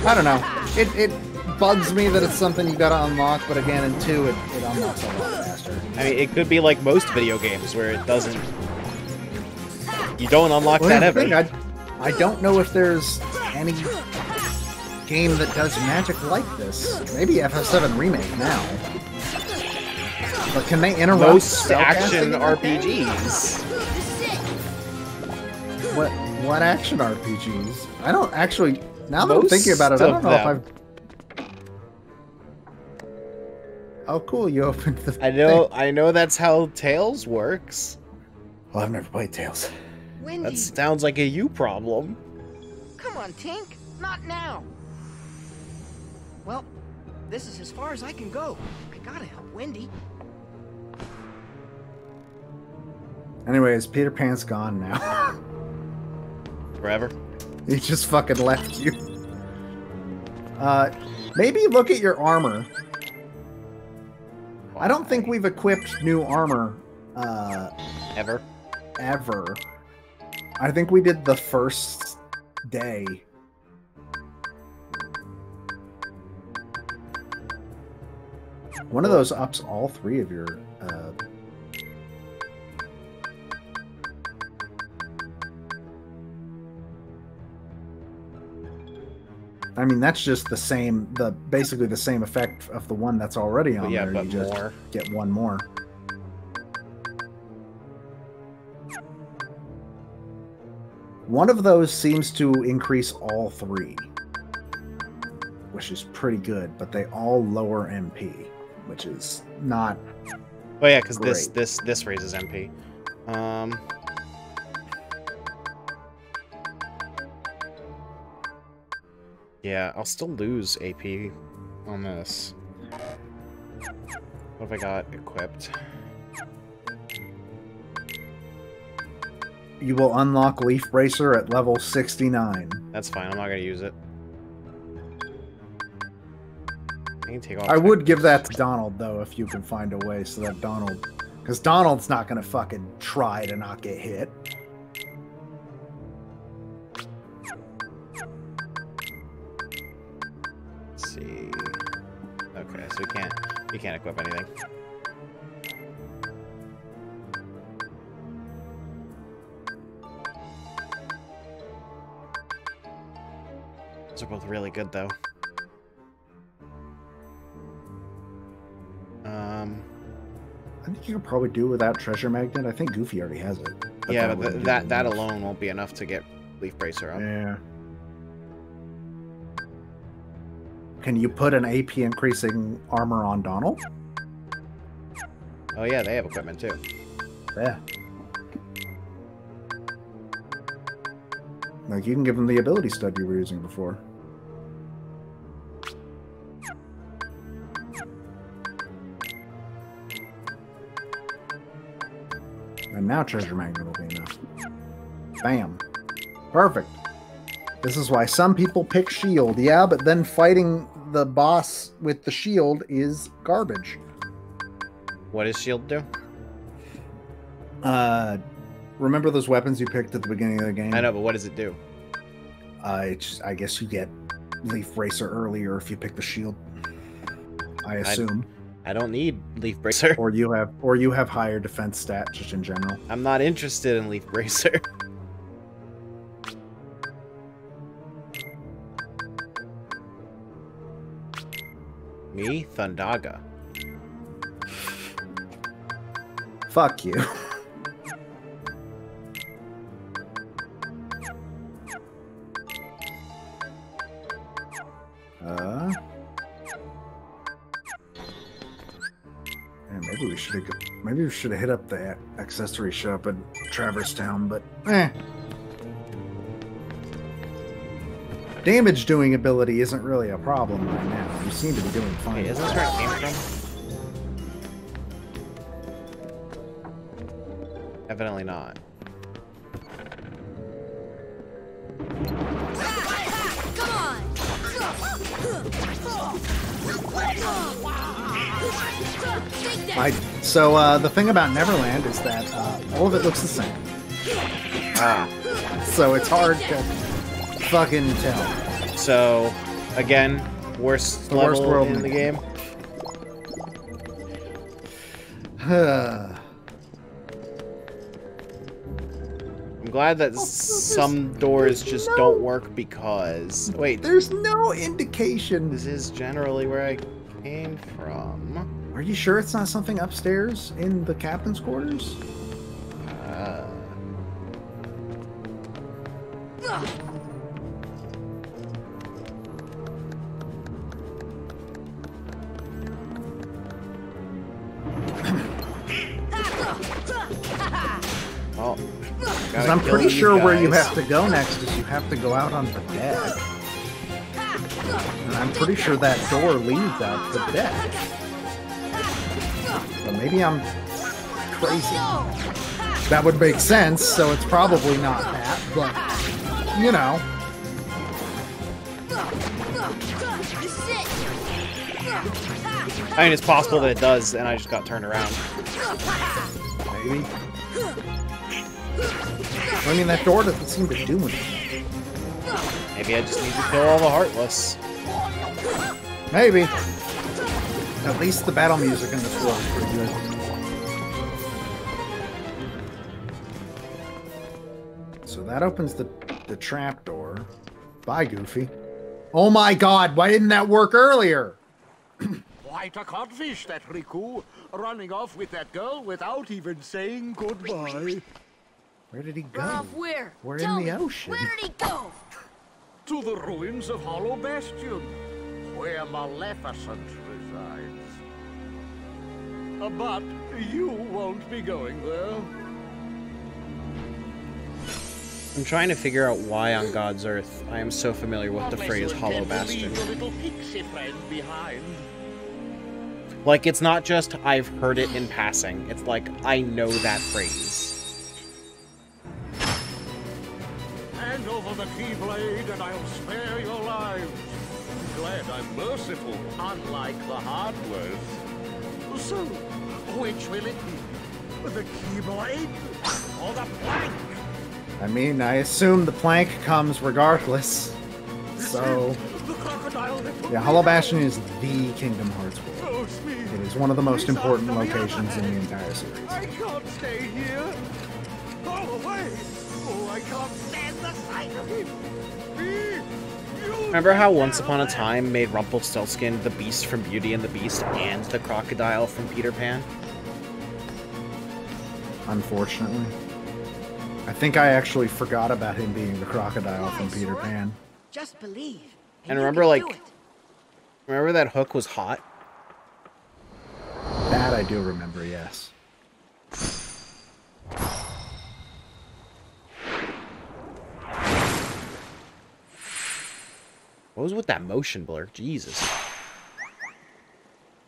I don't know. It bugs me that it's something you gotta unlock, but again, in 2, it unlocks a lot faster. I mean, it could be like most video games where it doesn't... You don't unlock that ever. I don't know if there's any game that does magic like this. Maybe FF7 Remake now. But can they interrupt most action RPGs? What action RPGs? I don't actually... Now that I'm thinking about it, I don't know if I've... Oh, cool! You opened the. I know that's how Tales works. Well, I've never played Tales. Wendy. That sounds like a you problem. Come on, Tink. Not now. Well, this is as far as I can go. I gotta help Wendy. Anyways, Peter Pan's gone now. Forever. He just fucking left you. Maybe look at your armor. I don't think we've equipped new armor ever. I think we did the first day. One of those ups all 3 of your I mean, that's just the same, basically the same effect of the one that's already on there. But you just more. get one more. One of those seems to increase all 3, which is pretty good, but they all lower MP, which is not. Oh yeah, because this raises MP. Yeah, I'll still lose AP on this. What have I got equipped? You will unlock Leaf Bracer at level 69. That's fine, I'm not gonna use it. I can take off. I would give that to Donald, though, if you can find a way so that Donald... Because Donald's not gonna fucking try to not get hit. Let's see. Okay, so you can't equip anything. Those are both really good, though. I think you could probably do without Treasure Magnet. I think Goofy already has it. Yeah, but that alone won't be enough to get Leaf Bracer up. Yeah. Can you put an AP increasing armor on Donald? Oh yeah, they have equipment too. Yeah. Like, you can give him the ability stud you were using before. And now Treasure Magnet will be enough. Bam. Perfect. This is why some people pick shield. Yeah, but then fighting the boss with the shield is garbage. What does shield do? Remember those weapons you picked at the beginning of the game? I know, but what does it do? I guess you get Leaf Bracer earlier if you pick the shield. I assume. I don't need Leaf Bracer. Or you have higher defense stat just in general. I'm not interested in Leaf Bracer. Me? Thundaga. Fuck you. Maybe we should have hit up the accessory shop at Traverse Town, but damage doing ability isn't really a problem right now. You seem to be doing fine. Wait, isn't this where it came from? Evidently not. So the thing about Neverland is that all of it looks the same. So it's hard to fucking tell. So, again, worst level world in the game. I'm glad that some doors just don't work because... Wait. There's no indication. This is generally where I came from. Are you sure it's not something upstairs in the captain's quarters? Oh, because I'm pretty sure where you have to go next is you have to go out on the deck. And I'm pretty sure that door leads out the deck. So maybe I'm crazy. That would make sense, so it's probably not that, but, you know. I mean, it's possible that it does, and I just got turned around. Maybe. I mean, that door doesn't seem to do anything. Maybe I just need to kill all the Heartless. Maybe. At least the battle music in this world is pretty good. So that opens the trap door. Bye, Goofy. Oh my god, why didn't that work earlier? Quite a codfish, that Riku, running off with that girl without even saying goodbye. Where did he go? Off where? We're Tell in the me, ocean. Where did he go? To the ruins of Hollow Bastion, where Maleficent resides. But you won't be going there. I'm trying to figure out why on God's Earth I am so familiar with the phrase Hollow Bastion. Little pixie friend behind. Like, it's not just I've heard it in passing. It's like, I know that phrase. Hand over the Keyblade and I'll spare your lives. Glad I'm merciful, unlike the Hardwares. So, which will it be? The Keyblade or the plank? I mean, I assume the plank comes regardless. So, yeah, Hollow Bastion is the Kingdom Hearts world. It is one of the most important locations in the entire series. I can't stay here. Go away. Oh, I can't stand the sight of him. Remember how Once Upon a Time made Rumpelstiltskin the Beast from Beauty and the Beast and the crocodile from Peter Pan? Unfortunately. I think I actually forgot about him being the crocodile from Peter Pan. Just believe. And remember, like, remember that Hook was hot? That I do remember, yes. What was with that motion blur? Jesus.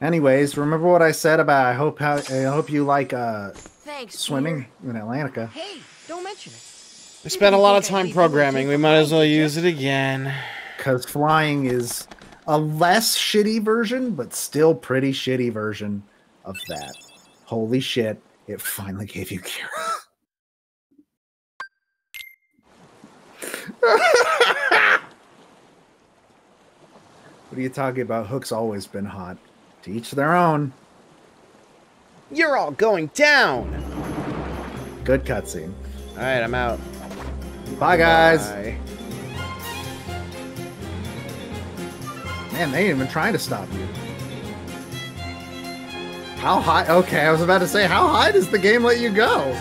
Anyways, remember what I said about I hope you like Thanks, swimming in Atlantica. Hey, don't mention it. We spent a lot of time programming. We might as well use it again. Because flying is a less shitty version, but still pretty shitty version of that. Holy shit, it finally gave you Kira. What are you talking about? Hook's always been hot. To each their own. You're all going down! Good cutscene. Alright, I'm out. Bye, guys. Bye. Man, they ain't even trying to stop you. How high? Okay, I was about to say, how high does the game let you go?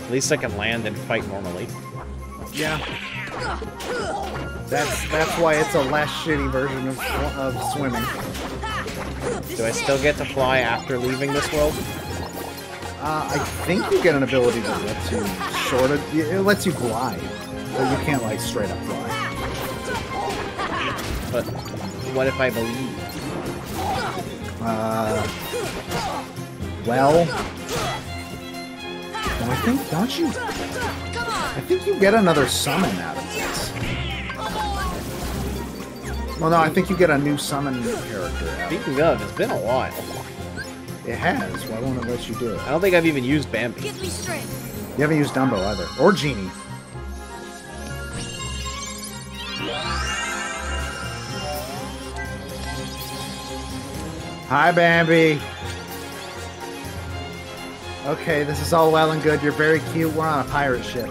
At least I can land and fight normally. Yeah. That's why it's a less shitty version of swimming. Do I still get to fly after leaving this world? I think you get an ability that lets you it lets you glide, but you can't like straight up fly. But what if I believe? Well, I think, don't you? I think you get another summon out of this. Well, no, I think you get a new summon character out. Speaking of, it's been a while. It has. Why won't it let you do it? I don't think I've even used Bambi. Give me strength. You haven't used Dumbo either. Or Genie. Hi, Bambi. Okay, this is all well and good. You're very cute. We're on a pirate ship.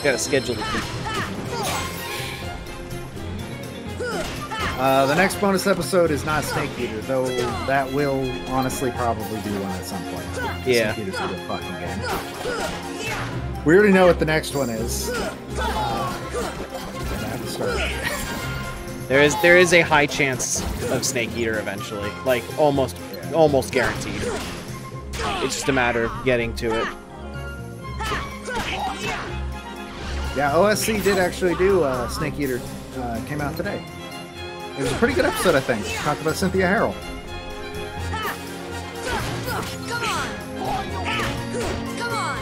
Gotta schedule the the next bonus episode is not Snake Eater, though that will honestly probably be one at some point. Yeah. Snake Eater's a good fucking game. We already know what the next one is. I have to start. There is a high chance of Snake Eater eventually, like almost guaranteed. It's just a matter of getting to it. Yeah, OSC did actually do Snake Eater. Came out today. It was a pretty good episode, I think. Talked about Cynthia Harrell. Come on! Come on!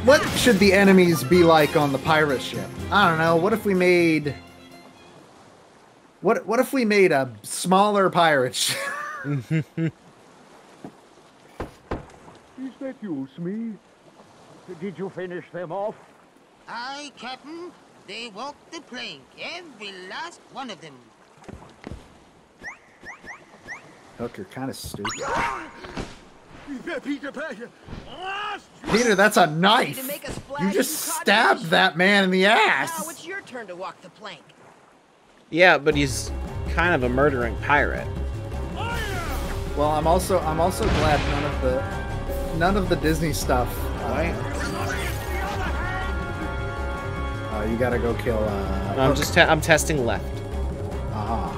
What should the enemies be like on the pirate ship? I don't know. What if we made a smaller pirate ship? Is that you, Smee? Did you finish them off? Aye, Captain. They walked the plank, every last one of them. Hook, you're kind of stupid. Peter Pan! Peter, that's a knife! You just stabbed that man in the Now ass! it's your turn to walk the plank. Yeah, but he's kind of a murdering pirate. Well, I'm also glad none of the Disney stuff. You gotta go kill. I'm testing left. Aha.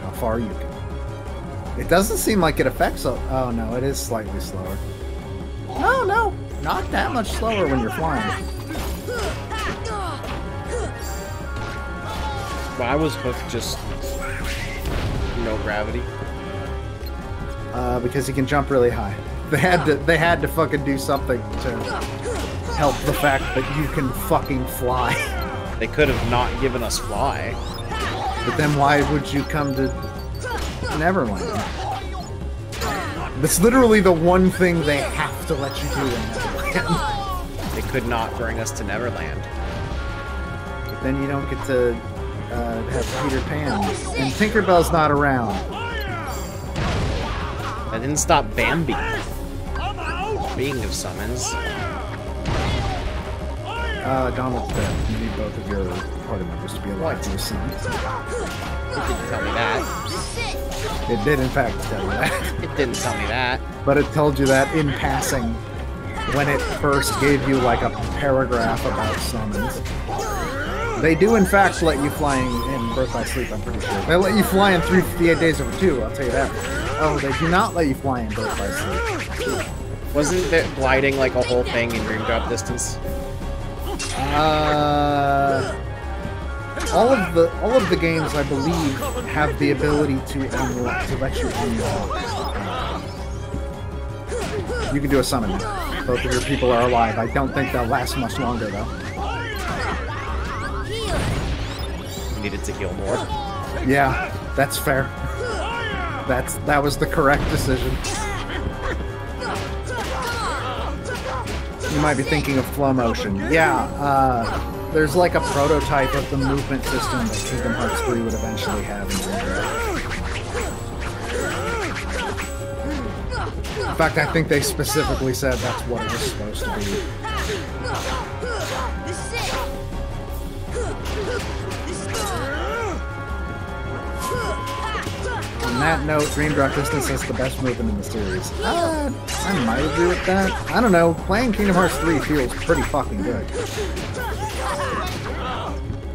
How far you can. It doesn't seem like it affects. Oh no, it is slightly slower. No, not that much slower when you're flying. Why was Hook just no gravity? Because he can jump really high. They had to fucking do something to help the fact that you can fucking fly. They could have not given us fly. But then why would you come to Neverland? That's literally the one thing they have to let you do in Neverland. They could not bring us to Neverland. But then you don't get to have Peter Pan. And Tinkerbell's not around. That didn't stop Bambi. Speaking of summons. Donald's dead. You need both of your party members to be alive to your son. It didn't tell me that. It did, in fact, tell you that. It didn't tell me that. But it told you that in passing when it first gave you like a paragraph about summons. They do, in fact, let you fly in Birth by Sleep, I'm pretty sure. They let you fly in 358 Days Over 2, I'll tell you that. Oh, they do not let you fly in Birth by Sleep. Wasn't it gliding like a whole thing in Dream Drop Distance? All of the games, I believe, have the ability to let you unlock. You can do a summon. Both of your people are alive. I don't think they'll last much longer, though. You needed to heal more. Yeah, that's fair. That was the correct decision. You might be thinking of flow motion. Yeah, there's like a prototype of the movement system that Kingdom Hearts 3 would eventually have in Dream Drop. In fact, I think they specifically said that's what it was supposed to be. On that note, Dream Drop Distance is the best movement in the series. I might agree with that. I don't know. Playing Kingdom Hearts 3 feels pretty fucking good.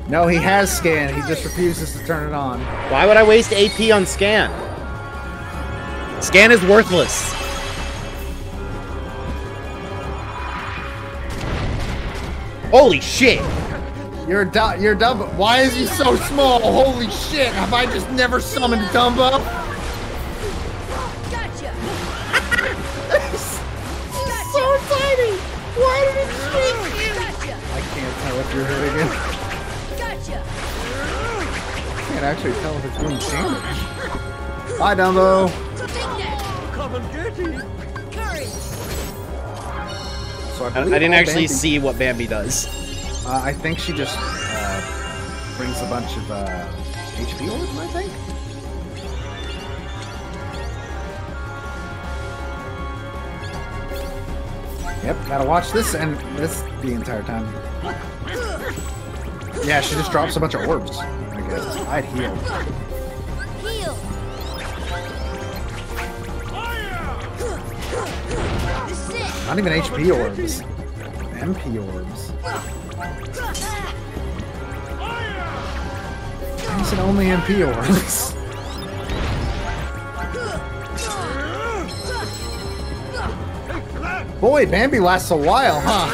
No, he has scan. He just refuses to turn it on. Why would I waste AP on scan? Scan is worthless. Holy shit! You're Dumbo. Why is he so small? Holy shit! Have I just never summoned Dumbo? Gotcha! He's so tiny! Why did it shrink you? Gotcha! I can't tell if you're hurting him. Gotcha! I can't actually tell if it's doing damage. Bye, Dumbo! Come and get it! Courage! So I didn't actually see what Bambi does. I think she just brings a bunch of HP orbs, I think? Yep, gotta watch this and this the entire time. Yeah, she just drops a bunch of orbs, I guess. I'd heal. Heal! Not even HP orbs. MP orbs. Why is it only MP orbs? Boy, Bambi lasts a while, huh?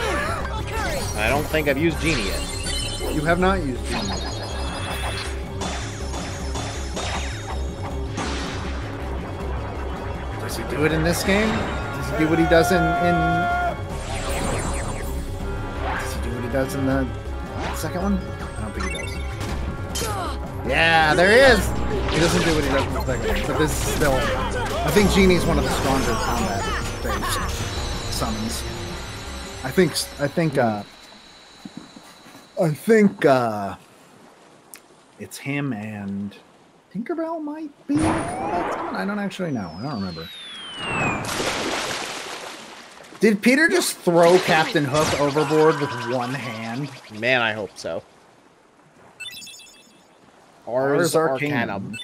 I don't think I've used Genie yet. You have not used Genie. Does he do it in this game? Does he do what he does in Does he do what he does in the second one? I don't think he does. Yeah, there he is! He doesn't do what he does in the second one, but this is still... I think Genie's one of the stronger combat-based summons. I think it's him and Tinkerbell might be a combat summon? I don't actually know. I don't remember. Did Peter just throw Captain Hook overboard with one hand? Man, I hope so. Ars Arcanum.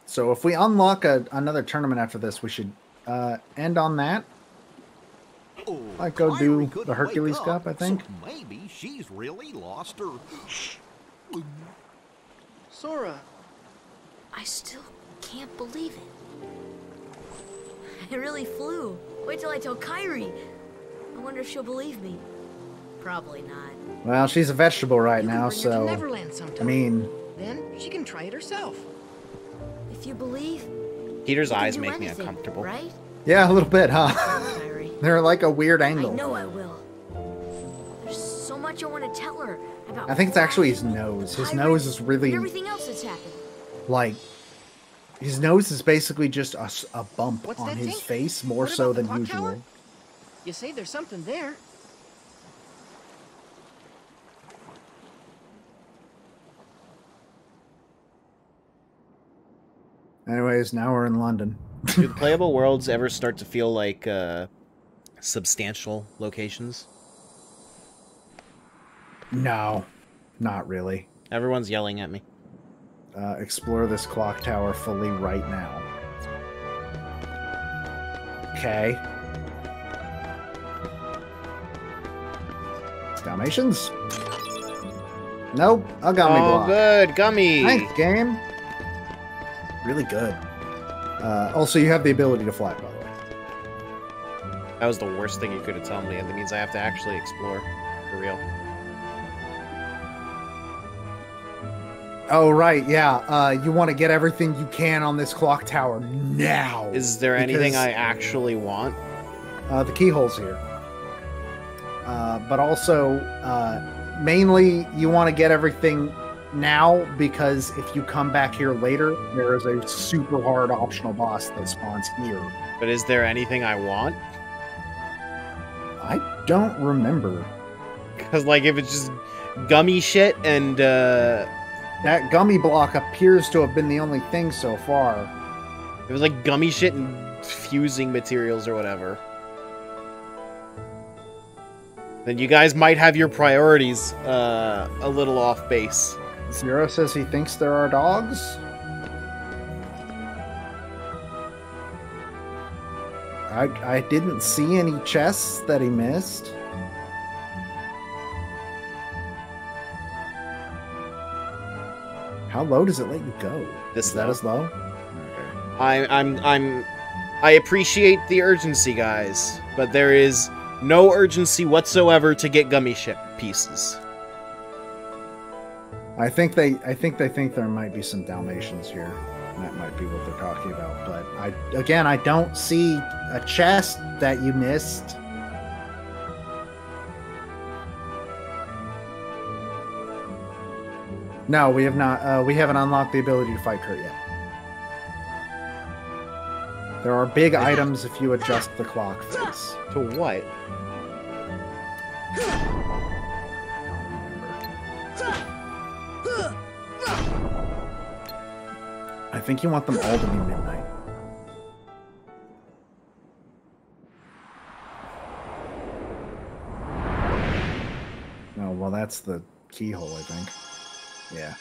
So if we unlock another tournament after this, we should end on that. Like go do the Hercules Cup, I think. So maybe she's really lost her. Sora. I still can't believe it. I really flew. Wait till I tell Kyrie. I wonder if she'll believe me. Probably not. Well, she's a vegetable right now, Bring her to so Neverland sometime. I mean, then she can try it herself. If you believe, Peter's you can eyes do make me anything, uncomfortable. right? yeah, a little bit, huh? Kyrie. They're like a weird I angle. know I will. There's so much I want to tell her about. I think it's actually his nose. His nose is really and everything else that's happened. like his nose is basically just a bump What's on that, his Tink? face more What so about the than clock usual. tower? You say there's something there. Anyways, now we're in London. Do the playable worlds ever start to feel like substantial locations? No, not really. Everyone's yelling at me. Explore this clock tower fully right now. Okay. Dalmatians? Nope, a gummy block. Good, gummy! Thanks, game. Really good. Also, you have the ability to fly, by the way. That was the worst thing you could have told me, and that means I have to actually explore. For real. Oh, right, yeah. You want to get everything you can on this clock tower now. Is there anything I actually want? The keyhole's here. But also, mainly, you want to get everything now because if you come back here later, there is a super hard optional boss that spawns here. But is there anything I want? I don't remember. Because, like, if it's just gummy shit and, that gummy block appears to have been the only thing so far. It was like gummy shit and fusing materials or whatever. Then you guys might have your priorities a little off base. Zero says he thinks there are dogs. I didn't see any chests that he missed. How low does it let you go? This Is that as low? I appreciate the urgency, guys, but there is no urgency whatsoever to get gummy ship pieces. I think they think there might be some Dalmatians here. That might be what they're talking about. But I don't see a chest that you missed. No, we have not. We haven't unlocked the ability to fight Kurt yet. There are big items if you adjust the clock face. To what? I think you want them all to be midnight. Oh, well, that's the keyhole, I think. Yeah.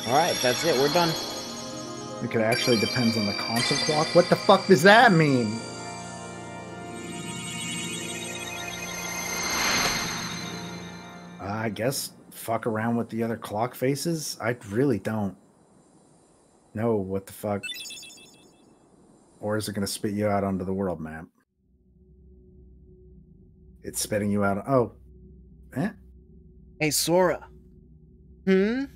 Alright, that's it. We're done. It actually depends on the console clock. What the fuck does that mean? guess fuck around with the other clock faces. I really don't know what the fuck. Or is it going to spit you out onto the world map? It's spitting you out. Oh. Eh? Hey, Sora. When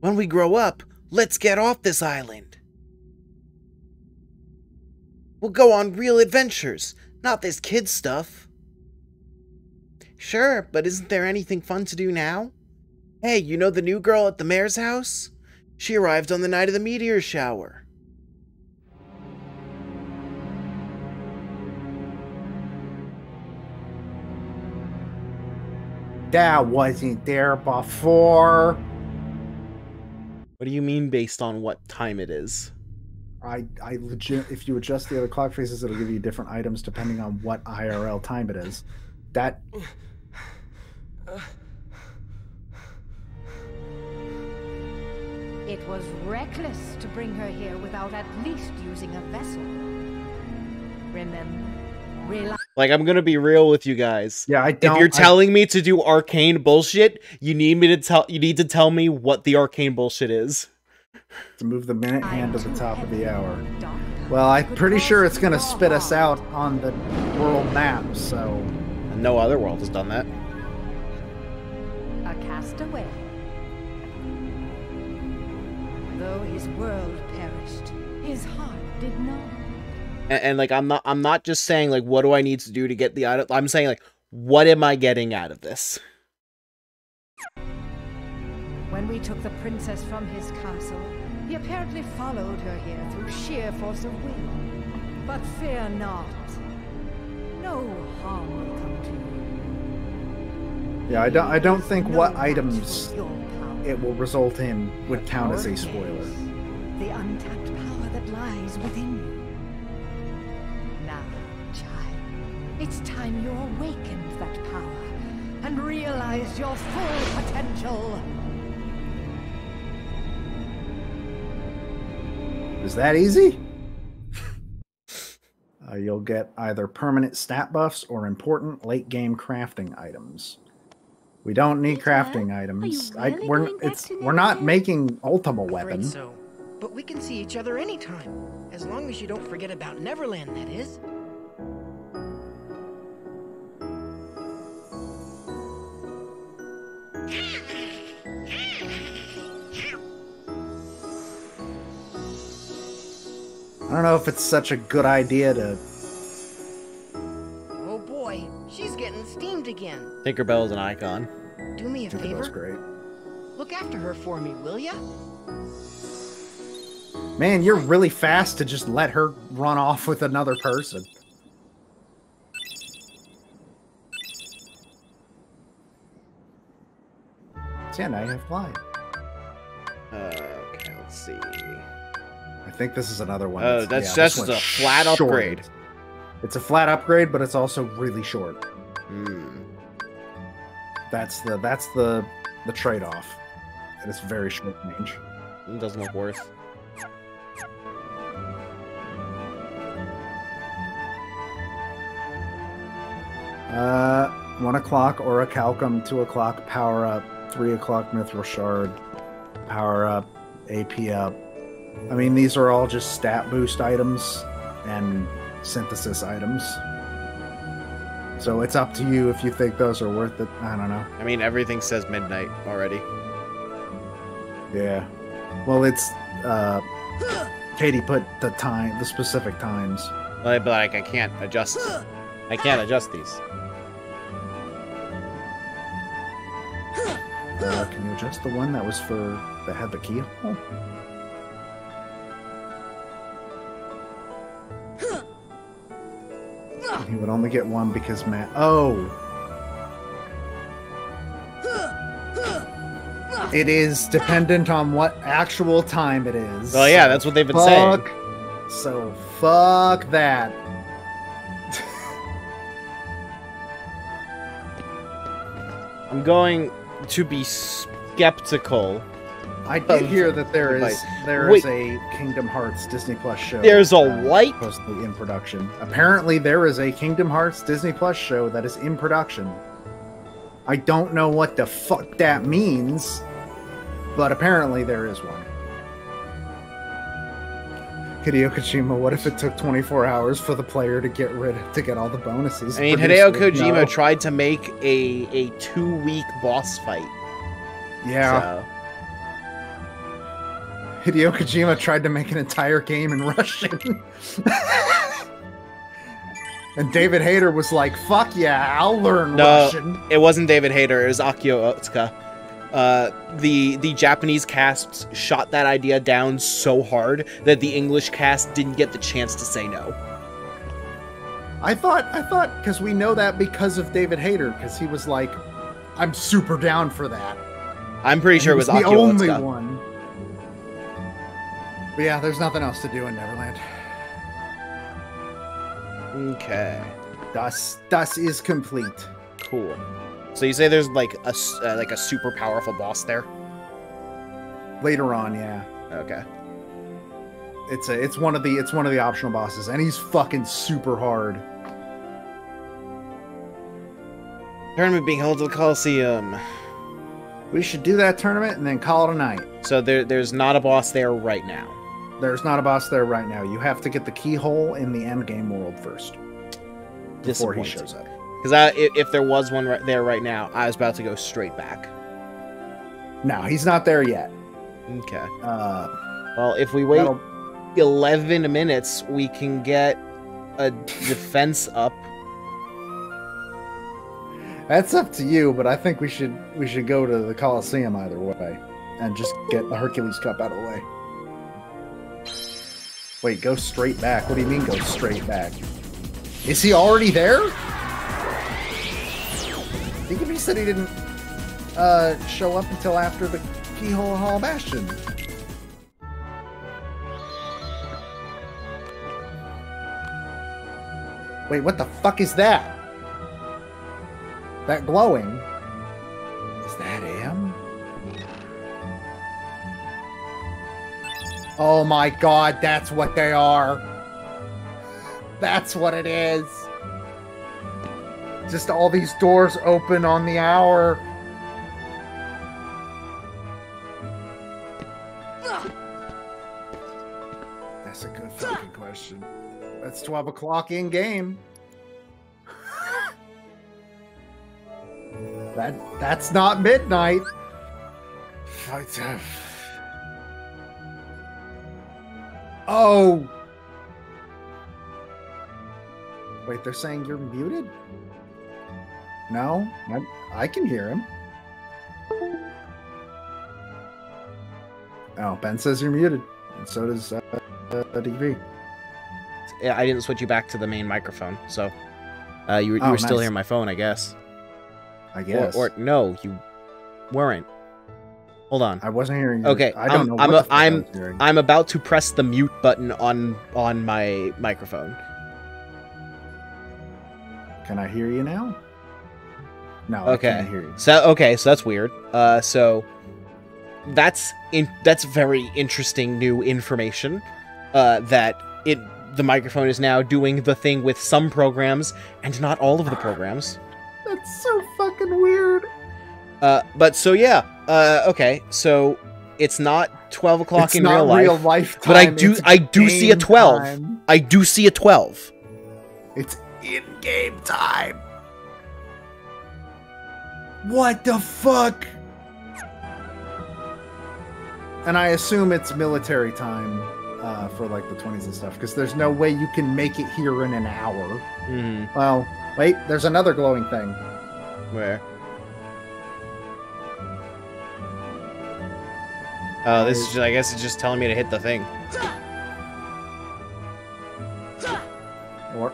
we grow up, let's get off this island. We'll go on real adventures, not this kid stuff. Sure, but isn't there anything fun to do now? Hey, you know the new girl at the mayor's house? She arrived on the night of the meteor shower. That wasn't there before. What do you mean based on what time it is? I legit, if you adjust the other clock faces, it'll give you different items depending on what IRL time it is. That... It was reckless to bring her here without at least using a vessel. Remember, like, I'm gonna be real with you guys. Yeah, if you're telling me to do arcane bullshit, you need to tell me what the arcane bullshit is. To move the minute hand to the top of the hour. Well, I'm pretty sure it's gonna spit us out on the world map, so... No other world has done that. A castaway. Though his world perished, his heart did not. And like, I'm not just saying, like, what do I need to do to get the item? I'm saying, like, what am I getting out of this? When we took the princess from his castle, he apparently followed her here through sheer force of will. But fear not. No harm will come to you. Yeah, I don't think what items it will result in would count as a spoiler. The untapped power that lies within you. Now, child, it's time you awakened that power and realized your full potential. Is that easy? You'll get either permanent stat buffs or important late game crafting items. We don't need crafting items. We're not making Ultima weapon. So, but we can see each other anytime, as long as you don't forget about Neverland, that is. I don't know if it's such a good idea to... Oh boy, she's getting steamed again. Tinkerbell is an icon. Do me a favor. Tinkerbell's great. Look after her for me, will ya? Man, you're really fast to just let her run off with another person. So yeah, now you have flying. Okay, let's see. I think this is another one. Oh, that's just a flat upgrade. It's a flat upgrade, but it's also really short. That's the trade-off. And it's very short range. It doesn't look worse. Uh, 1 o'clock Aura Calcum, 2 o'clock Power Up, 3 o'clock Mithril Shard, Power Up, AP Up. I mean, these are all just stat boost items and synthesis items. So it's up to you if you think those are worth it. I don't know. I mean, everything says midnight already. Yeah. Well, it's, Katie put the specific times. But like, I can't adjust. I can't adjust these. Can you adjust the one that was that had the keyhole? He would only get one because Matt... Oh! It is dependent on what actual time it is. Well, yeah, that's what they've been saying. So, fuck that. I'm going to be skeptical. I did hear that there is a Kingdom Hearts Disney Plus show. There's a what? Supposedly in production. Apparently, there is a Kingdom Hearts Disney Plus show that is in production. I don't know what the fuck that means, but apparently there is one. Hideo Kojima, what if it took 24 hours for the player to get all the bonuses? I mean, Hideo Kojima tried to make a 2-week boss fight. Yeah. So. Hideo Kojima tried to make an entire game in Russian. And David Hayter was like, fuck yeah, I'll learn Russian. It wasn't David Hayter, it was Akio Otsuka. The Japanese cast shot that idea down so hard that the English cast didn't get the chance to say no. I thought, because we know that because of David Hayter, because he was like, I'm super down for that. I'm pretty sure it was the Akio only Otsuka. one. But yeah, there's nothing else to do in Neverland. Okay. Das is complete. Cool. So you say there's like a super powerful boss there? Later on, yeah. Okay. It's one of the optional bosses, and he's fucking super hard. Tournament being held at the Coliseum. We should do that tournament and then call it a night. So there's not a boss there right now. There's not a boss there right now. You have to get the keyhole in the endgame world first before he shows up. Because if there was one there right now, I was about to go straight back. No, he's not there yet. Okay. Well, if we wait 11 minutes, we can get a defense up. That's up to you, but I think we should go to the Coliseum either way and just get the Hercules Cup out of the way. Wait, go straight back. What do you mean go straight back? Is he already there? I think he said he didn't show up until after the Keyhole Hall Bastion. Wait, what the fuck is that? That glowing? Is that him? Oh my god, that's what they are. That's what it is. Just all these doors open on the hour. That's a good fucking question. That's 12 o'clock in game. That's not midnight. Oh. Wait, they're saying you're muted? No, I can hear him. Oh, Ben says you're muted, and so does DV. Yeah, I didn't switch you back to the main microphone, so you were still hearing my phone, I guess. I guess. Or no, you weren't. Hold on. I wasn't hearing you. Okay, I don't know what the fuck I was hearing. I'm about to press the mute button on my microphone. Can I hear you now? No, okay. I can't hear you. So that's weird. So that's very interesting new information. That the microphone is now doing the thing with some programs and not all of the programs. That's so fucking weird. But so yeah. Okay. So it's not 12 o'clock in real life. Real life time, but I do see a 12. Time. I do see a 12. It's in-game time. What the fuck? And I assume it's military time for like the 20s and stuff, because there's no way you can make it here in an hour. Mm. Well, wait, there's another glowing thing. Where? Oh, this is just, I guess it's just telling me to hit the thing.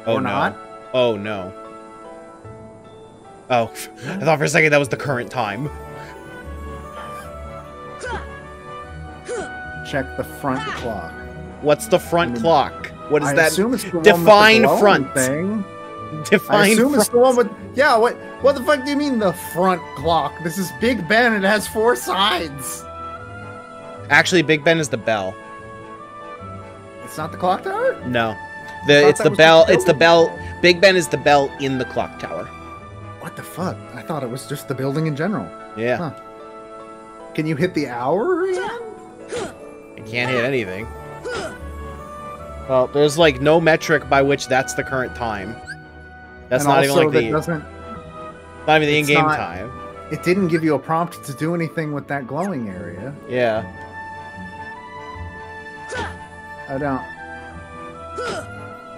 Or not? Oh, no. Oh, I thought for a second that was the current time. Check the front clock. What's the front clock? What is that? I assume it's the Define one with the front thing. Define I assume front. it's the one with... Yeah, what the fuck do you mean the front clock? This is Big Ben. It has 4 sides. Actually, Big Ben is the bell. It's not the clock tower? No. It's the bell. It's the bell. Big Ben is the bell in the clock tower. What What the fuck? I thought it was just the building in general. Yeah. Huh. Can you hit the hour again? You can't hit anything. Well, there's like no metric by which that's the current time. That's not even like the... Not even the in-game time. It didn't give you a prompt to do anything with that glowing area. Yeah. I don't...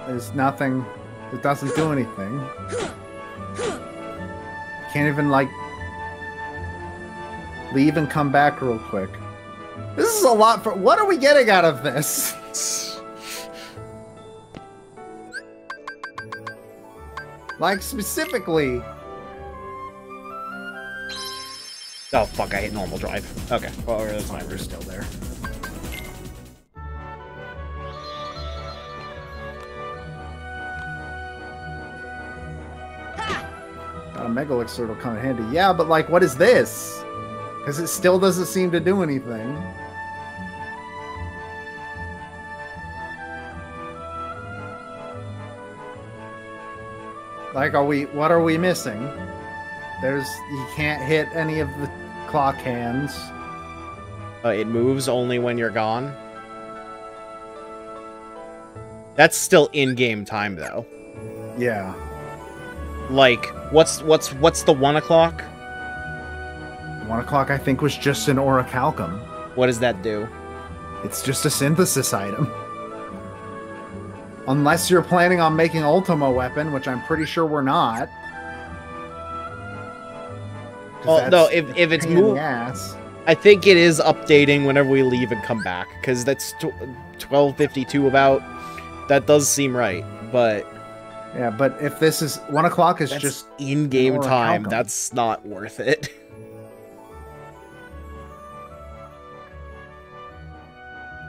There's nothing... It doesn't do anything. Can't even, like... leave and come back real quick. This is a lot for... What are we getting out of this? Like, specifically... Oh, fuck, I hit normal drive. Okay. Well, the timer's still there. Got a Mega Elixir will come in handy. Yeah, but, like, what is this? Because it still doesn't seem to do anything. Like, what are we missing? You can't hit any of the clock hands. It moves only when you're gone. That's still in-game time, though. Yeah. Like, what's the 1 o'clock? 1 o'clock, I think, was just an orichalcum. What does that do? It's just a synthesis item. Unless you're planning on making Ultima weapon, which I'm pretty sure we're not. Oh, no, if it's moving... I think it is updating whenever we leave and come back, because that's 12:52 about. That does seem right, but... Yeah, but if this is... 1 o'clock is just... in-game time, that's not worth it.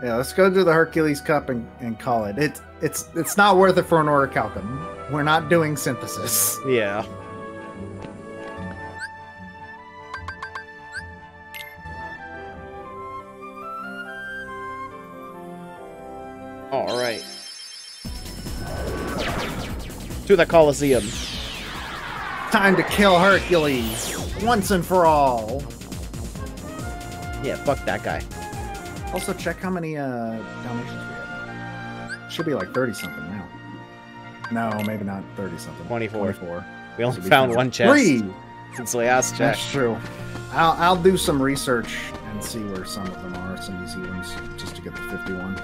Yeah, let's go do the Hercules Cup and call it. It's not worth it for an orichalcum. We're not doing synthesis. Yeah. All right. To the Coliseum. Time to kill Hercules once and for all. Yeah, fuck that guy. Also, check how many donations we have. Should be like 30-something now. No, maybe not 30-something. 24. We only found one chest. 3! Since the last check. That's true. I'll do some research and see where some of them are, some easy ones, just to get the 51.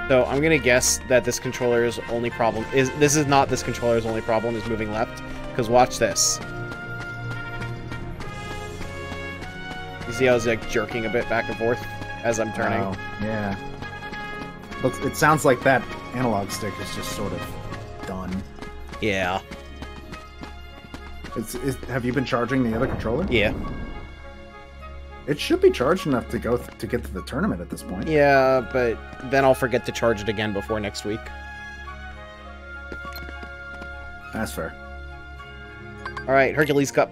So I'm gonna guess that this controller's only problem is not this controller's only problem is moving left. Because watch this. You see how I was like jerking a bit back and forth as I'm turning? Oh, yeah. It sounds like that analog stick is just sort of done. Yeah. Have you been charging the other controller? Yeah. It should be charged enough to get to the tournament at this point. Yeah, but then I'll forget to charge it again before next week. That's fair. All right, Hercules Cup.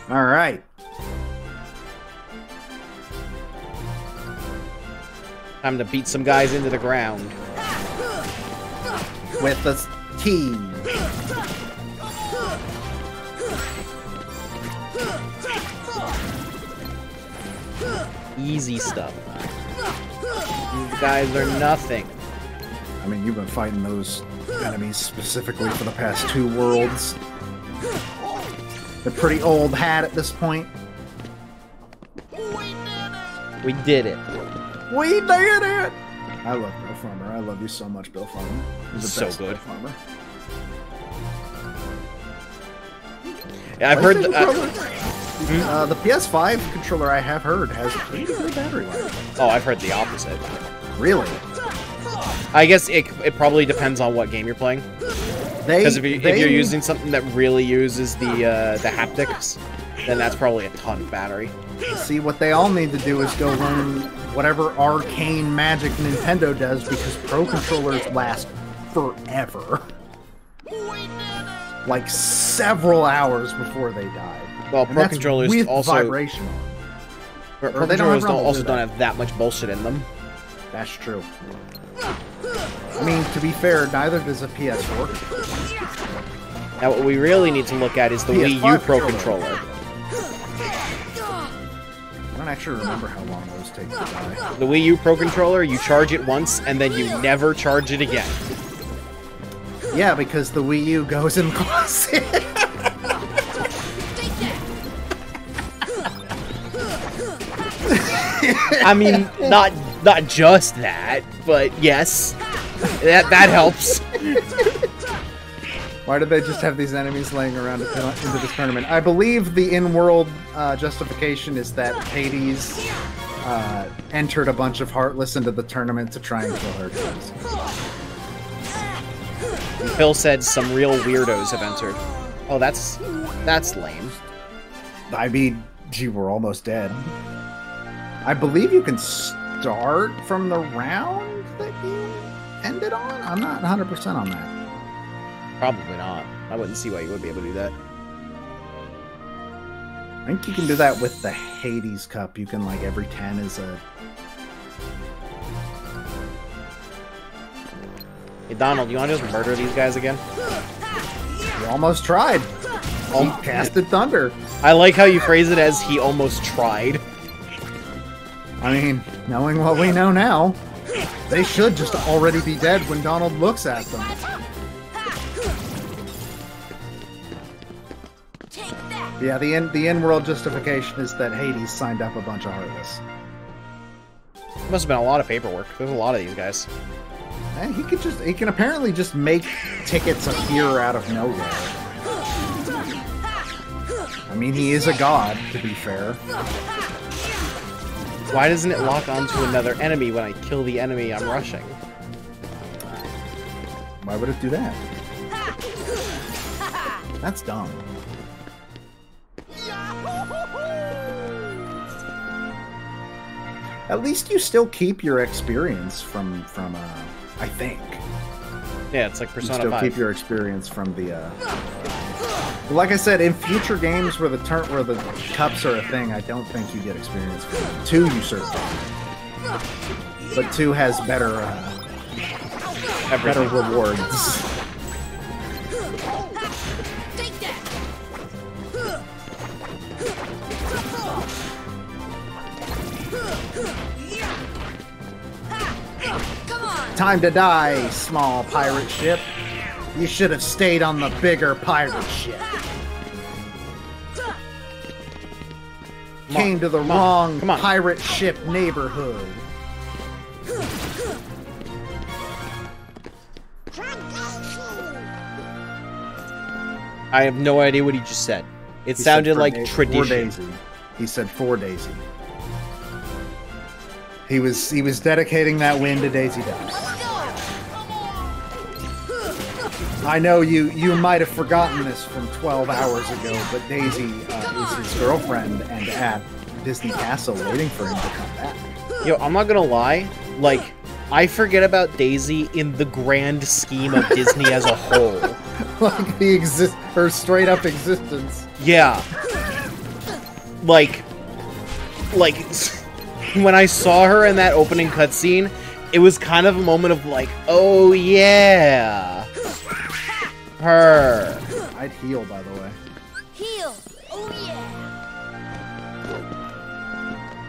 All right. Time to beat some guys into the ground. With the team. Easy stuff. These guys are nothing. I mean, you've been fighting those enemies specifically for the past 2 worlds. They're pretty old hat at this point. We did it. We did it! I love Bill Farmer. I love you so much, Bill Farmer. He's the so best good. Bill Farmer. Yeah, I've heard the PS5 controller I have heard has pretty good battery life. Oh, I've heard the opposite. Really? I guess it probably depends on what game you're playing. Because if you're using something that really uses the haptics, then that's probably a ton of battery. See, what they all need to do is go learn whatever arcane magic Nintendo does, because Pro controllers last forever. Like several hours before they die. Well, Pro controllers with also vibration. Pro controllers also don't have that much bullshit in them. That's true. I mean, to be fair, neither does a PS4. Now, what we really need to look at is the Wii U Pro Controller. I don't actually remember how long those take to die. The Wii U Pro Controller, you charge it once, and then you never charge it again. Yeah, because the Wii U goes in the closet. I mean, not just that, but yes, that helps. Why did they just have these enemies laying around into this tournament? I believe the in-world justification is that Hades entered a bunch of Heartless into the tournament to try and kill her. Phil said some real weirdos have entered. Oh, that's lame. I mean, gee, we're almost dead. I believe you can start from the round that you ended on? I'm not 100% on that. Probably not. I wouldn't see why you would be able to do that. I think you can do that with the Hades Cup. You can, like, every 10 is a... Hey, Donald, you want to just murder these guys again? You almost tried. He casted thunder. I like how you phrase it as he almost tried. I mean, knowing what we know now, they should just already be dead when Donald looks at them. Yeah, the in-world justification is that Hades signed up a bunch of Heartless. Must have been a lot of paperwork. There's a lot of these guys. And he can apparently just make tickets appear out of nowhere. I mean, he is a god, to be fair. Why doesn't it lock onto another enemy when I kill the enemy I'm rushing? Why would it do that? That's dumb. At least you still keep your experience from I think. Yeah, it's like Persona 5. You still keep your experience from the like I said, in future games where the cups are a thing, I don't think you get experience from them. 2 you certainly. But 2 has better rewards. Time to die, small pirate ship. You should have stayed on the bigger pirate ship. Came to the wrong pirate ship neighborhood. I have no idea what he just said. It sounded like tradition. He said for Daisy. He was dedicating that win to Daisy Dukes. I know you might have forgotten this from 12 hours ago, but Daisy is his girlfriend and at Disney Castle waiting for him to come back. Yo, I'm not gonna lie, like, I forget about Daisy in the grand scheme of Disney as a whole. Like her straight up existence. Yeah. Like when I saw her in that opening cutscene, it was kind of a moment of like, oh yeah, her. I'd heal, by the way. Heal. Oh yeah.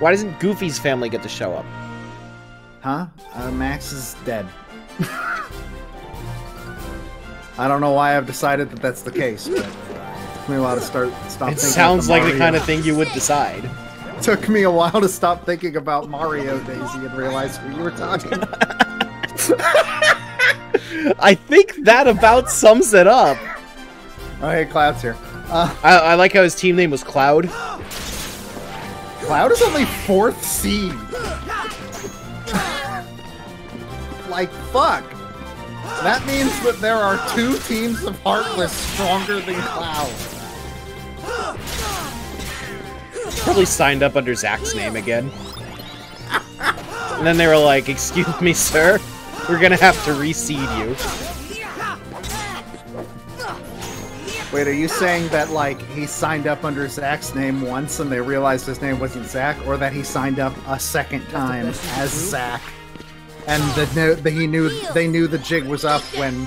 Why doesn't Goofy's family get to show up? Huh? Max is dead. I don't know why I've decided that that's the case, but it took me a while to stop thinking. It sounds like the kind of thing you would decide. Took me a while to stop thinking about Mario, Daisy, and realize who you were talking about. I think that about sums it up. Oh, hey, Cloud's here. I like how his team name was Cloud. Cloud is only 4th seed. Like, fuck. That means that there are 2 teams of Heartless stronger than Cloud. Probably signed up under Zach's name again. And then they were like, excuse me, sir, we're gonna have to reseed you. Wait, are you saying that, like, he signed up under Zach's name once and they realized his name wasn't Zach, or that he signed up a second time as Zach? And they knew the jig was up when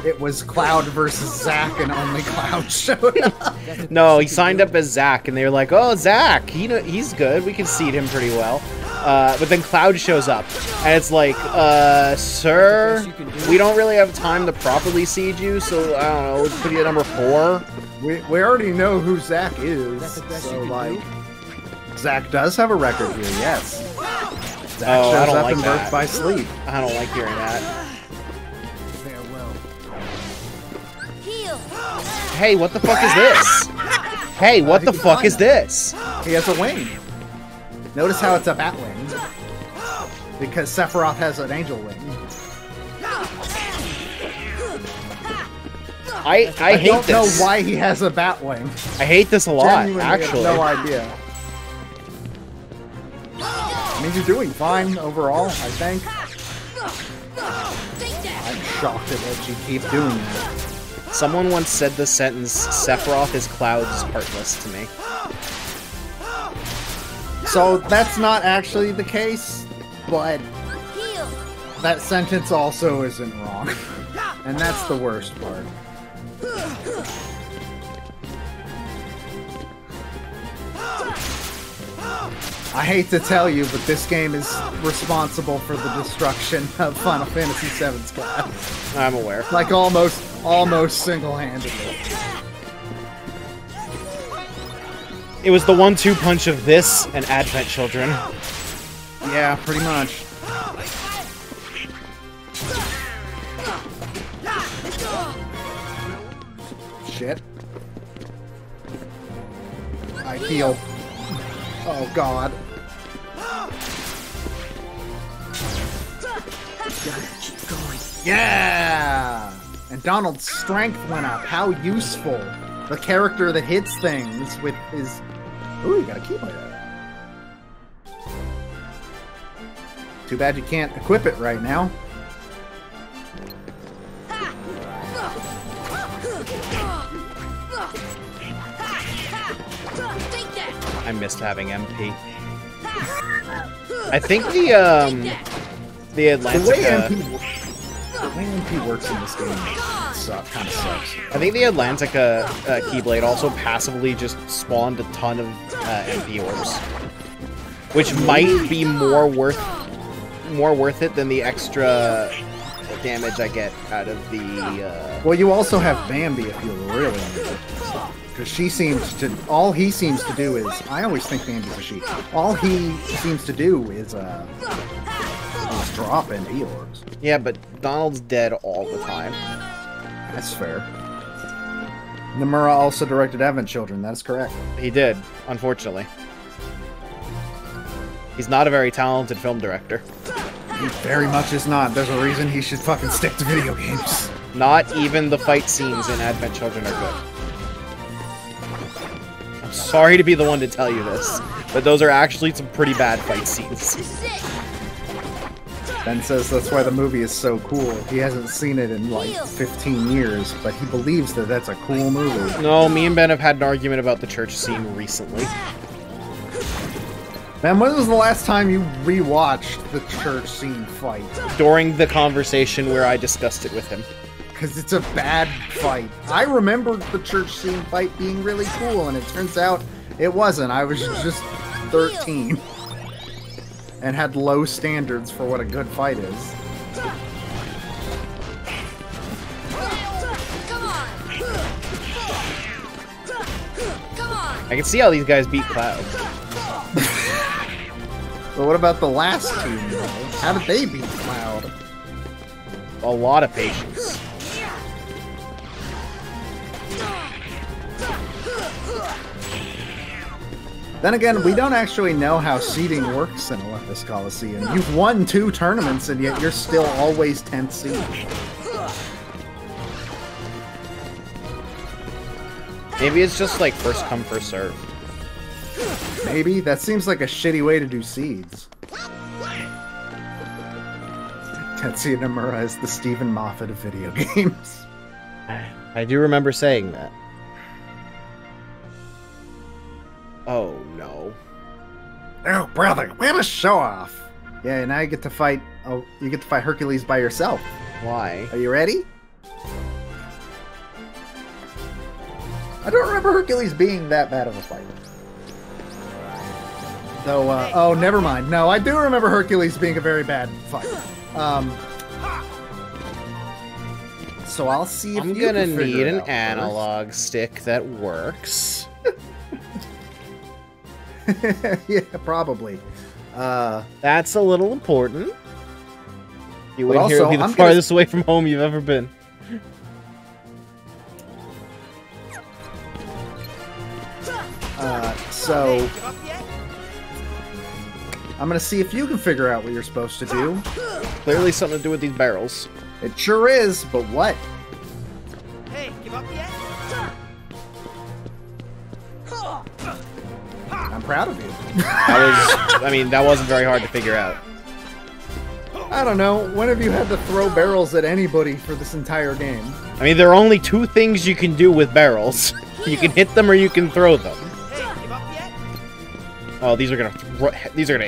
it was Cloud versus Zack, and only Cloud showed up. No, he signed up as Zack, and they were like, "Oh, Zack, he's good. We can seed him pretty well." But then Cloud shows up, and it's like, "Sir, we don't really have time to properly seed you, so I don't know. Let's put you at number 4." We already know who Zack is, so like, Zack does have a record here. Yes. Zack shows I don't up like in that. Birth by Sleep. I don't like hearing that. Hey, what the fuck is this? Hey, what the fuck is this? He has a wing. Notice how it's a bat wing. Because Sephiroth has an angel wing. I hate don't this. know why he has a bat wing. I hate this a lot, Genuinely actually. have no idea. I mean, you're doing fine overall, I think. I'm shocked at what you keep doing that. Someone once said the sentence, "Sephiroth is Cloud's heartless" to me. So that's not actually the case, but that sentence also isn't wrong. And that's the worst part. I hate to tell you, but this game is responsible for the destruction of Final Fantasy VII's class. I'm aware. Like almost single-handedly. It was the 1-2 punch of this and Advent Children. Yeah, pretty much. Shit. I heal. Oh god. Keep going. Yeah! And Donald's strength went up. How useful. The character that hits things with his... Ooh, you got a keyblade out. Too bad you can't equip it right now. I missed having MP. I think the Atlantica... The way MP works in this game kind of sucks. I think the Atlantica Keyblade also passively just spawned a ton of MP orbs, which might be more worth it than the extra damage I get out of the. Well, you also have Bambi if you really need it, because she seems to. All he seems to do is. I always think Bambi's a she. All he seems to do is drop MP orbs. Yeah, but Donald's dead all the time. That's fair. Nomura also directed Advent Children, that is correct. He did, unfortunately. He's not a very talented film director. He very much is not. There's a reason he should fucking stick to video games. Not even the fight scenes in Advent Children are good. I'm sorry to be the one to tell you this, but those are actually some pretty bad fight scenes. Ben says that's why the movie is so cool. He hasn't seen it in like 15 years, but he believes that that's a cool movie. No, me and Ben have had an argument about the church scene recently. Ben, when was the last time you rewatched the church scene fight? During the conversation where I discussed it with him. Because it's a bad fight. I remember the church scene fight being really cool, and it turns out it wasn't. I was just 13. And had low standards for what a good fight is. I can see how these guys beat Cloud. But what about the last team, though? How did they beat Cloud? A lot of patience. Then again, we don't actually know how seeding works in Olympus Coliseum. You've won 2 tournaments, and yet you're still always 10th seed. Maybe it's just like first come, first serve. Maybe? That seems like a shitty way to do seeds. Tetsuya Nomura is the Stephen Moffat of video games. I do remember saying that. Oh, no. Oh, brother, what a show-off! Yeah, now you get to fight. Oh, you get to fight Hercules by yourself. Why? Are you ready? I don't remember Hercules being that bad of a fighter. Though, oh, never mind. No, I do remember Hercules being a very bad fighter. So I'll see if I'm gonna need an analog stick that works. Yeah, probably. That's a little important. You win also, here will be the I'm farthest away from home you've ever been. So I'm gonna see if you can figure out what you're supposed to do. Clearly something to do with these barrels. It sure is, but what? Hey, give up yet? I'm proud of you. That wasn't very hard to figure out. I don't know. When have you had to throw barrels at anybody for this entire game? I mean, there are only two things you can do with barrels. You can hit them or you can throw them. Oh, these are gonna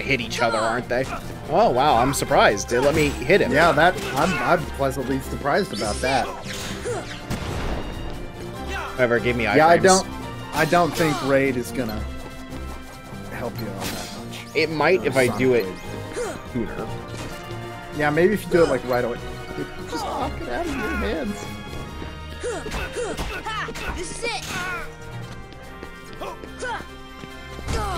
hit each other, aren't they? Oh wow, I'm surprised. Let me hit him. Yeah, I'm pleasantly surprised about that. Whoever gave me iframes. Yeah, I don't think Raid is gonna help you all that much. It might if I do it sooner. Yeah, maybe if you do it like right away. Just knock it out of your hands. This is it.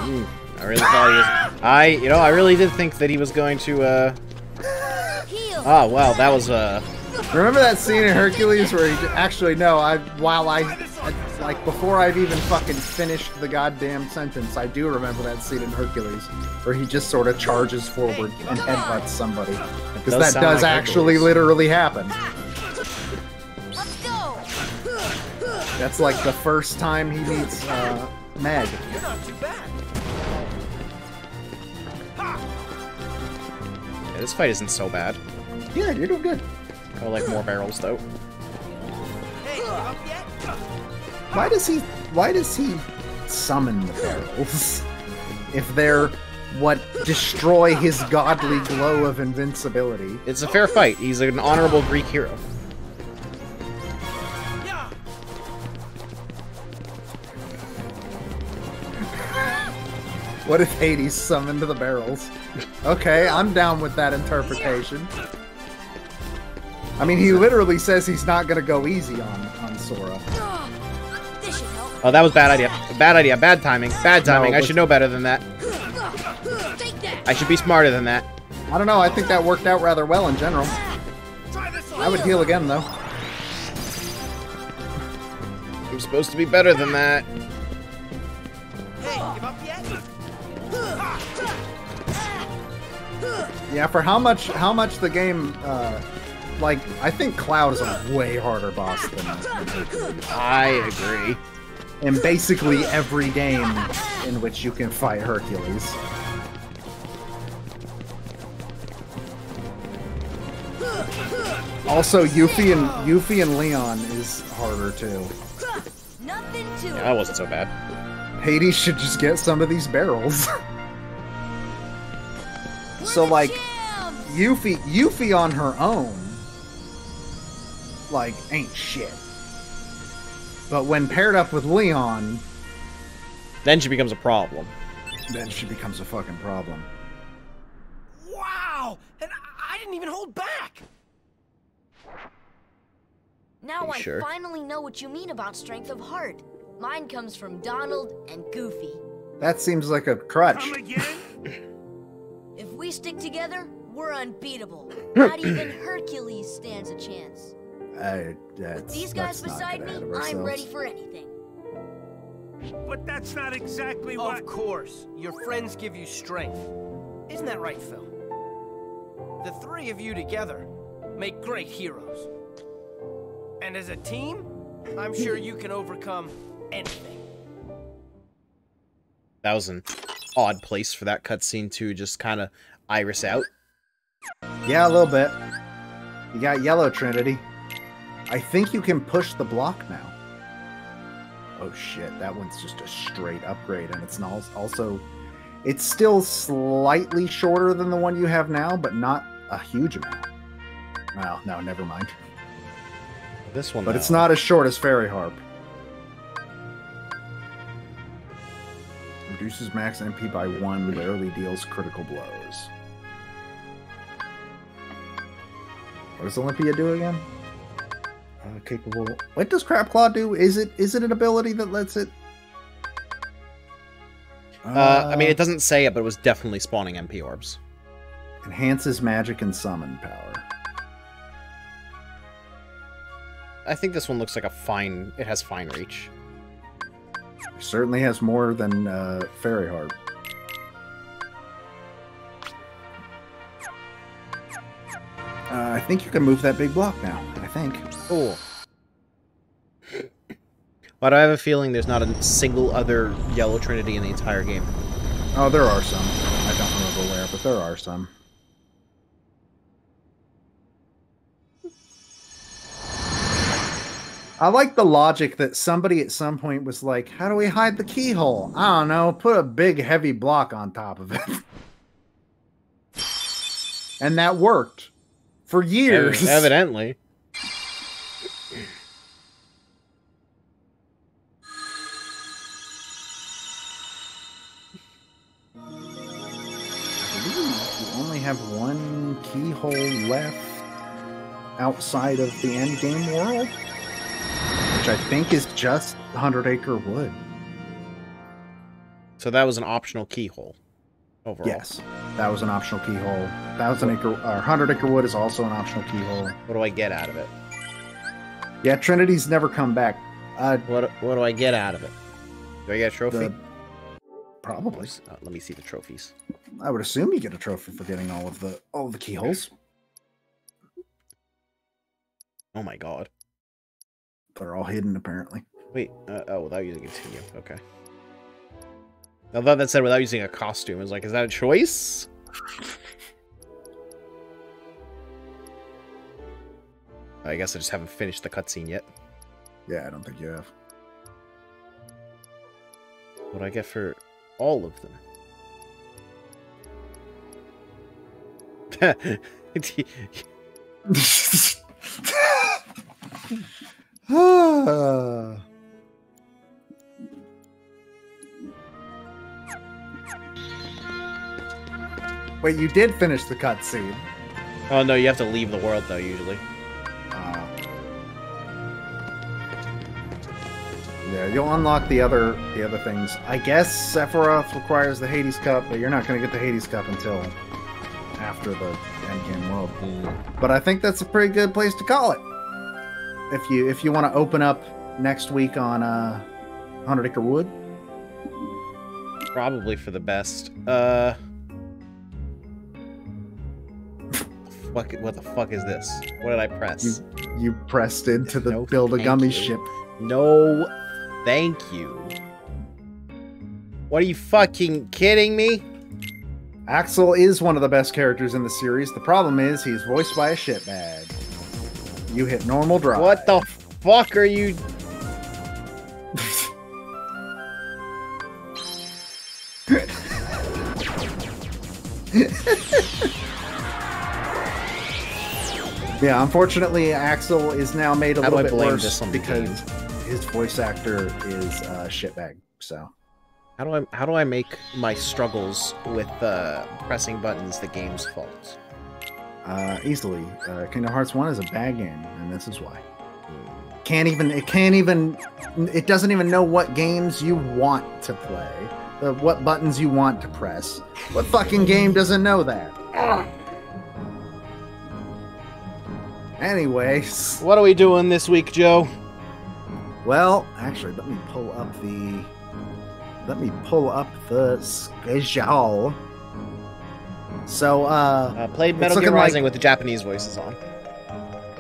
Ooh, I really thought he was. I really did think that he was going to. Oh wow, that was Remember that scene in Hercules where he actually before I've even fucking finished the goddamn sentence, I do remember that scene in Hercules where he just sort of charges forward and headbutts somebody, because that does like actually literally happen. Let's go. That's like the first time he meets Meg. You're not too bad. Yeah, this fight isn't so bad. Yeah, you're doing good. I like more barrels though. Hey, give up yet? Why does he summon the barrels if they're what destroy his godly glow of invincibility? It's a fair fight. He's an honorable Greek hero. What if Hades summoned the barrels? Okay, I'm down with that interpretation. I mean, he literally says he's not gonna go easy on Sora. Oh, that was bad idea. Bad idea. Bad timing. Bad timing. No, I should know better than that. I should be smarter than that. I don't know. I think that worked out rather well in general. I would heal again, though. I'm supposed to be better than that. Hey, give up yet? Yeah, for how much the game, I think Cloud is a way harder boss than Hercules. I agree. In basically every game in which you can fight Hercules. Also, Yuffie and Leon is harder too. Yeah, that wasn't so bad. Hades should just get some of these barrels. So like, Yuffie on her own, like, ain't shit. But when paired up with Leon, then she becomes a problem. Then she becomes a fucking problem. Wow! And I didn't even hold back! Now I sure? finally know what you mean about strength of heart. Mine comes from Donald and Goofy. That seems like a crutch. If we stick together, we're unbeatable. Not even Hercules stands a chance. With these guys beside me, I'm ready for anything. But that's not exactly what... Of course. Your friends give you strength. Isn't that right, Phil? The three of you together make great heroes. And as a team, I'm sure you can overcome anything. That was an odd place for that cutscene to just kind of iris out. Yeah, a little bit. You got Yellow Trinity. I think you can push the block now. Oh shit, that one's just a straight upgrade, and it's also It's still slightly shorter than the one you have now, but not a huge amount. Well, no, never mind. This one, but it's not as short as Fairy Harp. Reduces max MP by 1, rarely deals critical blows. What does Olympia do again? Capable. What does Crabclaw do? Is it an ability that lets it? I mean, it doesn't say it, but it was definitely spawning MP orbs. Enhances magic and summon power. I think this one looks like a fine. It has fine reach. It certainly has more than Fairy Harp. I think you can move that big block now. I think. Cool. But I have a feeling there's not a single other Yellow Trinity in the entire game. Oh, there are some. I don't remember where, but there are some. I like the logic that somebody at some point was like, how do we hide the keyhole? I don't know, put a big heavy block on top of it. And that worked. For years. Evidently. Have one keyhole left outside of the endgame world, which I think is just 100 Acre Wood. So that was an optional keyhole overall. Yes, that was an optional keyhole. 100 Acre Wood is also an optional keyhole. What do I get out of it? Yeah, Trinity's never come back. What do I get out of it? Do I get a trophy? Probably. Let me see the trophies. I would assume you get a trophy for getting all of the keyholes. Oh my god. They're all hidden apparently. Wait, oh, without using continue. Okay. I thought that said without using a costume. I was like, is that a choice? I guess I just haven't finished the cutscene yet. Yeah, I don't think you have. What do I get for all of them? Wait, you did finish the cutscene. Oh no, you have to leave the world though, usually. Yeah, you'll unlock the other things. I guess Sephiroth requires the Hades Cup, but you're not going to get the Hades Cup until after the endgame world. But I think that's a pretty good place to call it. If you want to open up next week on 100 Acre Wood. Probably for the best. What the fuck is this? What did I press? You pressed into the Build a Gummy ship. No, thank you. What, are you fucking kidding me? Axel is one of the best characters in the series. The problem is he's voiced by a shitbag. You hit normal drive. What the fuck are you... Yeah, unfortunately, Axel is now made a little bit worse because his voice actor is a shitbag. So, how do I make my struggles with pressing buttons the game's fault? Easily. Kingdom Hearts 1 is a bad game, and this is why. It doesn't even know what games you want to play, what buttons you want to press. What fucking game doesn't know that? Anyways, what are we doing this week, Joe? Well, actually, let me pull up the schedule. So, played Metal Gear Rising with the Japanese voices on.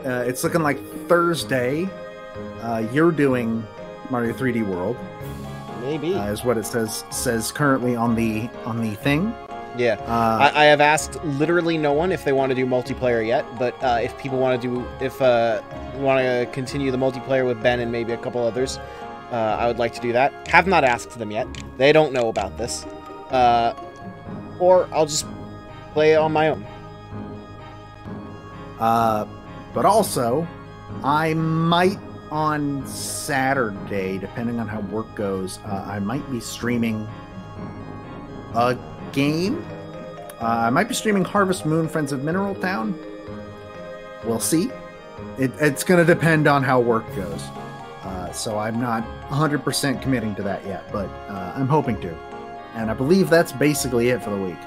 It's looking like Thursday. You're doing Mario 3D World. Maybe is what it says currently on the thing. Yeah, I have asked literally no one if they want to do multiplayer yet, but if people want to want to continue the multiplayer with Ben and maybe a couple others, I would like to do that. Have not asked them yet. They don't know about this. or I'll just play it on my own. But also, I might on Saturday, depending on how work goes, I might be streaming a game. I might be streaming Harvest Moon Friends of Mineral Town. We'll see. It's going to depend on how work goes. So I'm not 100% committing to that yet, but I'm hoping to. And I believe that's basically it for the week.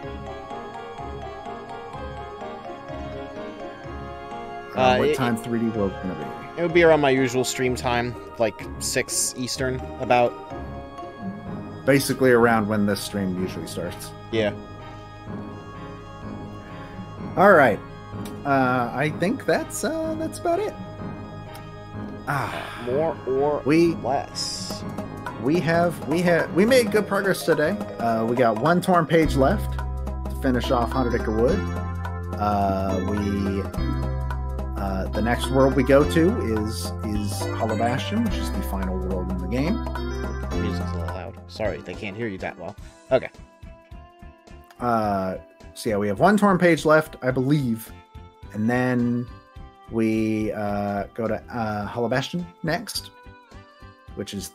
What time's 3D World going to be? It would be around my usual stream time, like 6 Eastern, about. Basically around when this stream usually starts. Yeah. All right. I think that's about it. More or less. We made good progress today. We got one torn page left to finish off Haunted Acre Wood. The next world we go to is Hollow Bastion, which is the final world in the game. The music's a little loud. Sorry, they can't hear you that well. Okay. So yeah, we have one torn page left, I believe, and then we go to Hollow Bastion next, which is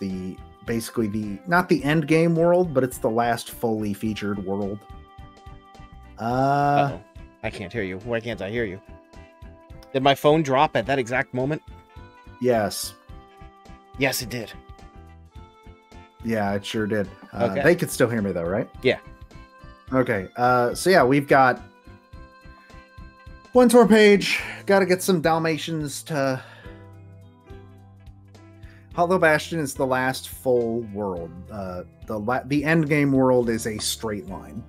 basically not the end game world, but it's the last fully featured world. Uh-oh. I can't hear you. Why can't I hear you? Did my phone drop at that exact moment? Yes. Yes, it did. Yeah, it sure did. Okay. They could still hear me though, right? Yeah. Okay. So yeah, we've got one torn page. Got to get some Dalmatians to. Hollow Bastion is the last full world. The end game world is a straight line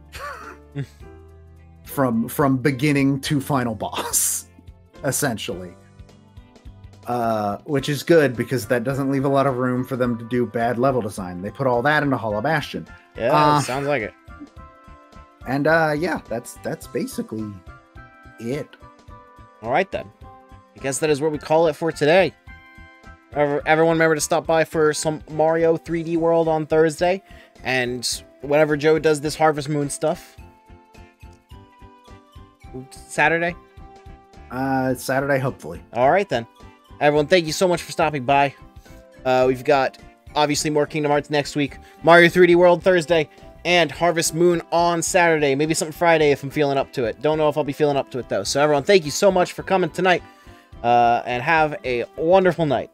from beginning to final boss, essentially. Which is good because that doesn't leave a lot of room for them to do bad level design. They put all that into Hollow Bastion. Yeah, sounds like it. And yeah, that's basically it. All right then. I guess that is where we call it for today. Everyone remember to stop by for some Mario 3D World on Thursday, and whenever Joe does this Harvest Moon stuff. Saturday? Saturday, hopefully. All right then. Everyone, thank you so much for stopping by. We've got obviously more Kingdom Hearts next week, Mario 3D World Thursday, and Harvest Moon on Saturday. Maybe something Friday if I'm feeling up to it. Don't know if I'll be feeling up to it though. So everyone, thank you so much for coming tonight, and have a wonderful night.